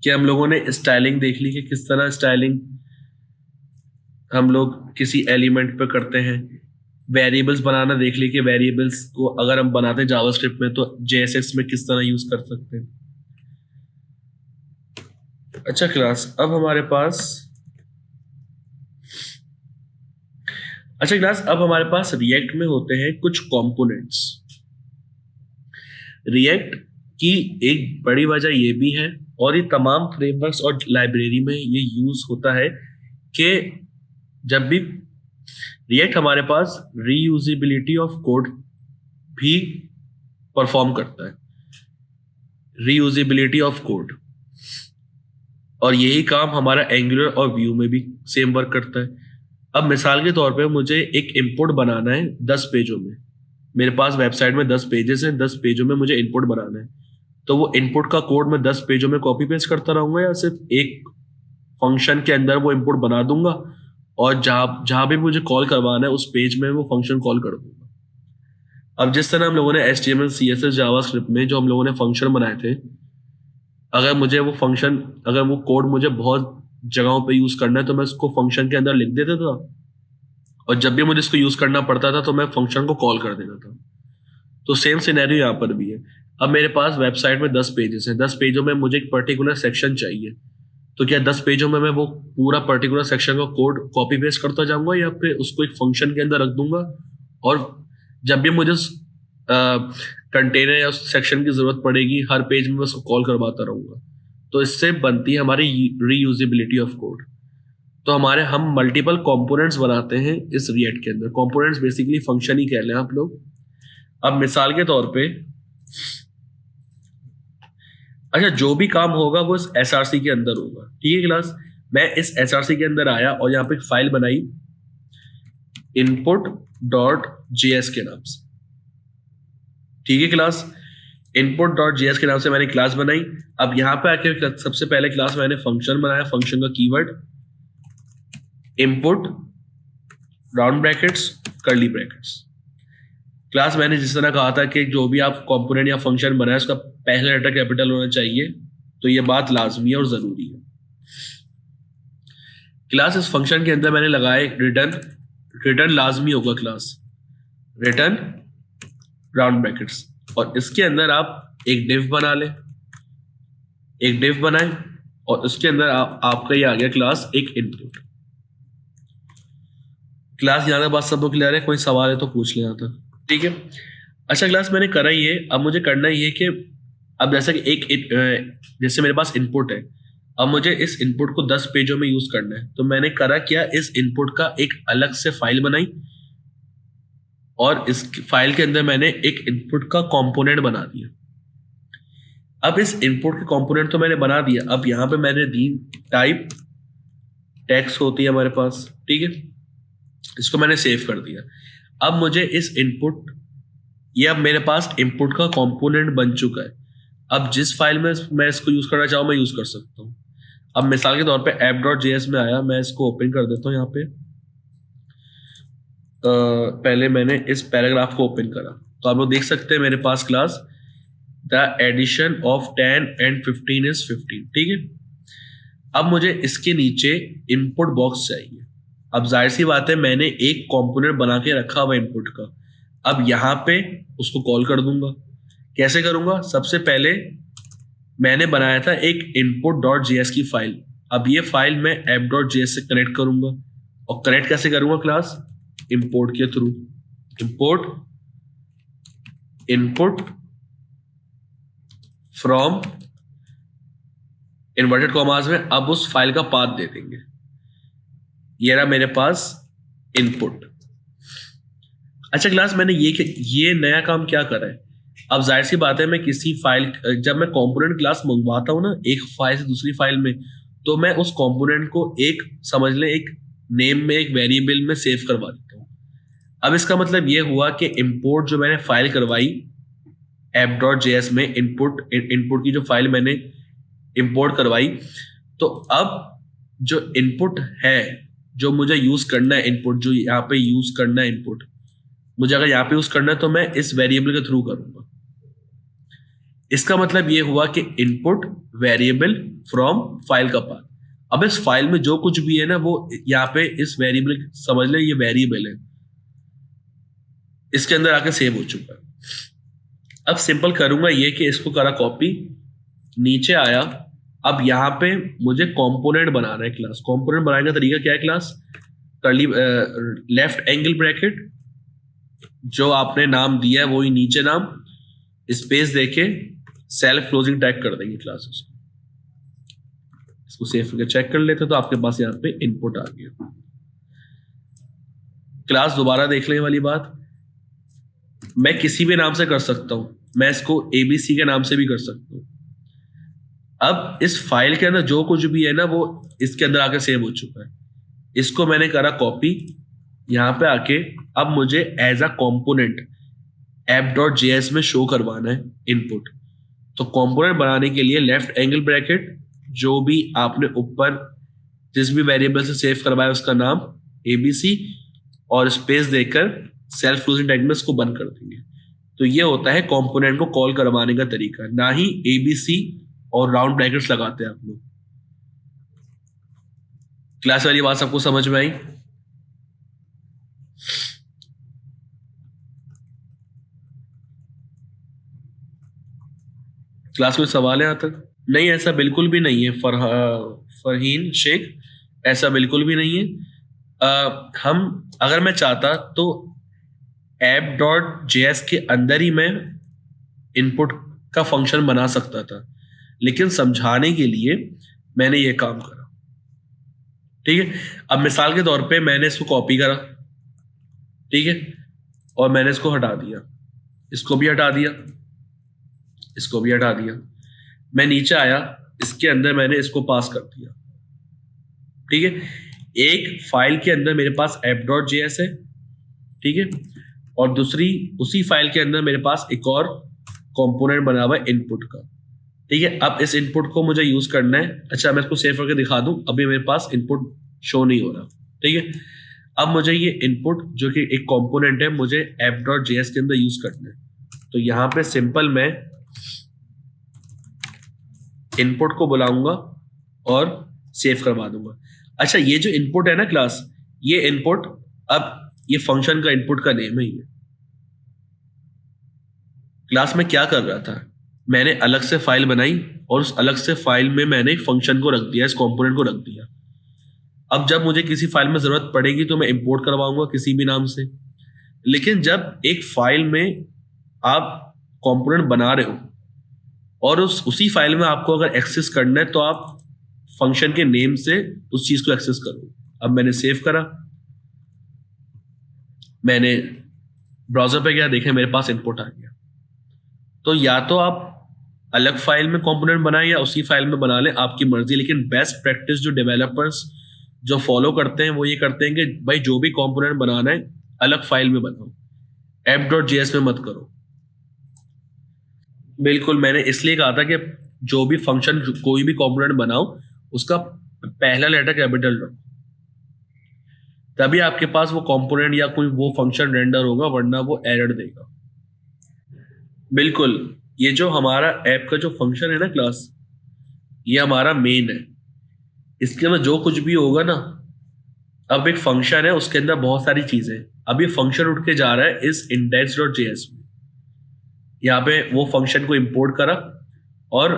कि हम लोगों ने स्टाइलिंग देख ली कि किस तरह स्टाइलिंग हम लोग किसी एलिमेंट पे करते हैं। वेरिएबल्स बनाना देख ली कि वेरिएबल्स को अगर हम बनाते हैं जावास्क्रिप्ट में तो JSX में किस तरह यूज कर सकते हैं। अच्छा क्लास, अब हमारे पास रिएक्ट में होते हैं कुछ कंपोनेंट्स। रिएक्ट की एक बड़ी वजह ये भी है, और ये तमाम फ्रेमवर्क्स और लाइब्रेरी में ये यूज होता है कि जब भी रिएक्ट हमारे पास रीयूजेबिलिटी ऑफ कोड भी परफॉर्म करता है। रीयूजेबिलिटी ऑफ कोड, और यही काम हमारा एंगुलर और व्यू में भी सेम वर्क करता है। अब मिसाल के तौर पे मुझे एक इनपुट बनाना है 10 पेजों में, मेरे पास वेबसाइट में 10 पेजेस हैं, 10 पेजों में मुझे इनपुट बनाना है, तो वो इनपुट का कोड मैं 10 पेजों में कॉपी पेस्ट करता रहूंगा या सिर्फ एक फंक्शन के अंदर वो इनपुट बना दूंगा और जहां जहां भी मुझे कॉल करवाना है उस पेज में वो फंक्शन कॉल कर दूंगा। अब जिस तरह हम लोगों ने HTML CSS जावास्क्रिप्ट में जो हम लोगों ने फंक्शन बनाए थे, अगर मुझे वो फंक्शन, अगर वो कोड मुझे बहुत जगहों पे यूज करना है तो मैं उसको फंक्शन के अंदर लिख देता था, और जब भी मुझे इसको यूज करना पड़ता था तो मैं फंक्शन को कॉल कर देता था। तो सेम सिनेरियो यहाँ पर भी है। अब मेरे पास वेबसाइट में 10 पेजेस हैं, 10 पेजों में मुझे एक पर्टिकुलर सेक्शन चाहिए, तो क्या 10 पेजों में मैं वो पूरा पर्टिकुलर सेक्शन का कोड कॉपी पेस्ट करता जाऊंगा या फिर उसको एक फंक्शन के अंदर रख दूंगा, और जब भी मुझे कंटेनर या उस सेक्शन की जरूरत पड़ेगी हर पेज में मैं उसको कॉल करवाता रहूंगा। तो इससे बनती है हमारी रीयूजेबिलिटी ऑफ कोड। तो हमारे हम मल्टीपल कंपोनेंट्स बनाते हैं इस रिएक्ट के अंदर। कंपोनेंट्स बेसिकली फंक्शन ही कह लें आप लोग। अब मिसाल के तौर पे, अच्छा, जो भी काम होगा वो इस SRC के अंदर होगा, ठीक है क्लास। मैं इस SRC के अंदर आया और यहाँ पे एक फाइल बनाई input.js के नाम से, ठीक है क्लास। input.js के नाम से मैंने क्लास बनाई। अब यहाँ पे आके सबसे पहले क्लास मैंने फंक्शन बनाया, फंक्शन का keyword input round brackets curly brackets. Class मैंने जिस तरह कहा था कि जो भी आप कंपोनेंट या फंक्शन बनाए उसका पहला लेटर कैपिटल होना चाहिए, तो ये बात लाजमी है और जरूरी है। क्लास इस फंक्शन के अंदर मैंने लगाए रिटर्न लाजमी होगा क्लास, रिटर्न राउंड ब्रैकेट्स, और इसके अंदर आप एक डिव बना ले, एक डिव बनाए और उसके अंदर आपका ये आ गया क्लास एक इनपुट। क्लास यहाँ तक बात सबको क्लियर है? कोई सवाल है तो पूछ ले यहाँ तक, ठीक है। अच्छा क्लास मैंने करा ये, अब मुझे करना ये कि अब जैसा कि जैसे मेरे पास इनपुट है, अब मुझे इस इनपुट को 10 पेजों में यूज करना है, तो मैंने करा क्या, इस इनपुट का एक अलग से फाइल बनाई और इस फाइल के अंदर मैंने एक इनपुट का कंपोनेंट बना दिया। अब इस इनपुट के कंपोनेंट तो मैंने बना दिया, अब यहां पे मैंने दी टाइप टेक्स्ट होती है हमारे पास, ठीक है, इसको मैंने सेव कर दिया। अब मुझे इस इनपुट, ये अब मेरे पास इनपुट का कंपोनेंट बन चुका है। अब जिस फाइल में मैं इसको यूज करना चाहूँ मैं यूज कर सकता हूँ। अब मिसाल के तौर पे app.js में आया, मैं इसको ओपन कर देता हूँ यहाँ पे। पहले मैंने इस पैराग्राफ को ओपन करा, तो आप लोग देख सकते हैं मेरे पास class the addition of 10 and 15 is 15, ठीक है। अब मुझे इसके नीचे इनपुट बॉक्स चाहिए। अब जाहिर सी बात है मैंने एक कंपोनेंट बना के रखा हुआ इनपुट का, अब यहाँ पे उसको कॉल कर दूंगा। कैसे करूंगा, सबसे पहले मैंने बनाया था एक input.js की फाइल, अब ये फाइल मैं app.js से कनेक्ट करूंगा, और कनेक्ट कैसे करूंगा क्लास, इंपोर्ट के through, import input from inverted commas में, अब उस फाइल का पाथ दे देंगे। ये रहा मेरे पास इनपुट। अच्छा क्लास मैंने ये नया काम क्या करा है, अब जाहिर सी बात है मैं किसी फाइल, जब मैं कंपोनेंट क्लास मंगवाता हूं ना एक फाइल से दूसरी फाइल में, तो मैं उस कंपोनेंट को एक समझ लें एक नेम में, एक वेरिएबल में सेव करवा देता हूं। अब इसका मतलब ये हुआ कि इंपोर्ट जो मैंने फाइल करवाई app.js में, इनपुट की जो फाइल मैंने इंपोर्ट करवाई, तो अब जो इनपुट है जो मुझे यूज करना है, इनपुट जो यहाँ पे यूज करना है इनपुट, मुझे अगर यहाँ पे यूज करना है तो मैं इस वेरिएबल के थ्रू करूंगा। इसका मतलब ये हुआ कि इनपुट वेरिएबल फ्रॉम फाइल का पाथ। अब इस फाइल में जो कुछ भी है ना वो यहाँ पे इस वेरिएबल, समझ ले ये वेरिएबल है, इसके अंदर आके सेव हो चुका है। अब सिंपल करूंगा ये कि इसको करा कॉपी, नीचे आया, अब यहाँ पे मुझे कंपोनेंट बनाना है क्लास। कंपोनेंट बनाने का तरीका क्या है class, curly left angle bracket, जो आपने नाम दिया है वही नीचे नाम, स्पेस देके सेल्फ क्लोजिंग टैग कर देंगे क्लास उसको। इसको सेव करके चेक कर लेते तो आपके पास यहाँ पे इनपुट आ गया। क्लास दोबारा देख लेने वाली बात, मैं किसी भी नाम से कर सकता हूं, मैं इसको ABC के नाम से भी कर सकता हूं, अब इस फाइल के अंदर जो कुछ भी है ना वो इसके अंदर आके सेव हो चुका है। इसको मैंने करा कॉपी, यहाँ पे आके अब मुझे एज अ कॉम्पोनेंट app.js में शो करवाना है इनपुट। तो कॉम्पोनेंट बनाने के लिए लेफ्ट एंगल ब्रैकेट, जो भी आपने ऊपर जिस भी वेरिएबल से सेव करवाया उसका नाम abc, और स्पेस देकर सेल्फ क्लोजिंग टैग में इसको बंद कर देंगे। तो ये होता है कंपोनेंट को कॉल करवाने का तरीका, ना ही abc और राउंड ब्रैकेट्स लगाते हैं आप लोग। क्लास वाली बात सबको समझ में आई? क्लास में सवाल है यहाँ तक? नहीं, ऐसा बिल्कुल भी नहीं है फरहीन शेख, ऐसा बिल्कुल भी नहीं है। हम अगर मैं चाहता तो app.js के अंदर ही मैं इनपुट का फंक्शन बना सकता था, लेकिन समझाने के लिए मैंने ये काम करा। ठीक है, अब मिसाल के तौर पे मैंने इसको कॉपी करा, ठीक है, और मैंने इसको हटा दिया, इसको भी हटा दिया, इसको भी हटा दिया। मैं नीचे आया, इसके अंदर मैंने इसको पास कर दिया। ठीक है, एक फाइल के अंदर मेरे पास app.js है, ठीक है, और दूसरी उसी फाइल के अंदर मेरे पास एक और कंपोनेंट बना हुआ है इनपुट का। ठीक है, अब इस इनपुट को मुझे यूज करना है। अच्छा, मैं इसको सेव करके दिखा दूं, अभी मेरे पास इनपुट शो नहीं हो रहा। ठीक है, अब मुझे ये इनपुट जो कि एक कंपोनेंट है मुझे app.js के अंदर यूज करना है। तो यहां पे सिंपल मैं इनपुट को बुलाऊंगा और सेव करवा दूंगा। अच्छा, ये जो इनपुट है ना क्लास, ये इनपुट अब ये फंक्शन का इनपुट का नेम है। ये क्लास में क्या कर रहा था, मैंने अलग से फाइल बनाई और उस अलग से फाइल में मैंने फंक्शन को रख दिया, इस कंपोनेंट को रख दिया। अब जब मुझे किसी फाइल में जरूरत पड़ेगी तो मैं इंपोर्ट करवाऊंगा किसी भी नाम से। लेकिन जब एक फाइल में आप कंपोनेंट बना रहे हो और उसी फाइल में आपको अगर एक्सेस करना है तो आप फंक्शन के नेम से उस चीज को एक्सेस करो। अब मैंने सेव करा, मैंने ब्राउजर पे गया, देखें मेरे पास इनपुट आ गया। तो या तो आप अलग फाइल में कंपोनेंट बनाएं या उसी फाइल में बना लें, आपकी मर्जी। लेकिन बेस्ट प्रैक्टिस जो डेवलपर्स जो फॉलो करते हैं वो ये करते हैं कि भाई जो भी कंपोनेंट बनाना है अलग फाइल में बनाओ, app.js में मत करो। बिल्कुल, मैंने इसलिए कहा था कि जो भी फंक्शन कोई भी कंपोनेंट बनाओ उसका पहला लेटर कैपिटल रखो, तभी आपके पास वो कंपोनेंट या कोई वो फंक्शन रेंडर होगा, वरना वो एरर देगा। बिल्कुल, ये जो हमारा ऐप का जो फंक्शन है ना क्लास, ये हमारा मेन है। इसके अंदर जो कुछ भी होगा ना, अब एक फंक्शन है उसके अंदर बहुत सारी चीजें। अब ये फंक्शन उठ के जा रहा है इस index.js में। यहाँ पे वो फंक्शन को इंपोर्ट करा और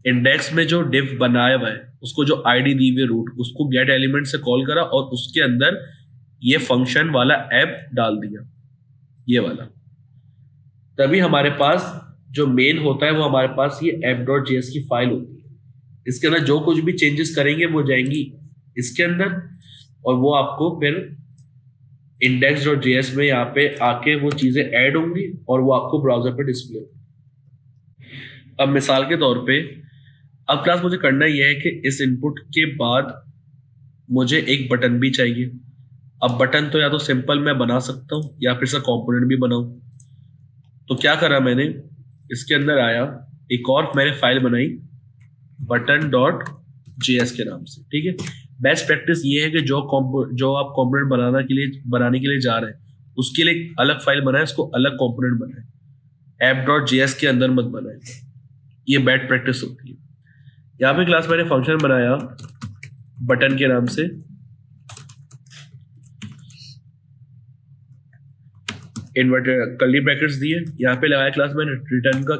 इंडेक्स में जो डिव बनाया हुआ है उसको जो आईडी दी हुई रूट, उसको गेट एलिमेंट से कॉल करा और उसके अंदर ये फंक्शन वाला ऐप डाल दिया, ये वाला। तभी हमारे पास जो मेन होता है वो हमारे पास ये app.js की फाइल होती है। इसके अंदर जो कुछ भी चेंजेस करेंगे वो जाएंगी इसके अंदर और वो आपको फिर index.js में यहाँ पे आके वो चीजें ऐड होंगी और वो आपको ब्राउजर पे डिस्प्ले होगी। अब मिसाल के तौर पे अब क्लास मुझे करना यह है कि इस इनपुट के बाद मुझे एक बटन भी चाहिए। अब बटन तो या तो सिंपल मैं बना सकता हूँ या फिर से कंपोनेंट भी बनाऊं। तो क्या करा मैंने, इसके अंदर आया, एक और मैंने फाइल बनाई button.js के नाम से। ठीक है, बेस्ट प्रैक्टिस ये है कि जो आप कंपोनेंट बनाने के लिए जा रहे हैं उसके लिए अलग फाइल बनाए, उसको अलग कंपोनेंट बनाए, app.js के अंदर मत बनाए। ये बैड प्रैक्टिस होती है। यहाँ पे क्लास मैंने फंक्शन बनाया बटन के नाम से, इन्वर्टेड कर्ली ब्रैकेट्स दिए, यहाँ पे लगाया क्लास मैंने रिटर्न का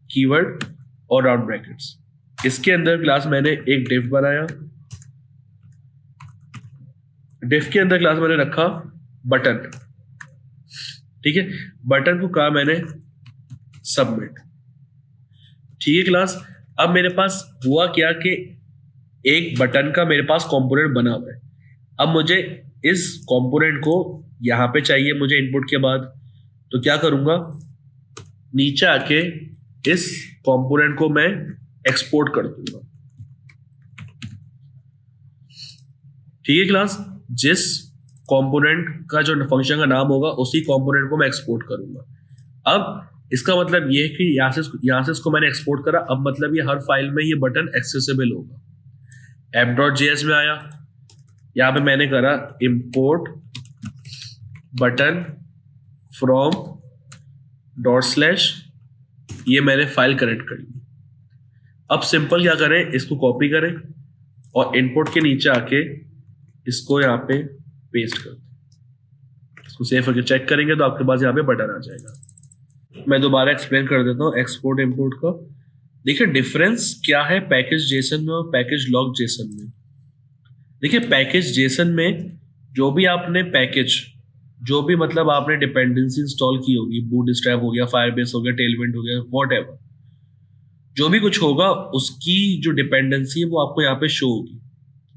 कीवर्ड और राउंड ब्रैकेट्स। इसके अंदर क्लास मैंने एक डिफ बनाया, डिफ के अंदर क्लास मैंने रखा बटन। ठीक है, बटन को कहा मैंने सबमिट। ठीक है क्लास, अब मेरे पास हुआ क्या कि एक बटन का मेरे पास कंपोनेंट बना हुआ है। अब मुझे इस कंपोनेंट को यहां पे चाहिए मुझे इनपुट के बाद, तो क्या करूंगा, नीचे आके इस कंपोनेंट को मैं एक्सपोर्ट कर दूंगा। ठीक है क्लास, जिस कंपोनेंट का जो फंक्शन का नाम होगा उसी कंपोनेंट को मैं एक्सपोर्ट करूंगा। अब इसका मतलब ये है कि यहां से इसको मैंने एक्सपोर्ट करा, अब मतलब ये हर फाइल में ये बटन एक्सेसिबल होगा। app.js में आया, यहां पे मैंने करा import बटन फ्रॉम /, ये मैंने फाइल कनेक्ट कर ली। अब सिंपल क्या करें, इसको कॉपी करें और इनपुट के नीचे आके इसको यहाँ पे पेस्ट कर दें। इसको सेव करके चेक करेंगे तो आपके पास यहाँ पे बटन आ जाएगा। मैं दोबारा एक्सप्लेन कर देता हूँ एक्सपोर्ट इम्पोर्ट का। देखिए डिफरेंस क्या है पैकेज जेसन में और पैकेज लॉग जेसन में। देखिए पैकेज जेसन में जो भी आपने पैकेज, जो भी मतलब आपने डिपेंडेंसी इंस्टॉल की होगी, बूटस्ट्रैप हो गया, फायरबेस हो गया, टेलविंड हो गया, व्हाटएवर, जो भी कुछ होगा उसकी जो डिपेंडेंसी है वो आपको यहाँ पे शो होगी।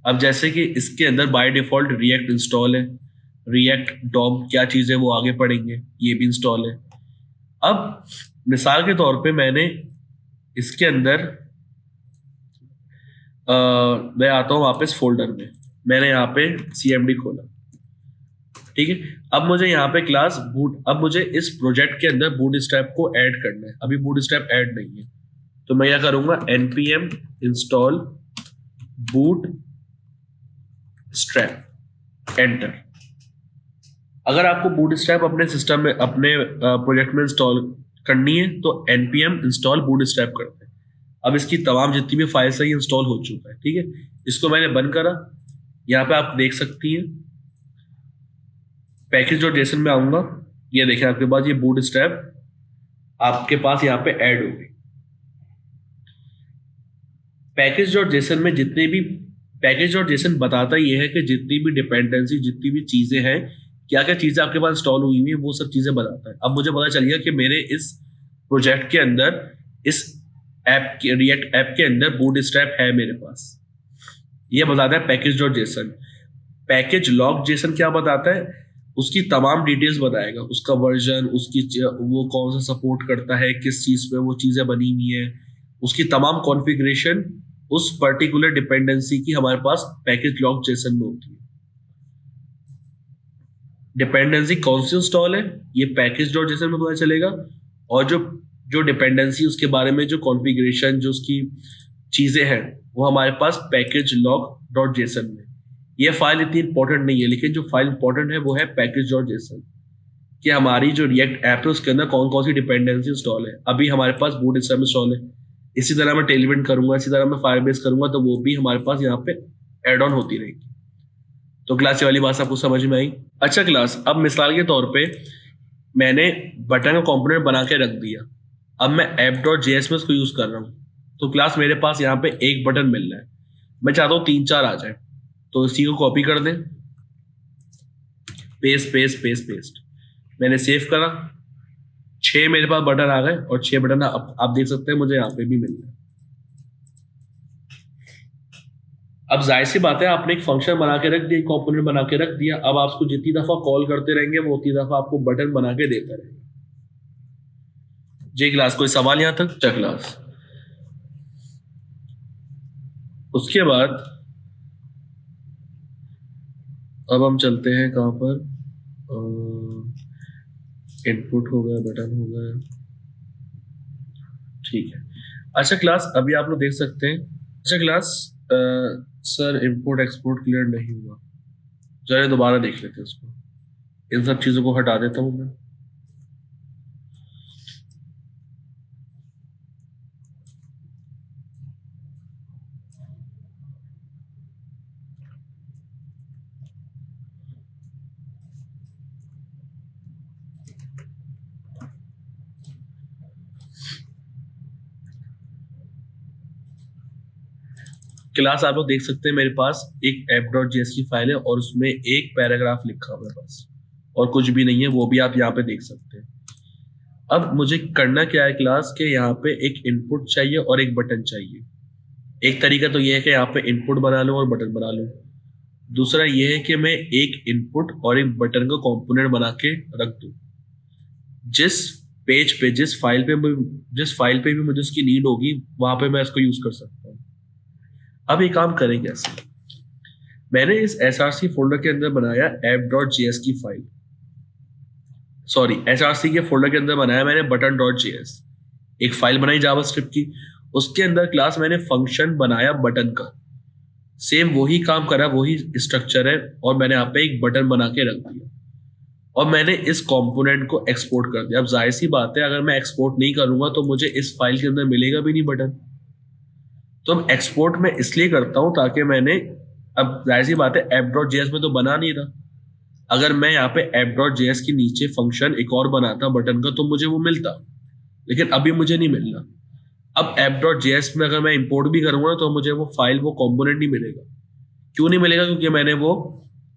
अब जैसे कि इसके अंदर बाय डिफॉल्ट रिएक्ट इंस्टॉल है, रिएक्ट डॉम क्या चीज़ है वो आगे पढ़ेंगे, ये भी इंस्टॉल है। अब मिसाल के तौर पे मैंने इसके अंदर मैं आता हूँ वापस फोल्डर में, मैंने यहाँ पे CMD खोला, ठीक है। अब मुझे यहाँ पे क्लास बूट, अब मुझे इस प्रोजेक्ट के अंदर बूटस्ट्रैप को ऐड करना है, अभी बूटस्ट्रैप ऐड नहीं है, तो मैं क्या करूंगा npm इंस्टॉल बूटस्ट्रैप, एंटर। अगर आपको बूटस्ट्रैप अपने सिस्टम में, अपने प्रोजेक्ट में इंस्टॉल करनी है तो npm इंस्टॉल बूटस्ट्रैप करते हैं। अब इसकी तमाम जितनी भी फाइल्स है ये इंस्टॉल हो चुका है, ठीक है। इसको मैंने बंद करा, यहाँ पे आप देख सकती हैं पैकेज.json में आऊंगा, ये देखें आपके पास ये बूटस्ट्रैप आपके पास यहाँ पे ऐड हो गई। पैकेज.json में जितने भी, पैकेज.json बताता ये है कि जितनी भी डिपेंडेंसी, जितनी भी चीजें हैं, क्या क्या चीजें आपके पास इंस्टॉल हुई हैं, वो सब चीजें बताता है। अब मुझे पता चल गया कि मेरे इस प्रोजेक्ट के अंदर, इस ऐप के, रिएक्ट ऐप के अंदर बूटस्ट्रैप है मेरे पास, ये बताता है पैकेज.json। पैकेज लॉग जेसन क्या बताता है, उसकी तमाम डिटेल्स बताएगा, उसका वर्जन, उसकी वो कौन सा सपोर्ट करता है, किस चीज पे वो चीजें बनी हुई है, उसकी तमाम कॉन्फ़िगरेशन उस पर्टिकुलर डिपेंडेंसी की हमारे पास पैकेज लॉग जेसन में होती है। डिपेंडेंसी कौन सी इंस्टॉल है ये पैकेज.json में पता चलेगा, और जो डिपेंडेंसी उसके बारे में जो कॉन्फ़िगरेशन, जो उसकी चीजें हैं वो हमारे पास पैकेज log.json में। ये फाइल इतनी इंपॉर्टेंट नहीं है, लेकिन जो फाइल इंपॉर्टेंट है वो है पैकेज.json, कि हमारी जो रिएक्ट ऐप है उसके अंदर कौन कौन सी डिपेंडेंसी इंस्टॉल है। अभी हमारे पास बूटस्ट्रैप इंस्टॉल है, इसी तरह मैं टेलविंड करूंगा, इसी तरह मैं फायरबेस करूंगा, तो वो भी हमारे पास यहाँ पे एड ऑन होती रहेगी। तो क्लास ये वाली बात आपको समझ में आई। अच्छा क्लास, अब मिसाल के तौर पे मैंने बटन का कंपोनेंट बना के रख दिया, अब मैं app.js में इसको यूज कर रहा हूँ, तो क्लास मेरे पास यहाँ पे एक बटन मिल रहा है, मैं चाहता हूँ 3-4 आ जाए, तो इसी को कॉपी कर दें, पेस्ट पेस्ट पेस्ट पेस्ट, मैंने सेव करा, 6 मेरे पास बटन आ गए, और 6 बटन आप देख सकते हैं मुझे यहाँ पे भी मिल रहा है। अब जाहिर सी बात है, आपने एक फंक्शन बना के रख दिया, एक कंपोनेंट बना के रख दिया, अब आप उसको जितनी दफा कॉल करते रहेंगे वो उतनी दफा आपको बटन बना के देता रहेगा। जी क्लास, कोई सवाल यहां तक? अच्छा क्लास, उसके बाद अब हम चलते हैं कहां पर, इनपुट हो गया, बटन हो गया, ठीक है। अच्छा क्लास, अभी आप लोग देख सकते हैं, अच्छा class sir import export clear नहीं हुआ, जरा दोबारा देख लेते हैं उसको, इन सब चीजों को हटा देता हूं मैं। क्लास आप लोग देख सकते हैं मेरे पास एक app.js की फाइल है और उसमें एक पैराग्राफ लिखा हुआ है बस, और कुछ भी नहीं है, वो भी आप यहाँ पे देख सकते हैं। अब मुझे करना क्या है क्लास के, यहाँ पे एक इनपुट चाहिए और एक बटन चाहिए। एक तरीका तो ये है कि यहाँ पे इनपुट बना लूँ और बटन बना लूँ, दूसरा ये है कि मैं एक इनपुट और एक बटन का कंपोनेंट बना के रख दूँ। जिस पेज पे जिस फाइल पे भी मुझे उसकी नीड होगी वहां पे मैं इसको यूज कर सकता हूँ। अब ये काम करें कैसे? मैंने इस src फोल्डर के अंदर बनाया app.js की फाइल, सॉरी src के फोल्डर के अंदर बनाया मैंने button.js, एक फाइल बनाई जावास्क्रिप्ट की। उसके अंदर क्लास मैंने फंक्शन बनाया बटन का, सेम वही काम करा, वही स्ट्रक्चर है, और मैंने यहाँ पे एक बटन बना के रख दिया और मैंने इस कंपोनेंट को एक्सपोर्ट कर दिया। अब जाहिर सी बात है, अगर मैं एक्सपोर्ट नहीं करूंगा तो मुझे इस फाइल के अंदर मिलेगा भी नहीं बटन। तो अब एक्सपोर्ट मैं इसलिए करता हूं ताकि मैंने, अब जाहिर सी बात है app.js में तो बना नहीं रहा, अगर मैं यहाँ पे app.js के नीचे फंक्शन एक और बनाता बटन का तो मुझे वो मिलता, लेकिन अभी मुझे नहीं मिल रहा। अब app.js में अगर मैं इंपोर्ट भी करूंगा तो मुझे वो फाइल, वो कंपोनेंट नहीं मिलेगा। क्यों नहीं मिलेगा? क्योंकि मैंने वो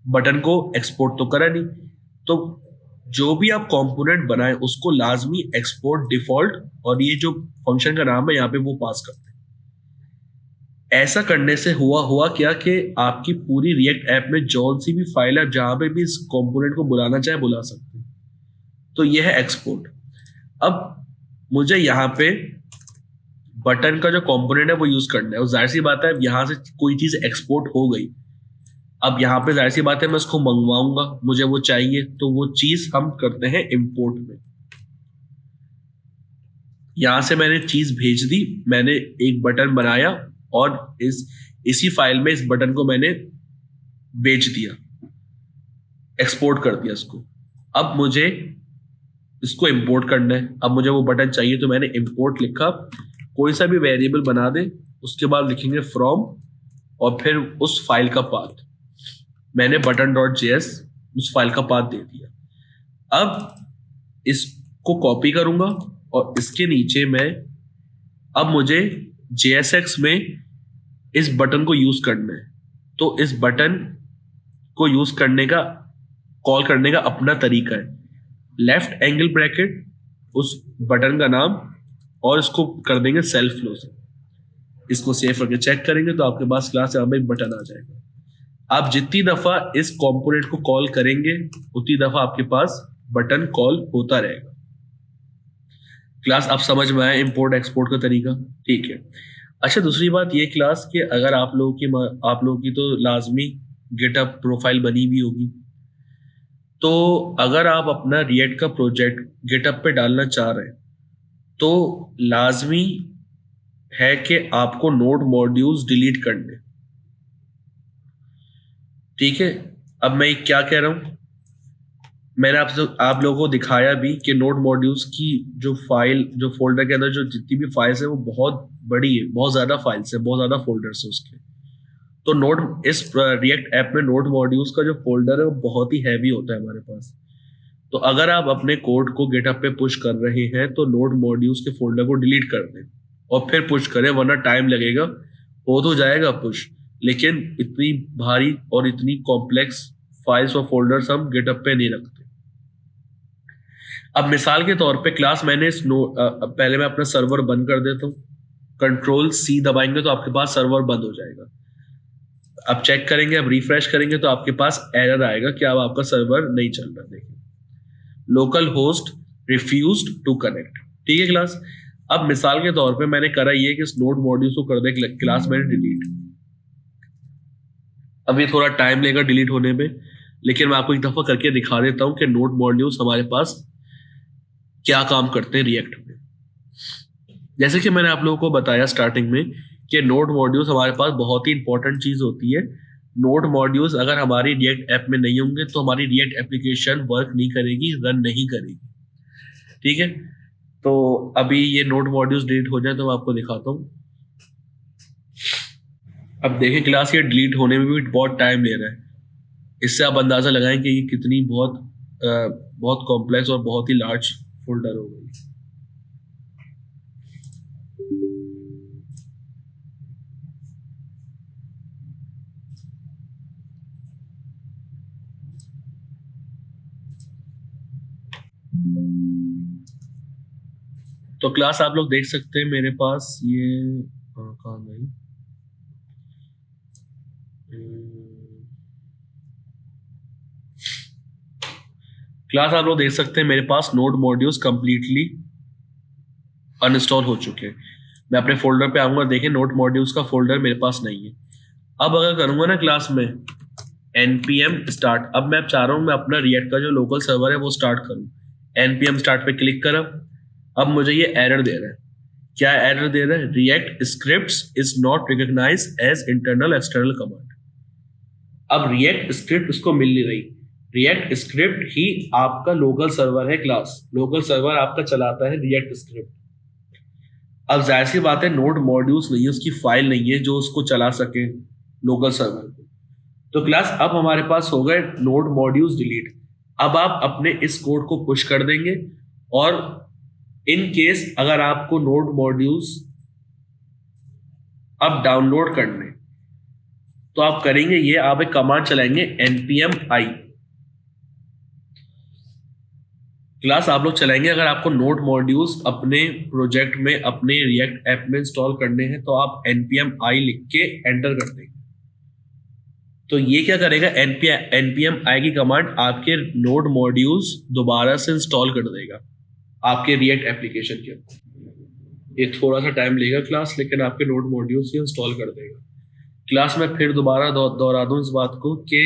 बटन को एक्सपोर्ट तो करा नहीं। तो जो भी आप कंपोनेंट बनाए उसको लाजमी एक्सपोर्ट डिफॉल्ट और ये जो फंक्शन का नाम है यहाँ पे वो पास करते हैं। ऐसा करने से हुआ क्या कि आपकी पूरी रिएक्ट ऐप में जौन सी भी फाइल है जहां पे भी इस कंपोनेंट को बुलाना चाहे बुला सकते हैं। तो ये है एक्सपोर्ट। अब मुझे यहाँ पे बटन का जो कंपोनेंट है वो यूज करना है, और जाहिर सी बात है यहां से कोई चीज एक्सपोर्ट हो गई, अब यहाँ पे जाहिर सी बात है मैं उसको मंगवाऊंगा, मुझे वो चाहिए, तो वो चीज हम करते हैं इंपोर्ट में। यहां से मैंने चीज भेज दी, मैंने एक बटन बनाया और इसी फाइल में इस बटन को मैंने भेज दिया, एक्सपोर्ट कर दिया इसको। अब मुझे इसको इंपोर्ट करना है, अब मुझे वो बटन चाहिए तो मैंने इंपोर्ट लिखा, कोई सा भी वेरिएबल बना दे, उसके बाद लिखेंगे फ्रॉम और फिर उस फाइल का पाथ, मैंने button.js उस फाइल का पाथ दे दिया। अब इसको कॉपी करूंगा और इसके नीचे मैं, अब मुझे JSX में इस बटन को यूज करना है, तो इस बटन को यूज करने का, कॉल करने का अपना तरीका है, लेफ्ट एंगल ब्रैकेट उस बटन का नाम और इसको कर देंगे सेल्फ क्लोज। इसको सेव करके चेक करेंगे तो आपके पास क्लास यहाँ पे एक बटन आ जाएगा। आप जितनी दफा इस कंपोनेंट को कॉल करेंगे उतनी दफा आपके पास बटन कॉल होता रहेगा। क्लास अब समझ में आया इंपोर्ट एक्सपोर्ट का तरीका? ठीक है। अच्छा, दूसरी बात ये क्लास कि अगर आप लोगों की तो लाजमी गिटअप प्रोफाइल बनी भी होगी, तो अगर आप अपना रिएक्ट का प्रोजेक्ट गिटअप पे डालना चाह रहे हैं तो लाजमी है कि आपको नोड मॉड्यूल्स डिलीट करने। ठीक है, अब मैं क्या कह रहा हूं, मैंने आप लोगों को दिखाया भी कि नोड मॉड्यूल्स की जो फाइल, जो फोल्डर के अंदर जो जितनी भी फाइल्स है वो बहुत बड़ी है, बहुत ज्यादा फाइल्स है, बहुत ज्यादा फोल्डर्स है उसके। तो नोड, इस रिएक्ट ऐप में नोड मॉड्यूल्स का जो फोल्डर है वो बहुत ही हैवी होता है हमारे पास। तो अगर आप अपने कोड को गिटहब पे पुश कर रहे हैं तो नोड मॉड्यूल्स के फोल्डर को डिलीट कर दें और फिर पुश करें, वरना टाइम लगेगा। हो तो जाएगा पुश, लेकिन इतनी भारी और इतनी कॉम्प्लेक्स फाइल्स और फोल्डर्स हम गिटहब पे नहीं रखते। अब मिसाल के तौर पे क्लास मैंने पहले मैं अपना सर्वर बंद कर देता हूँ, Ctrl+C दबाएंगे तो आपके पास सर्वर बंद हो जाएगा। अब चेक करेंगे, अब रिफ्रेश करेंगे तो आपके पास एरर आएगा कि अब आपका सर्वर नहीं चल रहा। देखिए, local host refused to connect. ठीक है क्लास। अब मिसाल के तौर पे मैंने करा ये कि इस नोड मॉड्यूल को कर दे क्लास मैंने डिलीट। अब ये थोड़ा टाइम लेगा डिलीट होने में, लेकिन मैं आपको एक दफा करके दिखा देता हूं कि नोड मॉड्यूल्स हमारे पास क्या काम करते हैं रिएक्ट में। जैसे कि मैंने आप लोगों को बताया स्टार्टिंग में कि नोड मॉड्यूल्स हमारे पास बहुत ही इंपॉर्टेंट चीज होती है। नोड मॉड्यूल्स अगर हमारी रिएक्ट ऐप में नहीं होंगे तो हमारी रिएक्ट एप्लीकेशन वर्क नहीं करेगी, रन नहीं करेगी। ठीक है, तो अभी ये नोड मॉड्यूल्स डिलीट हो जाए तो मैं आपको दिखाता हूँ। अब देखिए क्लास, ये डिलीट होने में भी बहुत टाइम ले रहा है। इससे आप अंदाजा लगाएं कि ये कितनी बहुत कॉम्प्लेक्स और बहुत ही लार्ज फोल्डर हो गई। तो क्लास आप लोग देख सकते हैं मेरे पास ये कहाँ गई, क्लास आप लोग देख सकते हैं मेरे पास नोड मॉड्यूल्स कंप्लीटली अनइंस्टॉल हो चुके हैं। मैं अपने फोल्डर पे आऊंगा, देखें नोड मॉड्यूल्स का फोल्डर मेरे पास नहीं है। अब अगर करूंगा ना क्लास में npm स्टार्ट, अब मैं चाह रहा हूं मैं अपना रिएक्ट का जो लोकल सर्वर है वो स्टार्ट करूं। npm स्टार्ट पे क्लिक करा, अब मुझे ये एरर दे रहा है। क्या एरर दे रहा है? React scripts is not recognise as internal external command. अब रिएक्ट स्क्रिप्ट उसको मिल नहीं रही। रिएक्ट स्क्रिप्ट ही आपका लोकल सर्वर है क्लास, लोकल सर्वर आपका चलाता है रिएक्ट स्क्रिप्ट। अब जाहिर सी बात है नोड मॉड्यूल्स नहीं है, उसकी फाइल नहीं है जो उसको चला सके लोकल सर्वर को। तो क्लास अब हमारे पास हो गए नोड मॉड्यूल्स डिलीट। अब आप अपने इस कोड को पुश कर देंगे और इन केस अगर आपको नोड मॉड्यूल्स अब डाउनलोड करने तो आप करेंगे ये, आप एक कमांड चलाएंगे npm i। क्लास आप लोग चलाएंगे अगर आपको नोड मॉड्यूल्स अपने प्रोजेक्ट में अपने रिएक्ट ऐप में इंस्टॉल करने हैं तो आप npm i लिख के एंटर कर देंगे। तो ये क्या करेगा, npm i की कमांड आपके नोड मॉड्यूल्स दोबारा से इंस्टॉल कर देगा आपके रिएक्ट एप्लीकेशन के अंदर। ये थोड़ा सा टाइम लेगा क्लास, लेकिन आपके नोड मॉड्यूल्स ये इंस्टॉल कर देगा। क्लास में फिर दोबारा दोहरा दूं इस बात को कि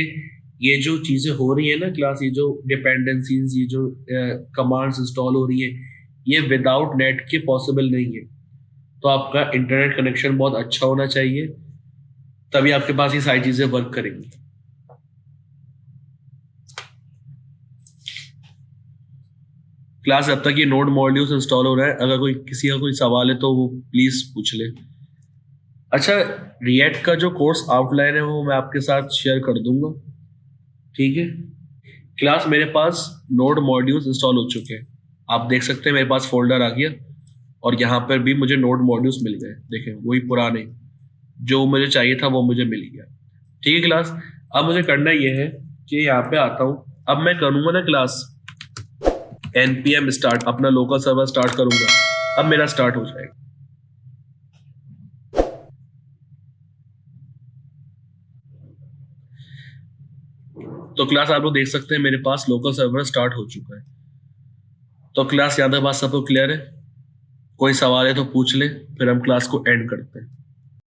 ये जो चीज़ें हो रही है ना क्लास, ये जो डिपेंडेंसीज, ये जो कमांड्स इंस्टॉल हो रही है, ये विदाउट नेट के पॉसिबल नहीं है। तो आपका इंटरनेट कनेक्शन बहुत अच्छा होना चाहिए, तभी आपके पास ये सारी चीज़ें वर्क करेंगी। क्लास जब तक ये नोड मॉड्यूल्स इंस्टॉल हो रहा है, अगर कोई किसी का कोई सवाल है तो वो प्लीज़ पूछ ले। अच्छा, रिएक्ट का जो कोर्स आउटलाइन है वो मैं आपके साथ शेयर कर दूंगा, ठीक है। क्लास मेरे पास नोड मॉड्यूल्स इंस्टॉल हो चुके हैं, आप देख सकते हैं मेरे पास फोल्डर आ गया और यहाँ पर भी मुझे नोड मॉड्यूल्स मिल गए। देखें वही पुराने जो मुझे चाहिए था वो मुझे मिल गया, ठीक है क्लास। अब मुझे करना ये है कि यहाँ पे आता हूँ, अब मैं करूँगा ना क्लास npm स्टार्ट, अपना लोकल सर्वर स्टार्ट करूँगा। अब मेरा स्टार्ट हो जाएगा। तो क्लास आप लोग देख सकते हैं मेरे पास लोकल सर्वर स्टार्ट हो चुका है। तो क्लास यहाँ तक बात सबको क्लियर है? कोई सवाल है तो पूछ ले, फिर हम क्लास को एंड करते हैं।